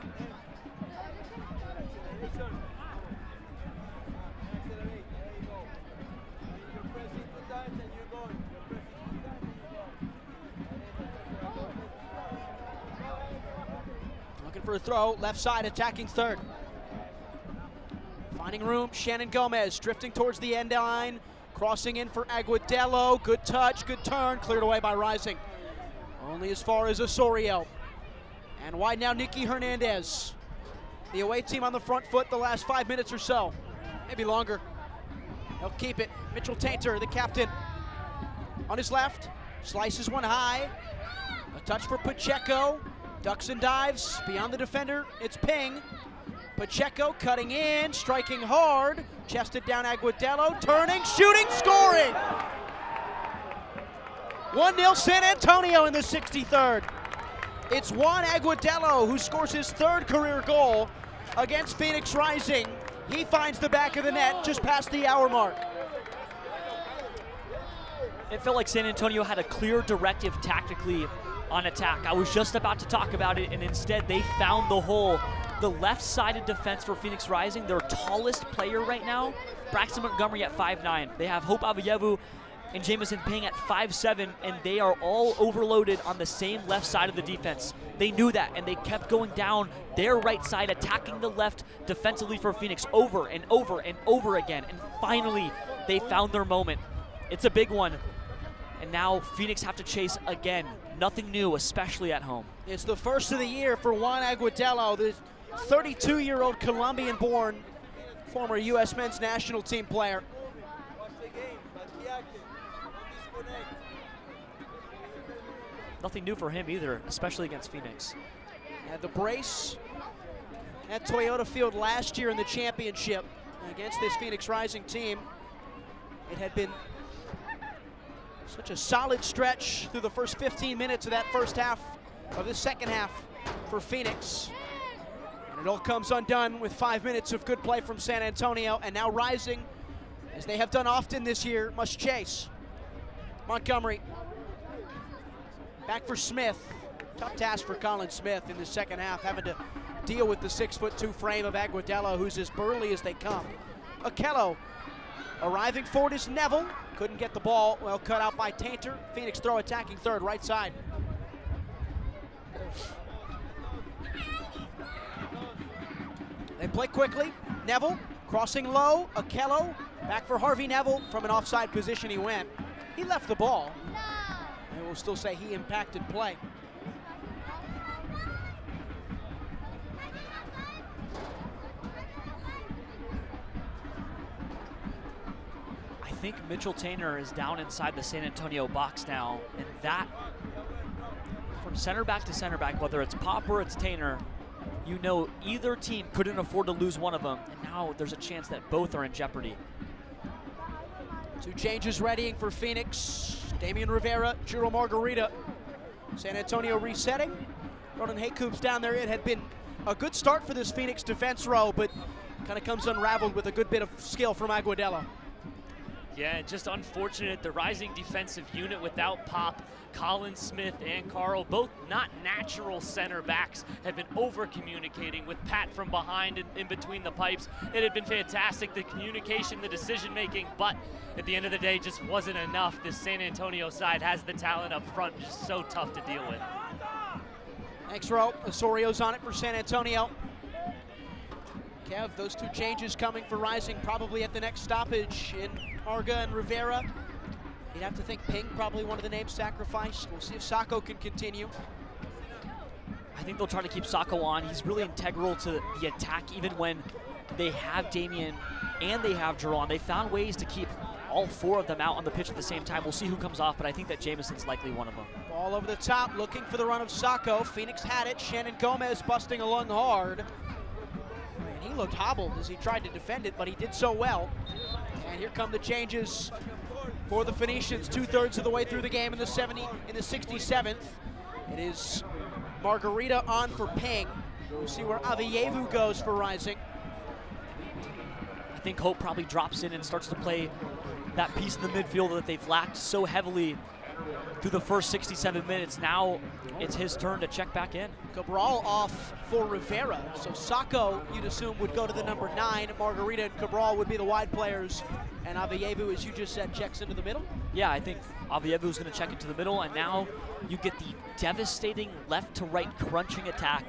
B: Looking for a throw, left side attacking third. Finding room, Shannon Gomez drifting towards the end line, crossing in for Agudelo. Good touch, good turn, cleared away by Rising. Only as far as Osorio. And wide now, Nicky Hernandez. The away team on the front foot the last 5 minutes or so, maybe longer. They'll keep it. Mitchell Tainter, the captain, on his left, slices one high. A touch for Pacheco, ducks and dives, beyond the defender, it's Ping. Pacheco cutting in, striking hard, chested down Agudelo, turning, shooting, scoring! 1-0 San Antonio in the 63rd. It's Juan Agudelo who scores his third career goal against Phoenix Rising. He finds the back of the net just past the hour mark.
C: It felt like San Antonio had a clear directive tactically on attack. I was just about to talk about it, and instead they found the hole. The left-sided defense for Phoenix Rising, their tallest player right now, Braxton Montgomery at 5'9". They have Hope Avayevu and Jamison Ping at 5'7", and they are all overloaded on the same left side of the defense. They knew that, and they kept going down their right side, attacking the left defensively for Phoenix over and over and over again. And finally, they found their moment. It's a big one. And now Phoenix have to chase again. Nothing new, especially at home.
B: It's the first of the year for Juan Agudelo, the 32-year-old Colombian-born former U.S. men's national team player.
C: Nothing new for him either, especially against Phoenix.
B: Had the brace at Toyota Field last year in the championship against this Phoenix Rising team. It had been such a solid stretch through the first 15 minutes of that first half, of the second half for Phoenix. And it all comes undone with 5 minutes of good play from San Antonio, and now Rising, as they have done often this year, must chase. Montgomery, back for Smith. Tough task for Colin Smith in the second half, having to deal with the 6'2" frame of Agudelo, who's as burly as they come. Okello arriving forward is Neville. Couldn't get the ball, well cut out by Tainter. Phoenix throw attacking third, right side. They play quickly. Neville crossing low. Okello back for Harvey Neville. From an offside position he went. He left the ball. And we'll still say he impacted play.
C: I think Mitchell Tainter is down inside the San Antonio box now, and that, from center back to center back, whether it's Pop or it's Tainter, you know either team couldn't afford to lose one of them, and now there's a chance that both are in jeopardy.
B: Two changes readying for Phoenix. Damian Rivera, Jiro Margarita. San Antonio resetting. Ronan Haycoop's down there. It had been a good start for this Phoenix defense row, but kind of comes unraveled with a good bit of skill from Agudelo.
N: Yeah, just unfortunate. The Rising defensive unit without Pop, Colin Smith and Carl, both not natural center backs, have been over-communicating with Pat from behind and in between the pipes. It had been fantastic, the communication, the decision-making, but at the end of the day, just wasn't enough. This San Antonio side has the talent up front, just so tough to deal with.
B: Next row, Osorio's on it for San Antonio. Kev, those two changes coming for Rising probably at the next stoppage in Arga and Rivera. You'd have to think Ping, probably one of the names sacrificed. We'll see if Sacco can continue.
C: I think they'll try to keep Sacco on. He's really integral to the attack, even when they have Damian and they have Jerron. They found ways to keep all 4 of them out on the pitch at the same time. We'll see who comes off, but I think that Jamison's likely one of them.
B: Ball over the top, looking for the run of Sacco. Phoenix had it. Shannon Gomez busting along hard. And he looked hobbled as he tried to defend it, but he did so well. And here come the changes for the Phoenicians, 2/3 of the way through the game in the 67th. It is Margarita on for Ping. We'll see where Avievu goes for Rising.
C: I think Hope probably drops in and starts to play that piece in the midfield that they've lacked so heavily through the first 67 minutes. Now it's his turn to check back in.
B: Cabral off for Rivera. So Sacco, you'd assume, would go to the number 9. Margarita and Cabral would be the wide players. And Avievu, as you just said, checks into the middle?
C: Yeah, I think Avievu's going to check into the middle, and now you get the devastating left-to-right crunching attack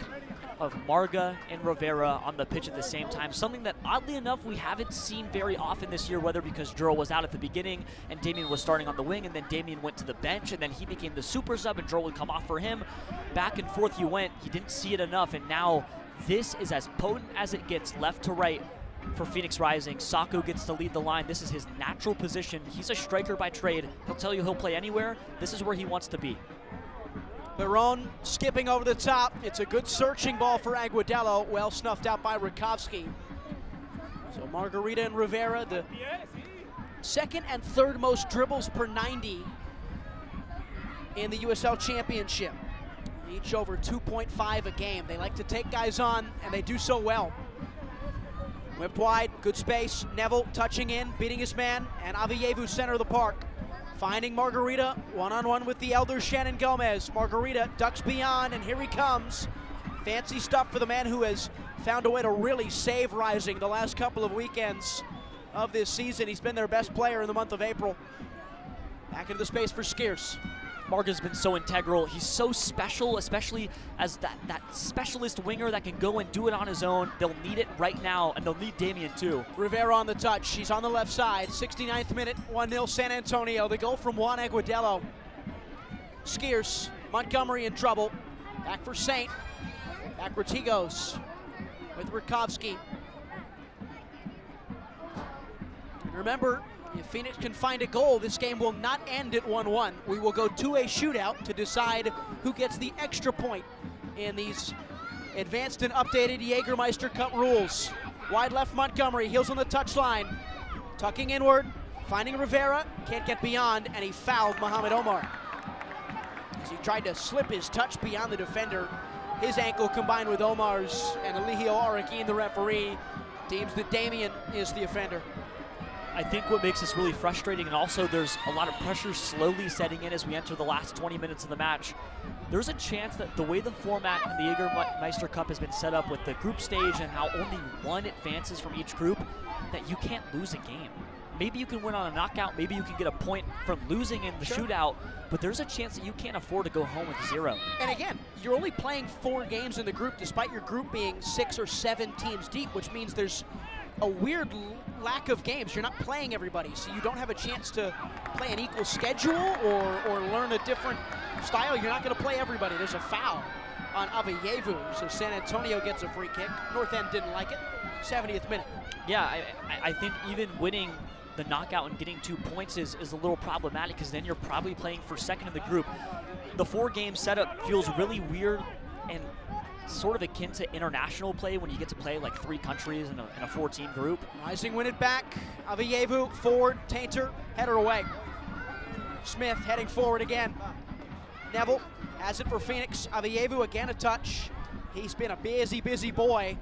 C: of Marga and Rivera on the pitch at the same time. Something that, oddly enough, we haven't seen very often this year, whether because Juro was out at the beginning and Damian was starting on the wing, and then Damian went to the bench, and then he became the super sub, and Juro would come off for him. Back and forth you went. He didn't see it enough, and now this is as potent as it gets, left to right, for Phoenix Rising. Sacco gets to lead the line. This is his natural position. He's a striker by trade. He'll tell you he'll play anywhere. This is where he wants to be.
B: Barone skipping over the top. It's a good searching ball for Aguadello. Well snuffed out by Rakowski. So Margarita and Rivera, the second and third most dribbles per 90 in the USL Championship. Each over 2.5 a game. They like to take guys on, and they do so well. Whipped wide, good space. Neville touching in, beating his man, and Avievu center of the park. Finding Margarita, one-on-one with the elder Shannon Gomez. Margarita ducks beyond, and here he comes. Fancy stuff for the man who has found a way to really save Rising the last couple of weekends of this season. He's been their best player in the month of April. Back into the space for Skeers.
C: Marga's been so integral. He's so special, especially as that specialist winger that can go and do it on his own. They'll need it right now, and they'll need Damian too.
B: Rivera on the touch. He's on the left side. 69th minute, 1-0 San Antonio. The goal from Juan Aguadello. Skeers, Montgomery in trouble. Back for Saint. Backwards he goes with Rakowski. And remember, if Phoenix can find a goal, this game will not end at 1-1. We will go to a shootout to decide who gets the extra point in these advanced and updated Jägermeister Cup rules. Wide left Montgomery, heels on the touchline. Tucking inward, finding Rivera, can't get beyond, and he fouled Mohamed Omar. As he tried to slip his touch beyond the defender, his ankle combined with Omar's, and Eligio Araquin, the referee, deems that Damian is the offender.
C: I think what makes this really frustrating, and also there's a lot of pressure slowly setting in as we enter the last 20 minutes of the match. There's a chance that the way the format in the Jägermeister Cup has been set up with the group stage and how only one advances from each group, that you can't lose a game. Maybe you can win on a knockout, maybe you can get a point from losing in the shootout, but there's a chance that you can't afford to go home with 0.
B: And again, you're only playing 4 games in the group, despite your group being 6 or 7 teams deep, which means there's a weird lack of games. You're not playing everybody, so you don't have a chance to play an equal schedule or learn a different style. You're not going to play everybody. There's a foul on Avievu, so San Antonio gets a free kick. North End didn't like it. 70th minute.
C: Yeah, I think even winning the knockout and getting 2 points is a little problematic, because then you're probably playing for second in the group. The 4-game setup feels really weird and sort of akin to international play when you get to play like 3 countries in a 4-team group.
B: Rising win it back. Avievu forward. Tainter header away. Smith heading forward again. Neville has it for Phoenix. Avievu again a touch. He's been a busy boy,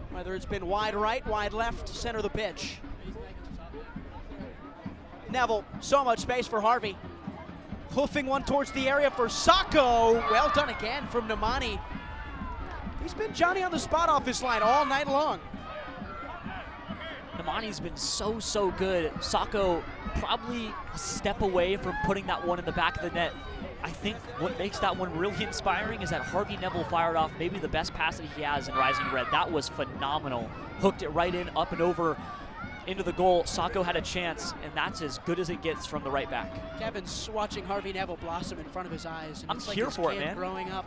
B: whether it's been wide right, wide left, center of the pitch. Neville, so much space for Harvey. Hoofing one towards the area for Sacco. Well done again from Nemani. He's been Johnny on the spot off his line all night long.
C: Nemani's been so good. Sacco probably a step away from putting that one in the back of the net. I think what makes that one really inspiring is that Harvey Neville fired off maybe the best pass that he has in Rising Red. That was phenomenal. Hooked it right in, up and over into the goal. Sacco had a chance, and that's as good as it gets from the right back.
B: Kevin's watching Harvey Neville blossom in front of his eyes. And
C: I'm
B: it's like
C: here
B: his
C: for it,
B: kid
C: man.
B: Growing up.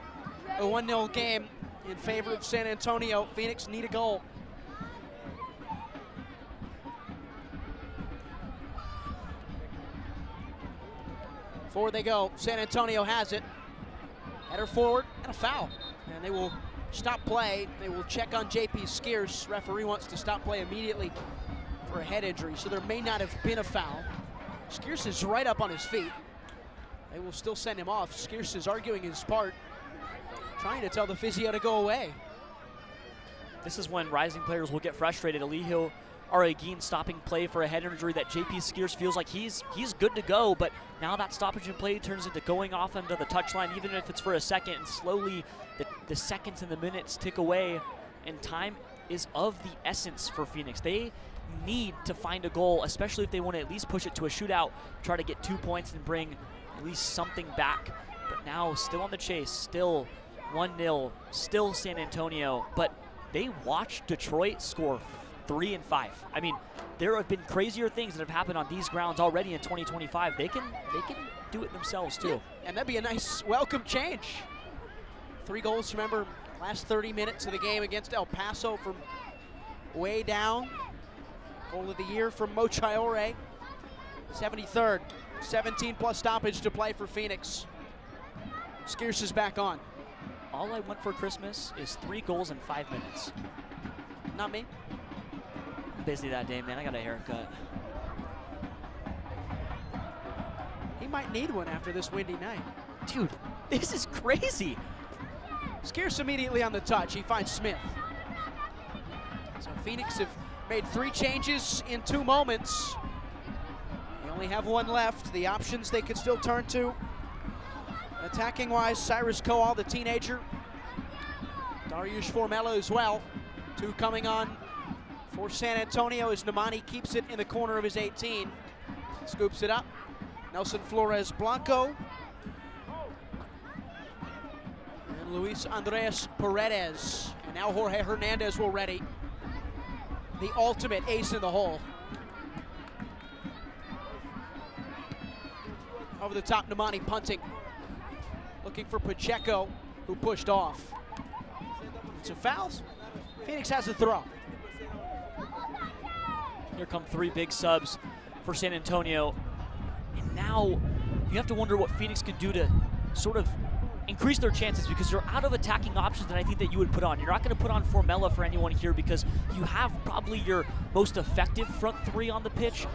B: A 1-0 game in favor of San Antonio. Phoenix need a goal. Forward they go. San Antonio has it. Header forward and a foul. And they will stop play. They will check on JP Skeers. Referee wants to stop play immediately for a head injury, so there may not have been a foul. Skeers is right up on his feet. They will still send him off. Skeers is arguing his part, trying to tell the physio to go away.
C: This is when Rising players will get frustrated. Elijah Araguin stopping play for a head injury that JP Skeers feels like he's good to go, but now that stoppage in play turns into going off into the touchline, even if it's for a second, and slowly the seconds and the minutes tick away, and time is of the essence for Phoenix. They need to find a goal, especially if they want to at least push it to a shootout, try to get 2 points and bring at least something back. But now still on the chase, still 1-0, still San Antonio, but they watched Detroit score 3 and 5. I mean, there have been crazier things that have happened on these grounds already in 2025. They can do it themselves too.
B: Yeah, and that'd be a nice welcome change. 3 goals, remember, last 30 minutes of the game against El Paso from way down. Goal of the year from Mo Chiore. 73rd, 17 plus stoppage to play for Phoenix. Skeers is back on.
C: All I want for Christmas is 3 goals in 5 minutes.
B: Not me.
C: Busy that day, man. I got a haircut.
B: He might need one after this windy night.
C: Dude, this is crazy.
B: Skeers immediately on the touch. He finds Smith. So Phoenix have made 3 changes in 2 moments. They only have 1 left. The options they could still turn to. Attacking-wise, Cyrus Coal, the teenager. Dariush Formella as well. 2 coming on for San Antonio as Nemani keeps it in the corner of his 18. Scoops it up. Nelson Flores Blanco. And Luis Andres Paredes. And now Jorge Hernandez will ready. The ultimate ace in the hole. Over the top, Nemani punting. Looking for Pacheco, who pushed off. So fouls. Phoenix has a throw.
C: Here come 3 big subs for San Antonio. And now you have to wonder what Phoenix can do to sort of increase their chances, because you're out of attacking options that I think that you would put on. You're not going to put on Formella for anyone here because you have probably your most effective front 3 on the pitch.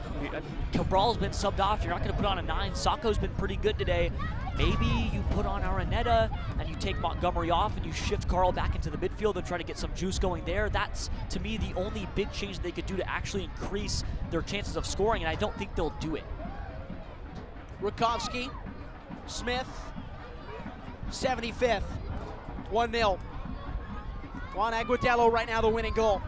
C: Cabral's been subbed off. You're not going to put on a 9. Sacco's been pretty good today. Maybe you put on Araneta and you take Montgomery off and you shift Carl back into the midfield and try to get some juice going there. That's, to me, the only big change they could do to actually increase their chances of scoring, and I don't think they'll do it.
B: Rakowski, Smith, 75th, 1-0. Juan Aguadelo right now the winning goal.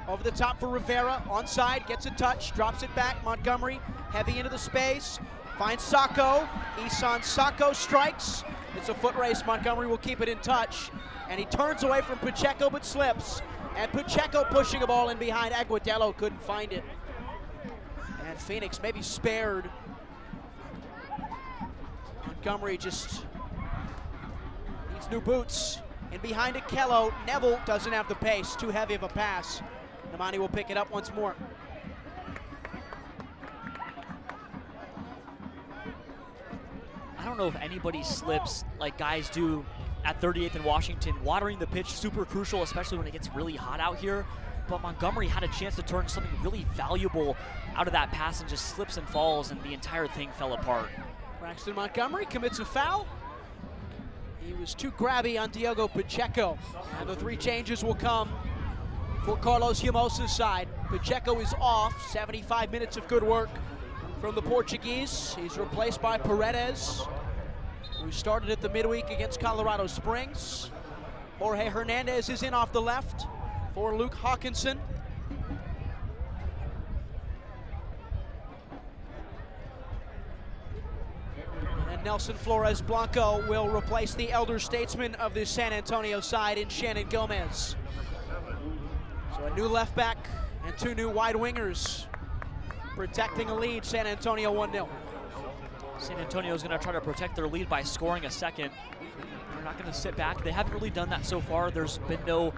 B: Over the top for Rivera, onside, gets a touch, drops it back. Montgomery, heavy into the space, finds Sacco. Isan Sacco strikes. It's a foot race. Montgomery will keep it in touch. And he turns away from Pacheco but slips. And Pacheco pushing a ball in behind. Aguadelo couldn't find it. And Phoenix maybe spared. Montgomery just needs new boots. And behind it, Kello. Neville doesn't have the pace. Too heavy of a pass. Nemani will pick it up once more.
C: I don't know if anybody slips like guys do at 38th and Washington. Watering the pitch, super crucial, especially when it gets really hot out here. But Montgomery had a chance to turn something really valuable out of that pass and just slips and falls, and the entire thing fell apart.
B: Braxton Montgomery commits a foul. He was too grabby on Diogo Pacheco. And the 3 changes will come for Carlos Llamosa's side. Pacheco is off. 75 minutes of good work from the Portuguese. He's replaced by Paredes, who started at the midweek against Colorado Springs. Jorge Hernandez is in off the left for Luke Hawkinson. And Nelson Flores Blanco will replace the elder statesman of the San Antonio side in Shannon Gomez. So a new left back and 2 new wide wingers protecting a lead. San Antonio 1-0.
C: San Antonio is going to try to protect their lead by scoring a second. They're not going to sit back. They haven't really done that so far. There's been no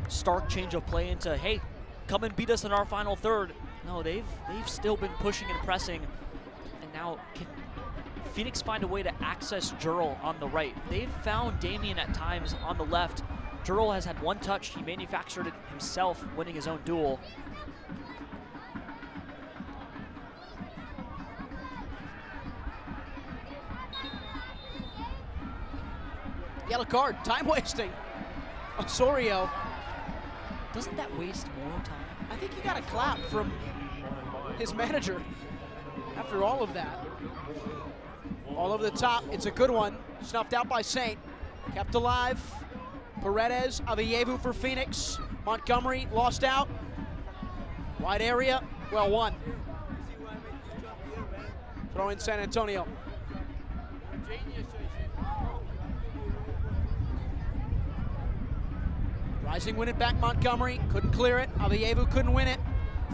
C: stark change of play into, hey, come and beat us in our final third. No, they've still been pushing and pressing. And now can Phoenix find a way to access Jurl on the right? They've found Damien at times on the left. Jurl has had one touch. He manufactured it himself, winning his own duel.
B: Yellow card, time wasting. Osorio.
C: Doesn't that waste more time?
B: I think he got a clap from his manager after all of that. All over the top, it's a good one. Snuffed out by Saint. Kept alive. Paredes, Avievu for Phoenix. Montgomery lost out. Wide area, well won. Throw in San Antonio. Rising win it back, Montgomery. Couldn't clear it. Avievu couldn't win it.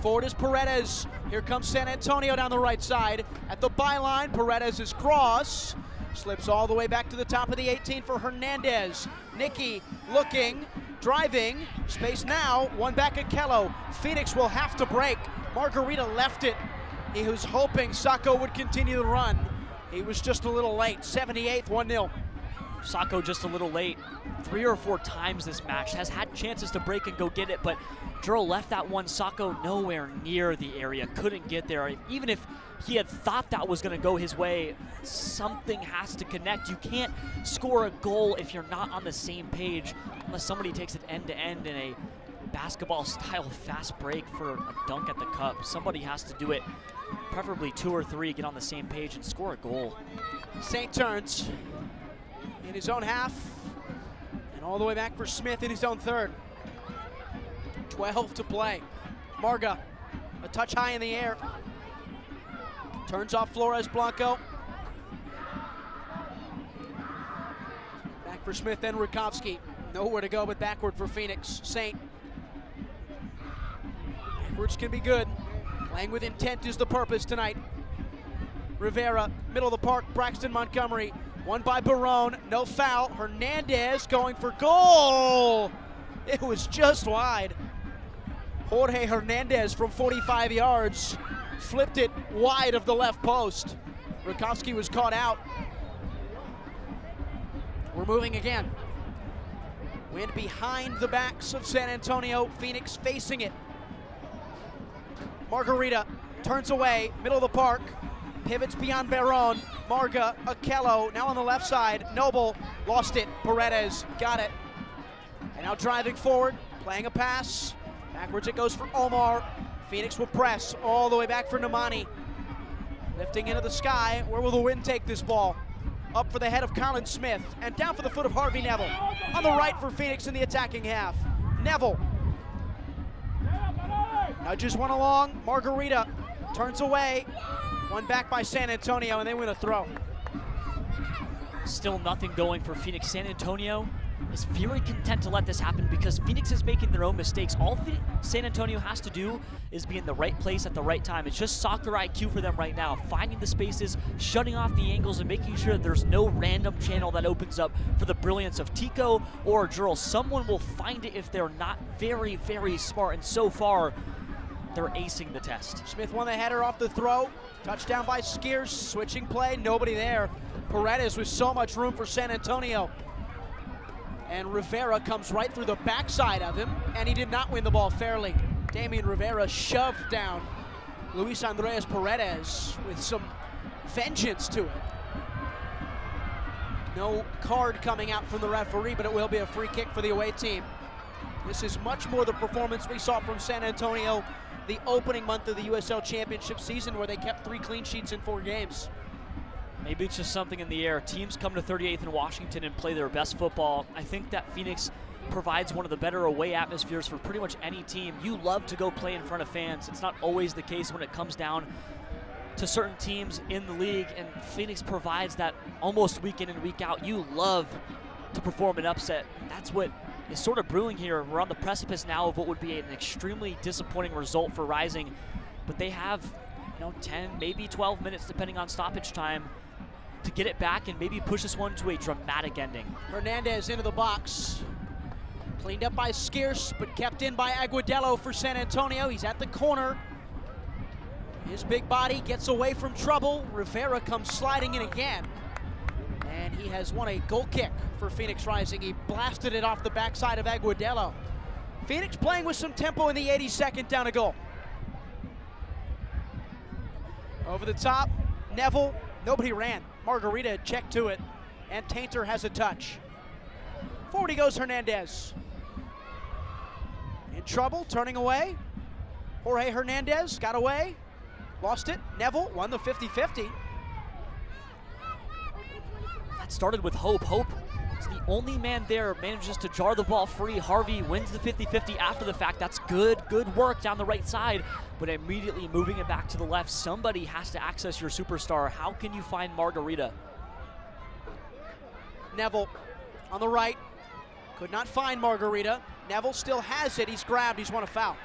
B: Forward is Paredes. Here comes San Antonio down the right side. At the byline, Paredes' cross. Slips all the way back to the top of the 18 for Hernandez. Nicky looking, driving. Space now, one back at Kello. Phoenix will have to break. Margarita left it. He was hoping Sacco would continue the run. He was just a little late. 78th, 1-0.
C: Sacco just a little late. 3 or 4 times this match. Has had chances to break and go get it, but Jurl left that one. Sacco nowhere near the area. Couldn't get there. Even if he had thought that was going to go his way, something has to connect. You can't score a goal if you're not on the same page, unless somebody takes it end-to-end in a basketball-style fast break for a dunk at the cup. Somebody has to do it, preferably 2 or 3, get on the same page and score a goal.
B: Saint turns in his own half, and all the way back for Smith in his own third. 12 to play. Marga, a touch high in the air. Turns off Flores Blanco. Back for Smith and Rutkowski. Nowhere to go but backward for Phoenix. Saint. Backwards can be good. Playing with intent is the purpose tonight. Rivera, middle of the park, Braxton Montgomery. Won by Barone, no foul. Hernandez going for goal. It was just wide. Jorge Hernandez from 45 yards flipped it wide of the left post. Rutkowski was caught out. We're moving again. Wind behind the backs of San Antonio. Phoenix facing it. Margarita turns away, middle of the park. Pivots beyond Barone. Marga, Akello, now on the left side. Noble lost it. Paredes got it. And now driving forward, playing a pass. Backwards it goes for Omar. Phoenix will press all the way back for Nemani. Lifting into the sky. Where will the wind take this ball? Up for the head of Colin Smith. And down for the foot of Harvey Neville. On the right for Phoenix in the attacking half. Neville. Nudges one along. Margarita turns away. One back by San Antonio, and they win a throw.
C: Still nothing going for Phoenix. San Antonio is very content to let this happen because Phoenix is making their own mistakes. All San Antonio has to do is be in the right place at the right time. It's just soccer IQ for them right now, finding the spaces, shutting off the angles, and making sure that there's no random channel that opens up for the brilliance of Tico or Jurl. Someone will find it if they're not very, very smart, and so far, they're acing the test.
B: Smith won the header off the throw. Touchdown by Skiers. Switching play, nobody there. Paredes with so much room for San Antonio. And Rivera comes right through the backside of him, and he did not win the ball fairly. Damian Rivera shoved down Luis Andres Paredes with some vengeance to it. No card coming out from the referee, but it will be a free kick for the away team. This is much more the performance we saw from San Antonio the opening month of the USL Championship season, where they kept 3 clean sheets in 4 games.
C: Maybe it's just something in the air. Teams come to 38th in Washington and play their best football. I think that Phoenix provides one of the better away atmospheres for pretty much any team. You love to go play in front of fans. It's not always the case when it comes down to certain teams in the league, and Phoenix provides that almost week in and week out. You love to perform an upset. That's what is sort of brewing here. We're on the precipice now of what would be an extremely disappointing result for Rising, but they have 10, maybe 12 minutes depending on stoppage time to get it back and maybe push this one to a dramatic ending.
B: Hernandez into the box. Cleaned up by Scarce, but kept in by Aguadillo for San Antonio. He's at the corner. His big body gets away from trouble. Rivera comes sliding in again. And he has won a goal kick for Phoenix Rising. He blasted it off the backside of Aguadillo. Phoenix playing with some tempo in the 82nd, down a goal. Over the top, Neville, nobody ran. Margarita checked to it, and Tainter has a touch. Forward he goes, Hernandez. In trouble, turning away. Jorge Hernandez got away, lost it. Neville won the 50-50.
C: That started with Hope. Hope is the only man there, manages to jar the ball free. Harvey wins the 50-50 after the fact. That's good work down the right side, but immediately moving it back to the left. Somebody has to access your superstar. How can you find Margarita?
B: Neville on the right, could not find Margarita. Neville still has it, he's grabbed, he's won a foul.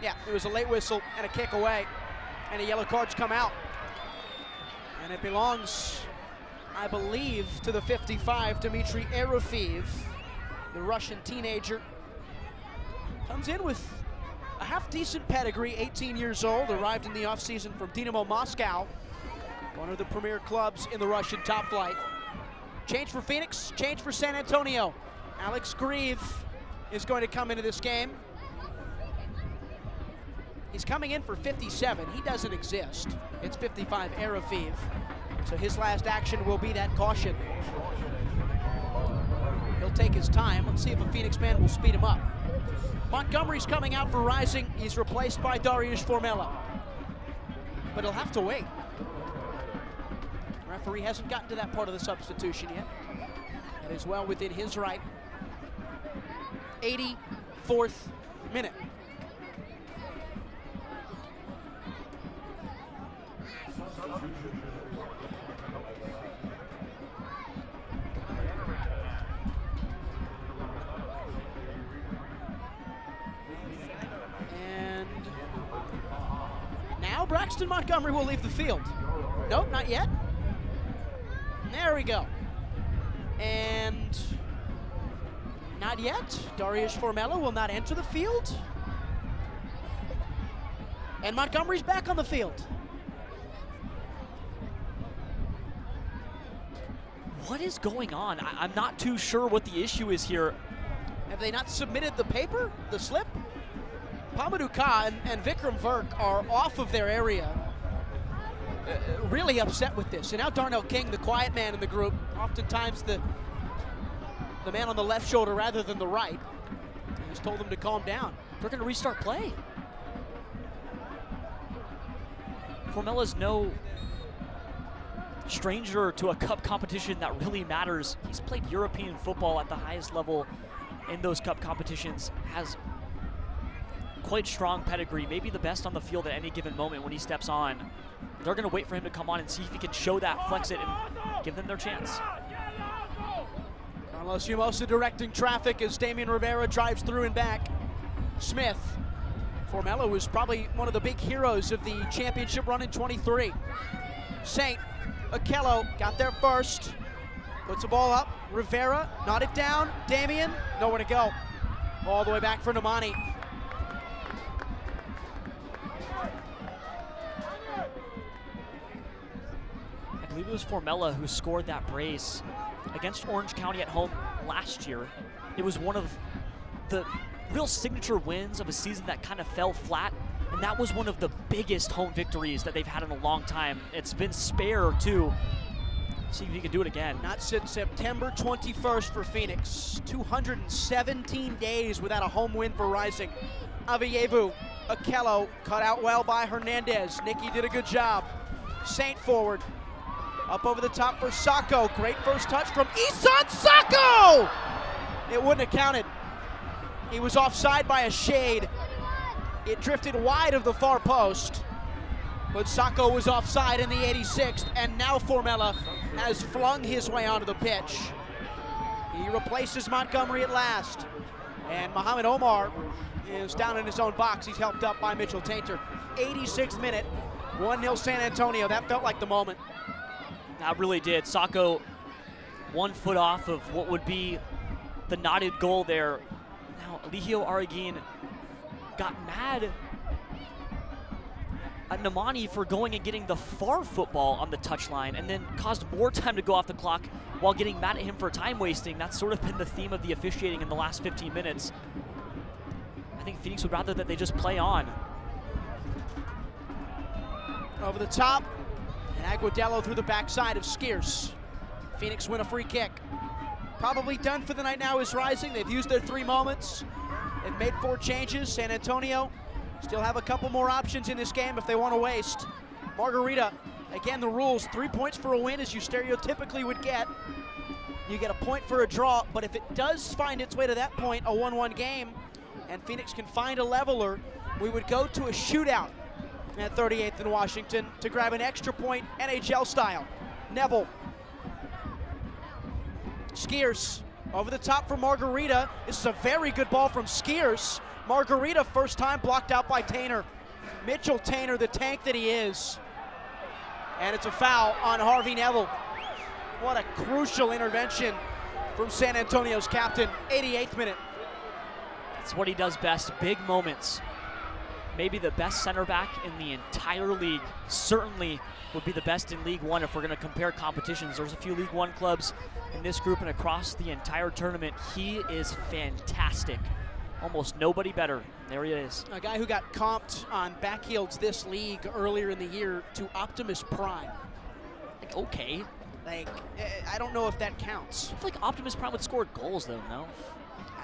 B: Yeah, it was a late whistle and a kick away, and a yellow card's come out. And it belongs, I believe, to the 55, Dmitry Arofeev, the Russian teenager. Comes in with a half-decent pedigree, 18 years old, arrived in the offseason from Dynamo Moscow, one of the premier clubs in the Russian top flight. Change for Phoenix, change for San Antonio. Alex Grieve is going to come into this game. He's coming in for 57. He doesn't exist. It's 55 Arofeev. So his last action will be that caution. He'll take his time. Let's see if a Phoenix man will speed him up. Montgomery's coming out for Rising. He's replaced by Dariusz Formella. But he'll have to wait. The referee hasn't gotten to that part of the substitution yet. That is well within his right. 84th minute. And now Braxton Montgomery will leave the field. Nope, not yet. There we go. And not yet. Dariusz Formella will not enter the field. And Montgomery's back on the field.
C: What is going on? I'm not too sure what the issue is here.
B: Have they not submitted the paper, the slip? Pamadou Ka and Vikram Virk are off of their area. Really upset with this. And now Darnell King, the quiet man in the group, oftentimes the man on the left shoulder rather than the right, has told them to calm down.
C: They're going to restart play. Formella's no stranger to a cup competition that really matters. He's played European football at the highest level in those cup competitions, has quite strong pedigree, maybe the best on the field at any given moment when he steps on. They're going to wait for him to come on and see if he can show that, flex it, and give them their chance.
B: Carlos Humosa directing traffic as Damian Rivera drives through and back. Smith. Formella was probably one of the big heroes of the championship run in 23. Saint. Okello got there first. Puts the ball up. Rivera, nodded down. Damian, nowhere to go. All the way back for Nemani.
C: I believe it was Formella who scored that brace against Orange County at home last year. It was one of the real signature wins of a season that kind of fell flat, and that was one of the biggest home victories that they've had in a long time. It's been spare too. See if he can do it again.
B: Not since September 21st for Phoenix. 217 days without a home win for Rising. Avievu, Okello cut out well by Hernandez. Nicky did a good job. Saint forward. Up over the top for Sacco. Great first touch from Isan Sacco! It wouldn't have counted. He was offside by a shade. It drifted wide of the far post. But Sacco was offside in the 86th, and now Formella has flung his way onto the pitch. He replaces Montgomery at last. And Mohamed Omar is down in his own box. He's helped up by Mitchell Tainter. 86th minute, 1-0 San Antonio. That felt like the moment.
C: That really did. Sacco 1 foot off of what would be the knotted goal there. Now, Eligio Araguin got mad at Nemani for going and getting the far football on the touchline and then caused more time to go off the clock while getting mad at him for time wasting. That's sort of been the theme of the officiating in the last 15 minutes. I think Phoenix would rather that they just play on.
B: Over the top, and Aguadello through the backside of Skiers. Phoenix win a free kick. Probably done for the night now is Rising. They've used their 3 moments. They've made 4 changes. San Antonio still have a couple more options in this game if they want to waste. Margarita, again, the rules, 3 points for a win as you stereotypically would get. You get a point for a draw, but if it does find its way to that point, a 1-1 game, and Phoenix can find a leveler, we would go to a shootout at 38th and Washington to grab an extra point NHL style. Neville. Skiers over the top for Margarita. This is a very good ball from Skiers. Margarita, first time blocked out by Tainer. Mitchell Tainer, the tank that he is. And it's a foul on Harvey Neville. What a crucial intervention from San Antonio's captain. 88th minute.
C: It's what he does best, big moments. Maybe the best center back in the entire league. Certainly would be the best in League One if we're going to compare competitions. There's a few League One clubs in this group and across the entire tournament. He is fantastic. Almost nobody better. There he is.
B: A guy who got comped on backheels this league earlier in the year to Optimus Prime.
C: Like, okay.
B: Like, I don't know if that counts.
C: I feel like Optimus Prime would score goals, though, no?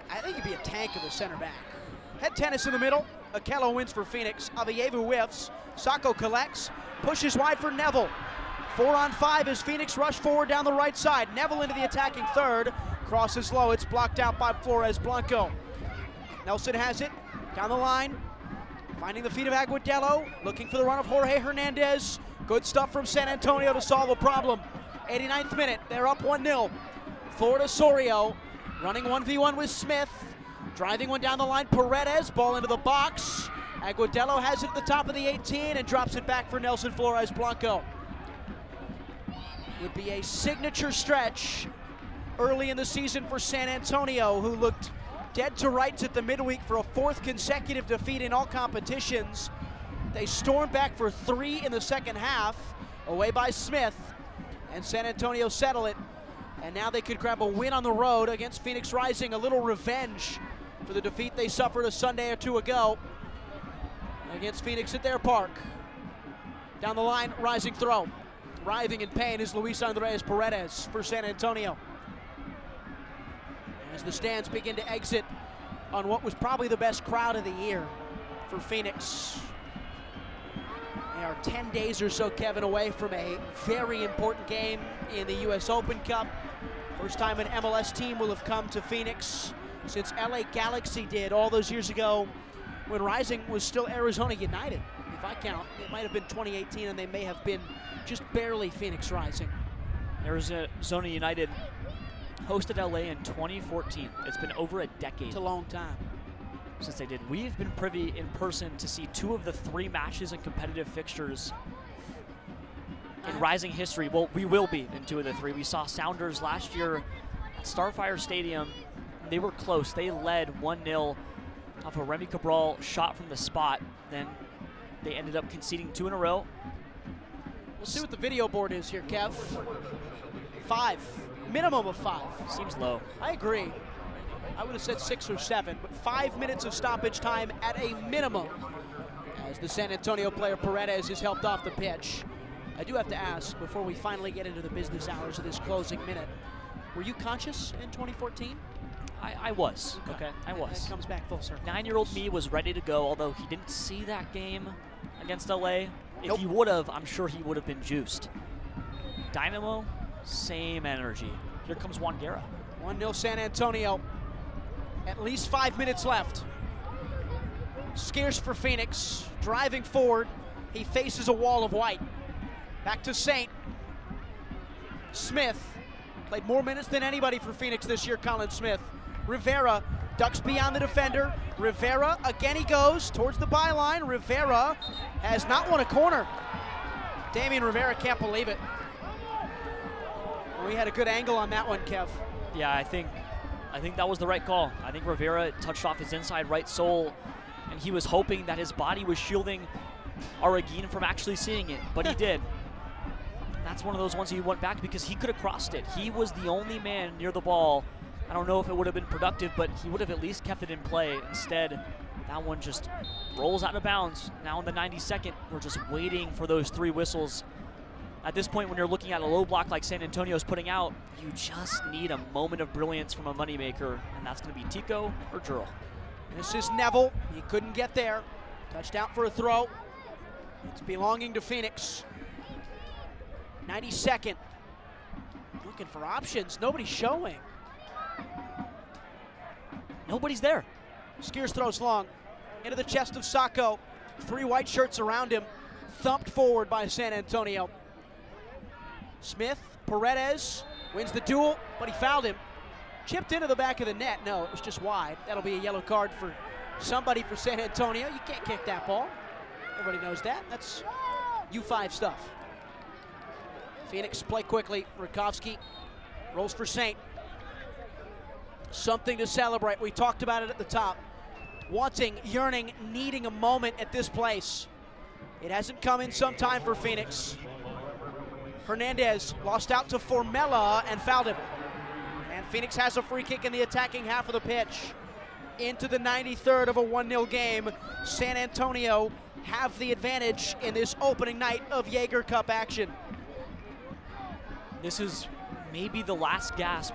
B: I think he'd be a tank of a center back. Head tennis in the middle. Akello wins for Phoenix. Avievu whiffs. Sacco collects. Pushes wide for Neville. 4-on-5 as Phoenix rush forward down the right side. Neville into the attacking third. Crosses low. It's blocked out by Flores Blanco. Nelson has it. Down the line. Finding the feet of Aguadello. Looking for the run of Jorge Hernandez. Good stuff from San Antonio to solve a problem. 89th minute. They're up 1-0. Florida Sorio running 1v1 with Smith. Driving one down the line, Paredes, ball into the box. Aguadello has it at the top of the 18 and drops it back for Nelson Flores Blanco. Would be a signature stretch early in the season for San Antonio, who looked dead to rights at the midweek for a 4th consecutive defeat in all competitions. They stormed back for 3 in the second half, away by Smith, and San Antonio settle it. And now they could grab a win on the road against Phoenix Rising, a little revenge for the defeat they suffered a Sunday or 2 ago against Phoenix at their park. Down the line, Rising throw. Writhing in pain is Luis Andres Paredes for San Antonio. As the stands begin to exit on what was probably the best crowd of the year for Phoenix. They are 10 days or so, Kevin, away from a very important game in the U.S. Open Cup. First time an MLS team will have come to Phoenix since LA Galaxy did all those years ago when Rising was still Arizona United. If I count, it might have been 2018 and they may have been just barely Phoenix Rising.
C: Arizona United hosted LA in 2014. It's been over a decade.
B: It's a long time
C: since they did. We've been privy in person to see 2 of the 3 matches and competitive fixtures in Rising history. Well, we will be in 2 of the 3. We saw Sounders last year at Starfire Stadium. They were close. They led 1-0 off a Remy Cabral shot from the spot. Then they ended up conceding 2 in a row.
B: We'll see what the video board is here, Kev. 5. Minimum of 5.
C: Seems low.
B: I agree. I would have said 6 or 7, but 5 minutes of stoppage time at a minimum as the San Antonio player Paredes is helped off the pitch. I do have to ask, before we finally get into the business hours of this closing minute, were you conscious in 2014?
C: I was. Okay, I was.
B: It comes back full circle.
C: 9-year-old me was ready to go, although he didn't see that game against LA. If he would have, I'm sure he would have been juiced. Dynamo, same energy. Here comes Juan Guerra.
B: 1-0 San Antonio. At least 5 minutes left. Scarce for Phoenix, driving forward. He faces a wall of white. Back to Saint. Smith played more minutes than anybody for Phoenix this year, Colin Smith. Rivera ducks beyond the defender. Rivera, again he goes towards the byline. Rivera has not won a corner. Damian Rivera can't believe it. We had a good angle on that one, Kev.
C: Yeah, I think that was the right call. I think Rivera touched off his inside right sole, and he was hoping that his body was shielding Arreguin from actually seeing it, but he did. That's one of those ones he went back because he could have crossed it. He was the only man near the ball. I don't know if it would have been productive, but he would have at least kept it in play. Instead, that one just rolls out of bounds. Now in the 92nd, we're just waiting for those 3 whistles. At this point, when you're looking at a low block like San Antonio's putting out, you just need a moment of brilliance from a moneymaker, and that's going to be Tico or Jurl.
B: This is Neville. He couldn't get there. Touchdown for a throw. It's belonging to Phoenix. 92nd. Looking for options. Nobody's showing.
C: Nobody's there.
B: Skiers throws long. Into the chest of Sacco. 3 white shirts around him. Thumped forward by San Antonio. Smith, Paredes, wins the duel, but he fouled him. Chipped into the back of the net. No, it was just wide. That'll be a yellow card for somebody for San Antonio. You can't kick that ball. Everybody knows that. That's U5 stuff. Phoenix play quickly. Rakovsky rolls for Saint. Something to celebrate. We talked about it at the top. Wanting, yearning, needing a moment at this place. It hasn't come in some time for Phoenix. Hernandez lost out to Formella and fouled him. And Phoenix has a free kick in the attacking half of the pitch. Into the 93rd of a 1-0 game. San Antonio have the advantage in this opening night of Jaeger Cup action.
C: This is maybe the last gasp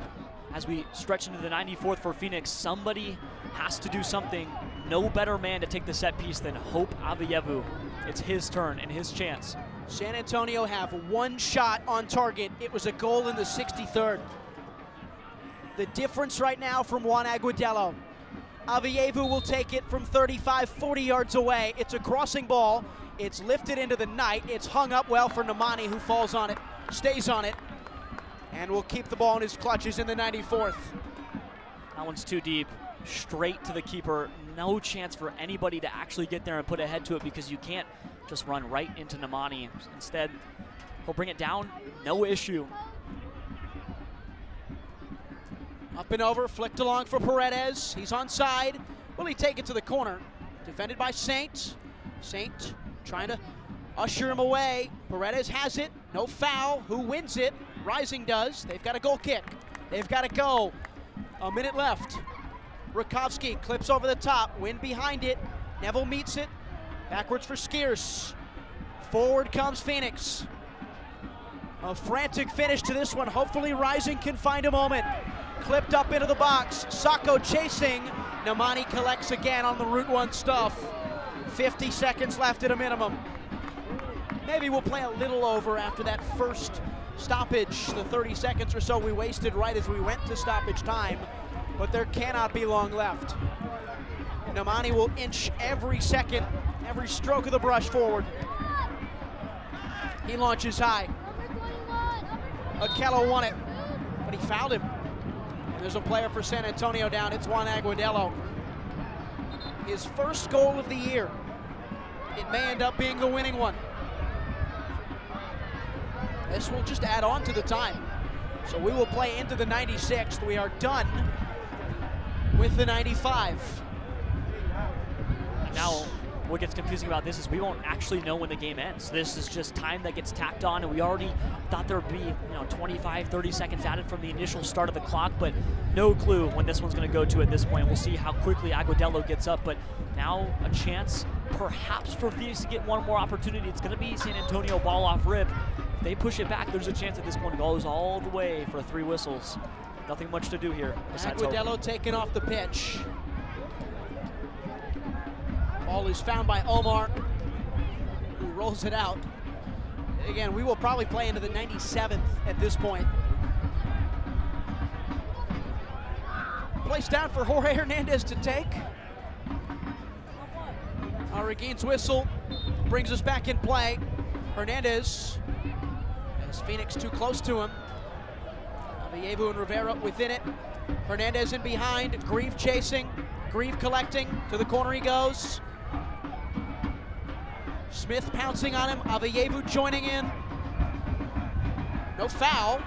C: as we stretch into the 94th for Phoenix. Somebody has to do something. No better man to take the set piece than Hope Avievu. It's his turn and his chance.
B: San Antonio have 1 shot on target. It was a goal in the 63rd. The difference right now from Juan Agudelo. Avievu will take it from 35, 40 yards away. It's a crossing ball. It's lifted into the night. It's hung up well for Namani, who falls on it, stays on it, and will keep the ball in his clutches in the 94th.
C: That one's too deep. Straight to the keeper. No chance for anybody to actually get there and put a head to it because you can't just run right into Namani. Instead, he'll bring it down, no issue.
B: Up and over, flicked along for Paredes. He's onside. Will he take it to the corner? Defended by Saint. Saint trying to usher him away. Paredes has it, no foul. Who wins it? Rising does. They've got a goal kick. They've got to go. A minute left. Rakovsky clips over the top, Wynn behind it. Neville meets it. Backwards for Skiers. Forward comes Phoenix. A frantic finish to this one. Hopefully Rising can find a moment. Clipped up into the box. Sacco chasing. Namani collects again on the Route 1 stuff. 50 seconds left at a minimum. Maybe we'll play a little over after that first stoppage, the 30 seconds or so we wasted right as we went to stoppage time. But there cannot be long left. Namani will inch every second, every stroke of the brush forward. He launches high. Akello won it, but he fouled him. And there's a player for San Antonio down. It's Juan Agudelo. His first goal of the year. It may end up being the winning one. This will just add on to the time. So we will play into the 96th. We are done with the 95.
C: Now, what gets confusing about this is we won't actually know when the game ends. This is just time that gets tacked on, and we already thought there would be 25, 30 seconds added from the initial start of the clock, but no clue when this one's going to go to at this point. We'll see how quickly Agudelo gets up, but now a chance perhaps for Phoenix to get one more opportunity. It's going to be San Antonio ball off rip. If they push it back, there's a chance that this one goes all the way for 3 whistles. Nothing much to do here.
B: Agudelo taken off the pitch. Ball is found by Omar, who rolls it out. Again, we will probably play into the 97th at this point. Placed down for Jorge Hernandez to take. Arreguin's whistle brings us back in play. Hernandez, as Phoenix too close to him. Avievu and Rivera within it. Hernandez in behind, Grieve chasing, Grieve collecting, to the corner he goes. Smith pouncing on him, Avievu joining in. No foul.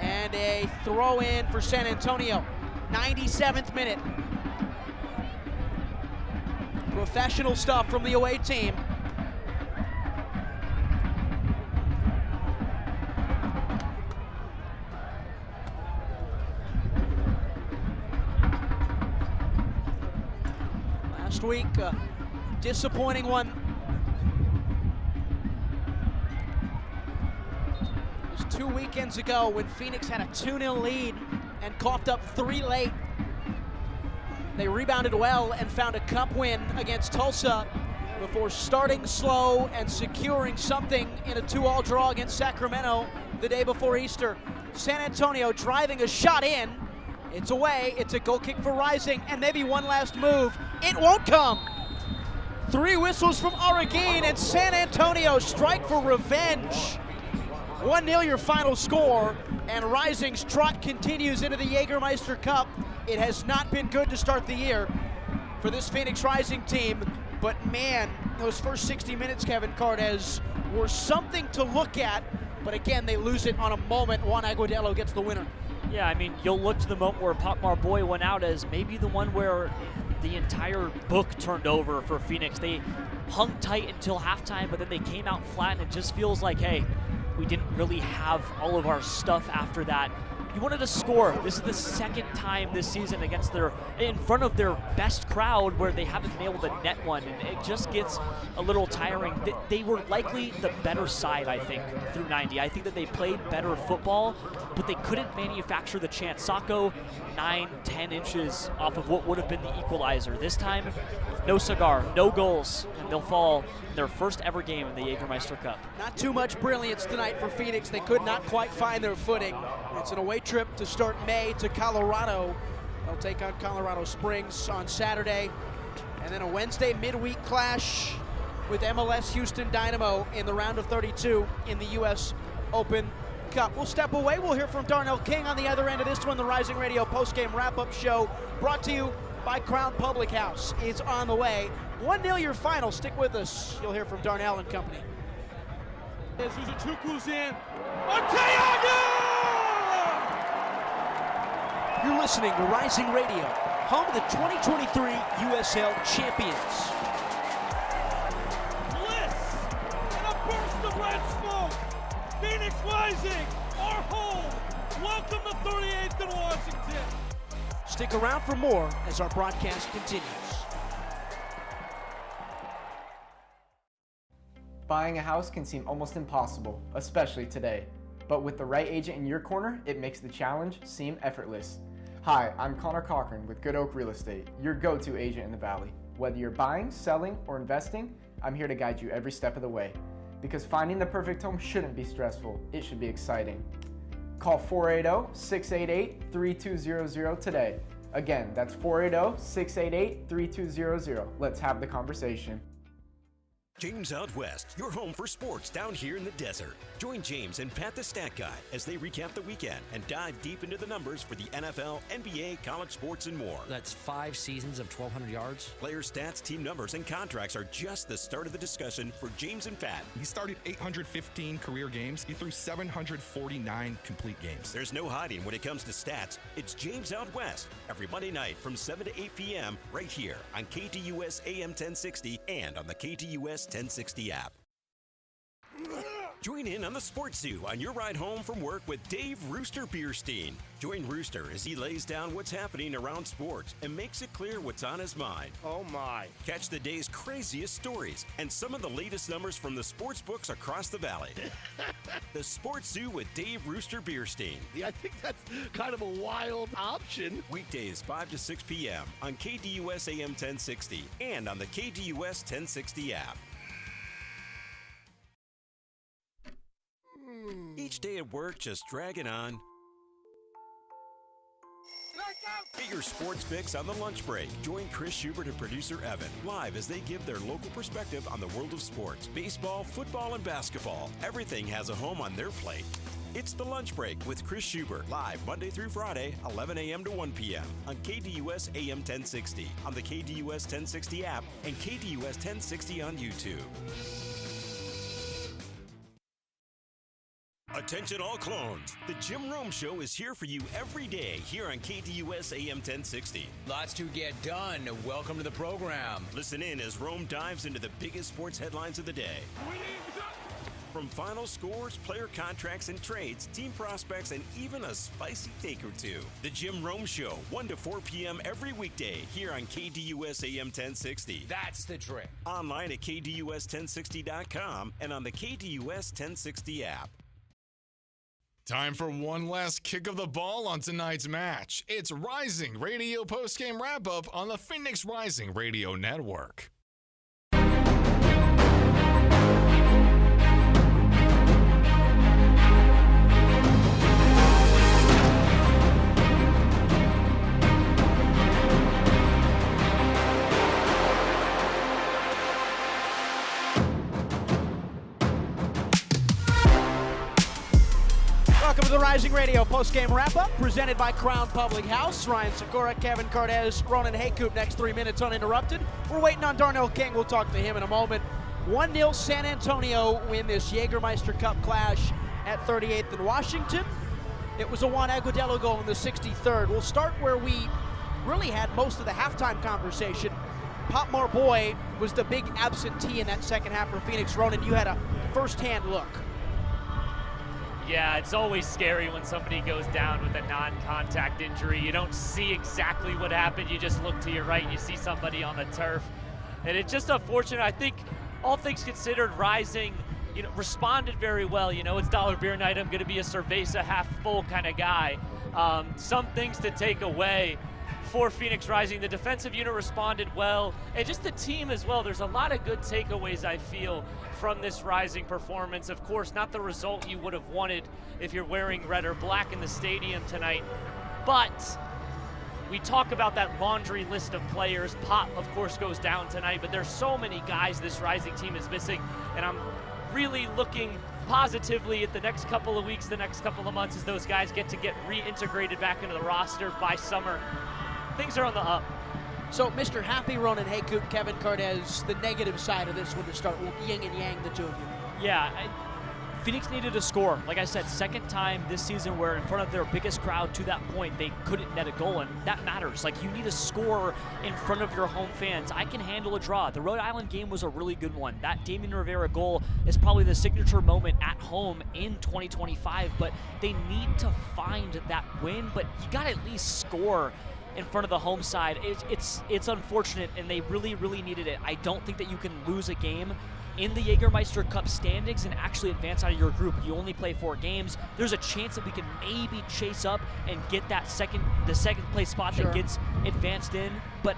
B: And a throw in for San Antonio. 97th minute. Professional stuff from the away team. Last week, disappointing one. It was 2 weekends ago when Phoenix had a 2-0 lead and coughed up 3 late. They rebounded well and found a cup win against Tulsa before starting slow and securing something in a 2-all draw against Sacramento the day before Easter. San Antonio driving a shot in. It's away. It's a goal kick for Rising, and maybe one last move. It won't come. 3 whistles from Arreguin, and San Antonio strike for revenge. 1-0 your final score, and Rising's trot continues into the Jägermeister Cup. It has not been good to start the year for this Phoenix Rising team, but man, those first 60 minutes, Kevin Cortez, were something to look at, but again, they lose it on a moment. Juan Agudelo gets the winner.
C: Yeah, I mean, you'll look to the moment where Pop Marboy went out as maybe the one where the entire book turned over for Phoenix. They hung tight until halftime, but then they came out flat, and it just feels like, hey, we didn't really have all of our stuff after that. You wanted to score. This is the second time this season in front of their best crowd where they haven't been able to net one, and it just gets a little tiring. They were likely the better side, I think, through 90. I think that they played better football, but they couldn't manufacture the chance. Sacco, 9-10 inches off of what would have been the equalizer. This time, no cigar, no goals, and they'll fall in their first ever game in the Jägermeister Cup.
B: Not too much brilliance tonight for Phoenix. They could not quite find their footing. It's an away trip to start May to Colorado. They'll take on Colorado Springs on Saturday. And then a Wednesday midweek clash with MLS Houston Dynamo in the round of 32 in the U.S. Open Cup. We'll step away. We'll hear from Darnell King on the other end of this one. The Rising Radio postgame wrap-up show brought to you by Crown Public House is on the way. 1-0 your final. Stick with us. You'll hear from Darnell and company.
D: As Uzuchukwu's in. Arteaga!
B: You're listening to Rising Radio, home of the 2023 USL champions.
D: Bliss and a burst of red smoke. Phoenix Rising, our home. Welcome to 38th and Washington.
B: Stick around for more as our broadcast continues.
E: Buying a house can seem almost impossible, especially today. But with the right agent in your corner, it makes the challenge seem effortless. Hi, I'm Connor Cochran with Good Oak Real Estate, your go-to agent in the Valley. Whether you're buying, selling, or investing, I'm here to guide you every step of the way. Because finding the perfect home shouldn't be stressful, it should be exciting. Call 480-688-3200 today. Again, that's 480-688-3200. Let's have the conversation.
F: James Out West, your home for sports down here in the desert. Join James and Pat the Stat Guy as they recap the weekend and dive deep into the numbers for the NFL, NBA, college sports, and more.
G: That's 5 seasons of 1,200 yards.
F: Player stats, team numbers, and contracts are just the start of the discussion for James and Pat.
H: He started 815 career games. He threw 749 complete games.
F: There's no hiding when it comes to stats. It's James Out West every Monday night from 7 to 8 p.m. right here on KTUS AM 1060 and on the KTUS 1060 app. Join in on the Sports Zoo on your ride home from work with Dave Rooster Bierstein. Join Rooster as he lays down what's happening around sports and makes it clear what's on his mind.
I: Oh my.
F: Catch the day's craziest stories and some of the latest numbers from the sports books across the valley. The Sports Zoo with Dave Rooster Bierstein.
I: Yeah, I think that's kind of a wild option.
F: Weekdays 5 to 6 p.m. on KTUS AM 1060 and on the KTUS 1060 app. Each day at work just dragging on. Get your sports fix on the lunch break. Join Chris Schubert and producer Evan live as they give their local perspective on the world of sports. Baseball, football, and basketball. Everything has a home on their plate. It's The Lunch Break with Chris Schubert, live Monday through Friday, 11 a.m. to 1 p.m. on KTUS AM 1060, on the KTUS 1060 app, and KTUS 1060 on YouTube. Attention all clones. The Jim Rome Show is here for you every day here on KDUS AM 1060.
J: Lots to get done. Welcome to the program.
F: Listen in as Rome dives into the biggest sports headlines of the day. From final scores, player contracts and trades, team prospects, and even a spicy take or two. The Jim Rome Show, 1 to 4 p.m. every weekday here on KDUS AM 1060.
J: That's the trick.
F: Online at KDUS1060.com and on the KDUS 1060 app.
A: Time for one last kick of the ball on tonight's match. It's Rising Radio postgame wrap-up on the Phoenix Rising Radio Network.
B: Welcome to the Rising Radio postgame wrap-up, presented by Crown Public House. Ryan Sikora, Kevin Cortez, Ronan Haycoop, next 3 minutes uninterrupted. We're waiting on Darnell King. We'll talk to him in a moment. 1-0 San Antonio win this Jägermeister Cup clash at 38th and Washington. It was a Juan Agudelo goal in the 63rd. We'll start where we really had most of the halftime conversation. Pop Marboy was the big absentee in that second half for Phoenix. Ronan, you had a first-hand look.
N: Yeah, it's always scary when somebody goes down with a non-contact injury. You don't see exactly what happened. You just look to your right and you see somebody on the turf. And it's just unfortunate. I think all things considered, Rising, responded very well. It's Dollar Beer Night. I'm going to be a cerveza half full kind of guy. Some things to take away for Phoenix Rising. The defensive unit responded well, and just the team as well. There's a lot of good takeaways, I feel, from this Rising performance. Of course, not the result you would have wanted if you're wearing red or black in the stadium tonight, but we talk about that laundry list of players. Pop, of course, goes down tonight, but there's so many guys this Rising team is missing, and I'm really looking positively at the next couple of weeks, the next couple of months, as those guys get reintegrated back into the roster by summer. Things are on the up.
B: So, Mr. Happy, Ronan Haycoop, Kevin Cortez, the negative side of this one to start, yin and yang, the two of you.
C: Yeah, Phoenix needed a score. Like I said, second time this season where in front of their biggest crowd to that point, they couldn't net a goal, and that matters. Like, you need a score in front of your home fans. I can handle a draw. The Rhode Island game was a really good one. That Damian Rivera goal is probably the signature moment at home in 2025, but they need to find that win, but you got to at least score in front of the home side. It's unfortunate, and they really, really needed it. I don't think that you can lose a game in the Jägermeister Cup standings and actually advance out of your group. You only play 4 games. There's a chance that we can maybe chase up and get that second place spot that gets advanced in, but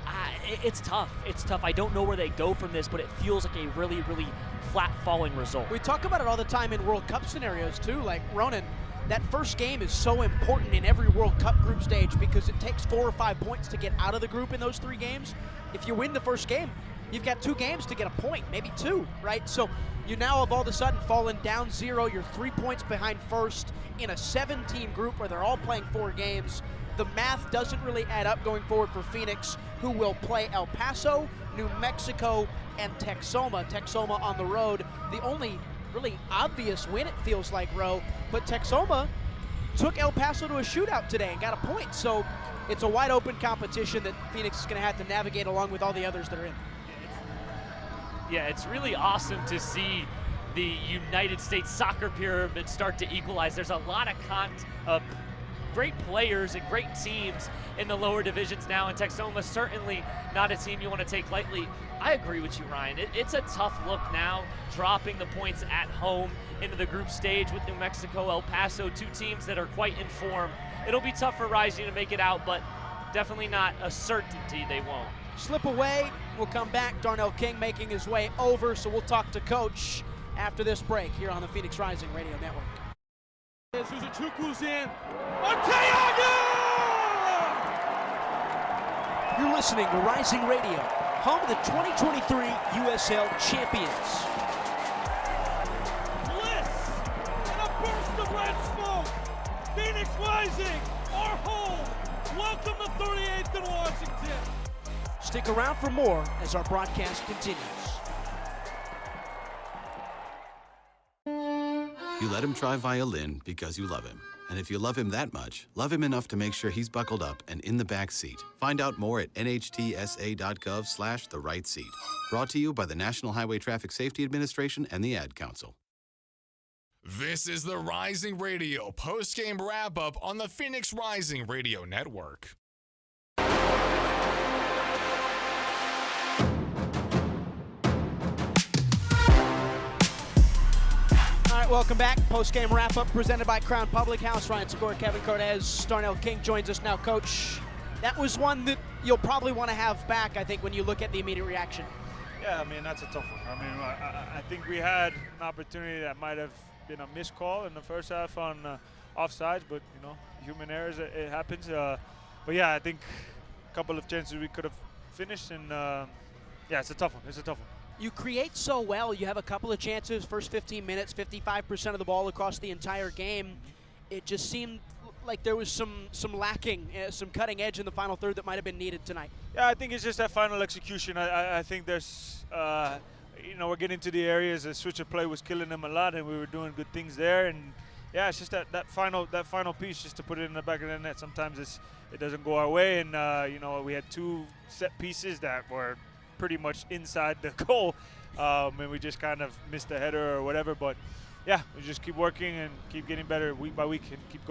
C: it's tough. It's tough. I don't know where they go from this, but it feels like a really, really flat falling result.
B: We talk about it all the time in World Cup scenarios too. Like, Ronan, that first game is so important in every World Cup group stage because it takes 4 or 5 points to get out of the group in those 3 games. If you win the first game, you've got 2 games to get a point, maybe 2, right? So you now have all of a sudden fallen down 0. You're 3 points behind first in a 7-team group where they're all playing 4 games. The math doesn't really add up going forward for Phoenix, who will play El Paso, New Mexico, and Texoma. Texoma on the road, the only really obvious win, it feels like, Ro, but Texoma took El Paso to a shootout today and got a point. So it's a wide open competition that Phoenix is going to have to navigate along with all the others that are in.
N: Yeah, it's really awesome to see the United States soccer pyramid start to equalize. There's a lot of great players and great teams in the lower divisions now, and Texoma certainly not a team you want to take lightly. I agree with you, Ryan. It's a tough look now, dropping the points at home into the group stage with New Mexico, El Paso, 2 teams that are quite in form. It'll be tough for Rising to make it out, but definitely not a certainty they won't.
B: Slip away, we'll come back. Darnell King making his way over, so we'll talk to Coach after this break here on the Phoenix Rising Radio Network.
D: Suzuchukwu's in. Arteaga!
B: You're listening to Rising Radio, home of the 2023 USL Champions.
D: Bliss and a burst of red smoke. Phoenix Rising, our home. Welcome to 38th and Washington.
B: Stick around for more as our broadcast continues.
K: You let him try violin because you love him. And if you love him that much, love him enough to make sure he's buckled up and in the back seat. Find out more at nhtsa.gov/the-right seat. Brought to you by the National Highway Traffic Safety Administration and the Ad Council.
A: This is the Rising Radio post-game wrap-up on the Phoenix Rising Radio Network.
B: All right, welcome back. Post-game wrap-up presented by Crown Public House. Ryan Segura, Kevin Cortez, Darnell King joins us now. Coach, that was one that you'll probably want to have back, I think, when you look at the immediate reaction.
Q: Yeah, I mean, that's a tough one. I mean, I think we had an opportunity that might have been a missed call in the first half on offsides, but, you know, human errors, it happens. But, yeah, I think a couple of chances we could have finished, and, yeah, it's a tough one. It's a tough one.
B: You create so well. You have a couple of chances, first 15 minutes, 55% of the ball across the entire game. It just seemed like there was some lacking, some cutting edge in the final third that might have been needed tonight.
Q: Yeah, I think it's just that final execution. I think there's, you know, we're getting to the areas that switch of play was killing them a lot, and we were doing good things there. And yeah, it's just that final piece just to put it in the back of the net. Sometimes it doesn't go our way, and you know, we had two set pieces that were pretty much inside the goal, and we just kind of missed the header or whatever. But yeah, we just keep working and keep getting better week by week and keep going.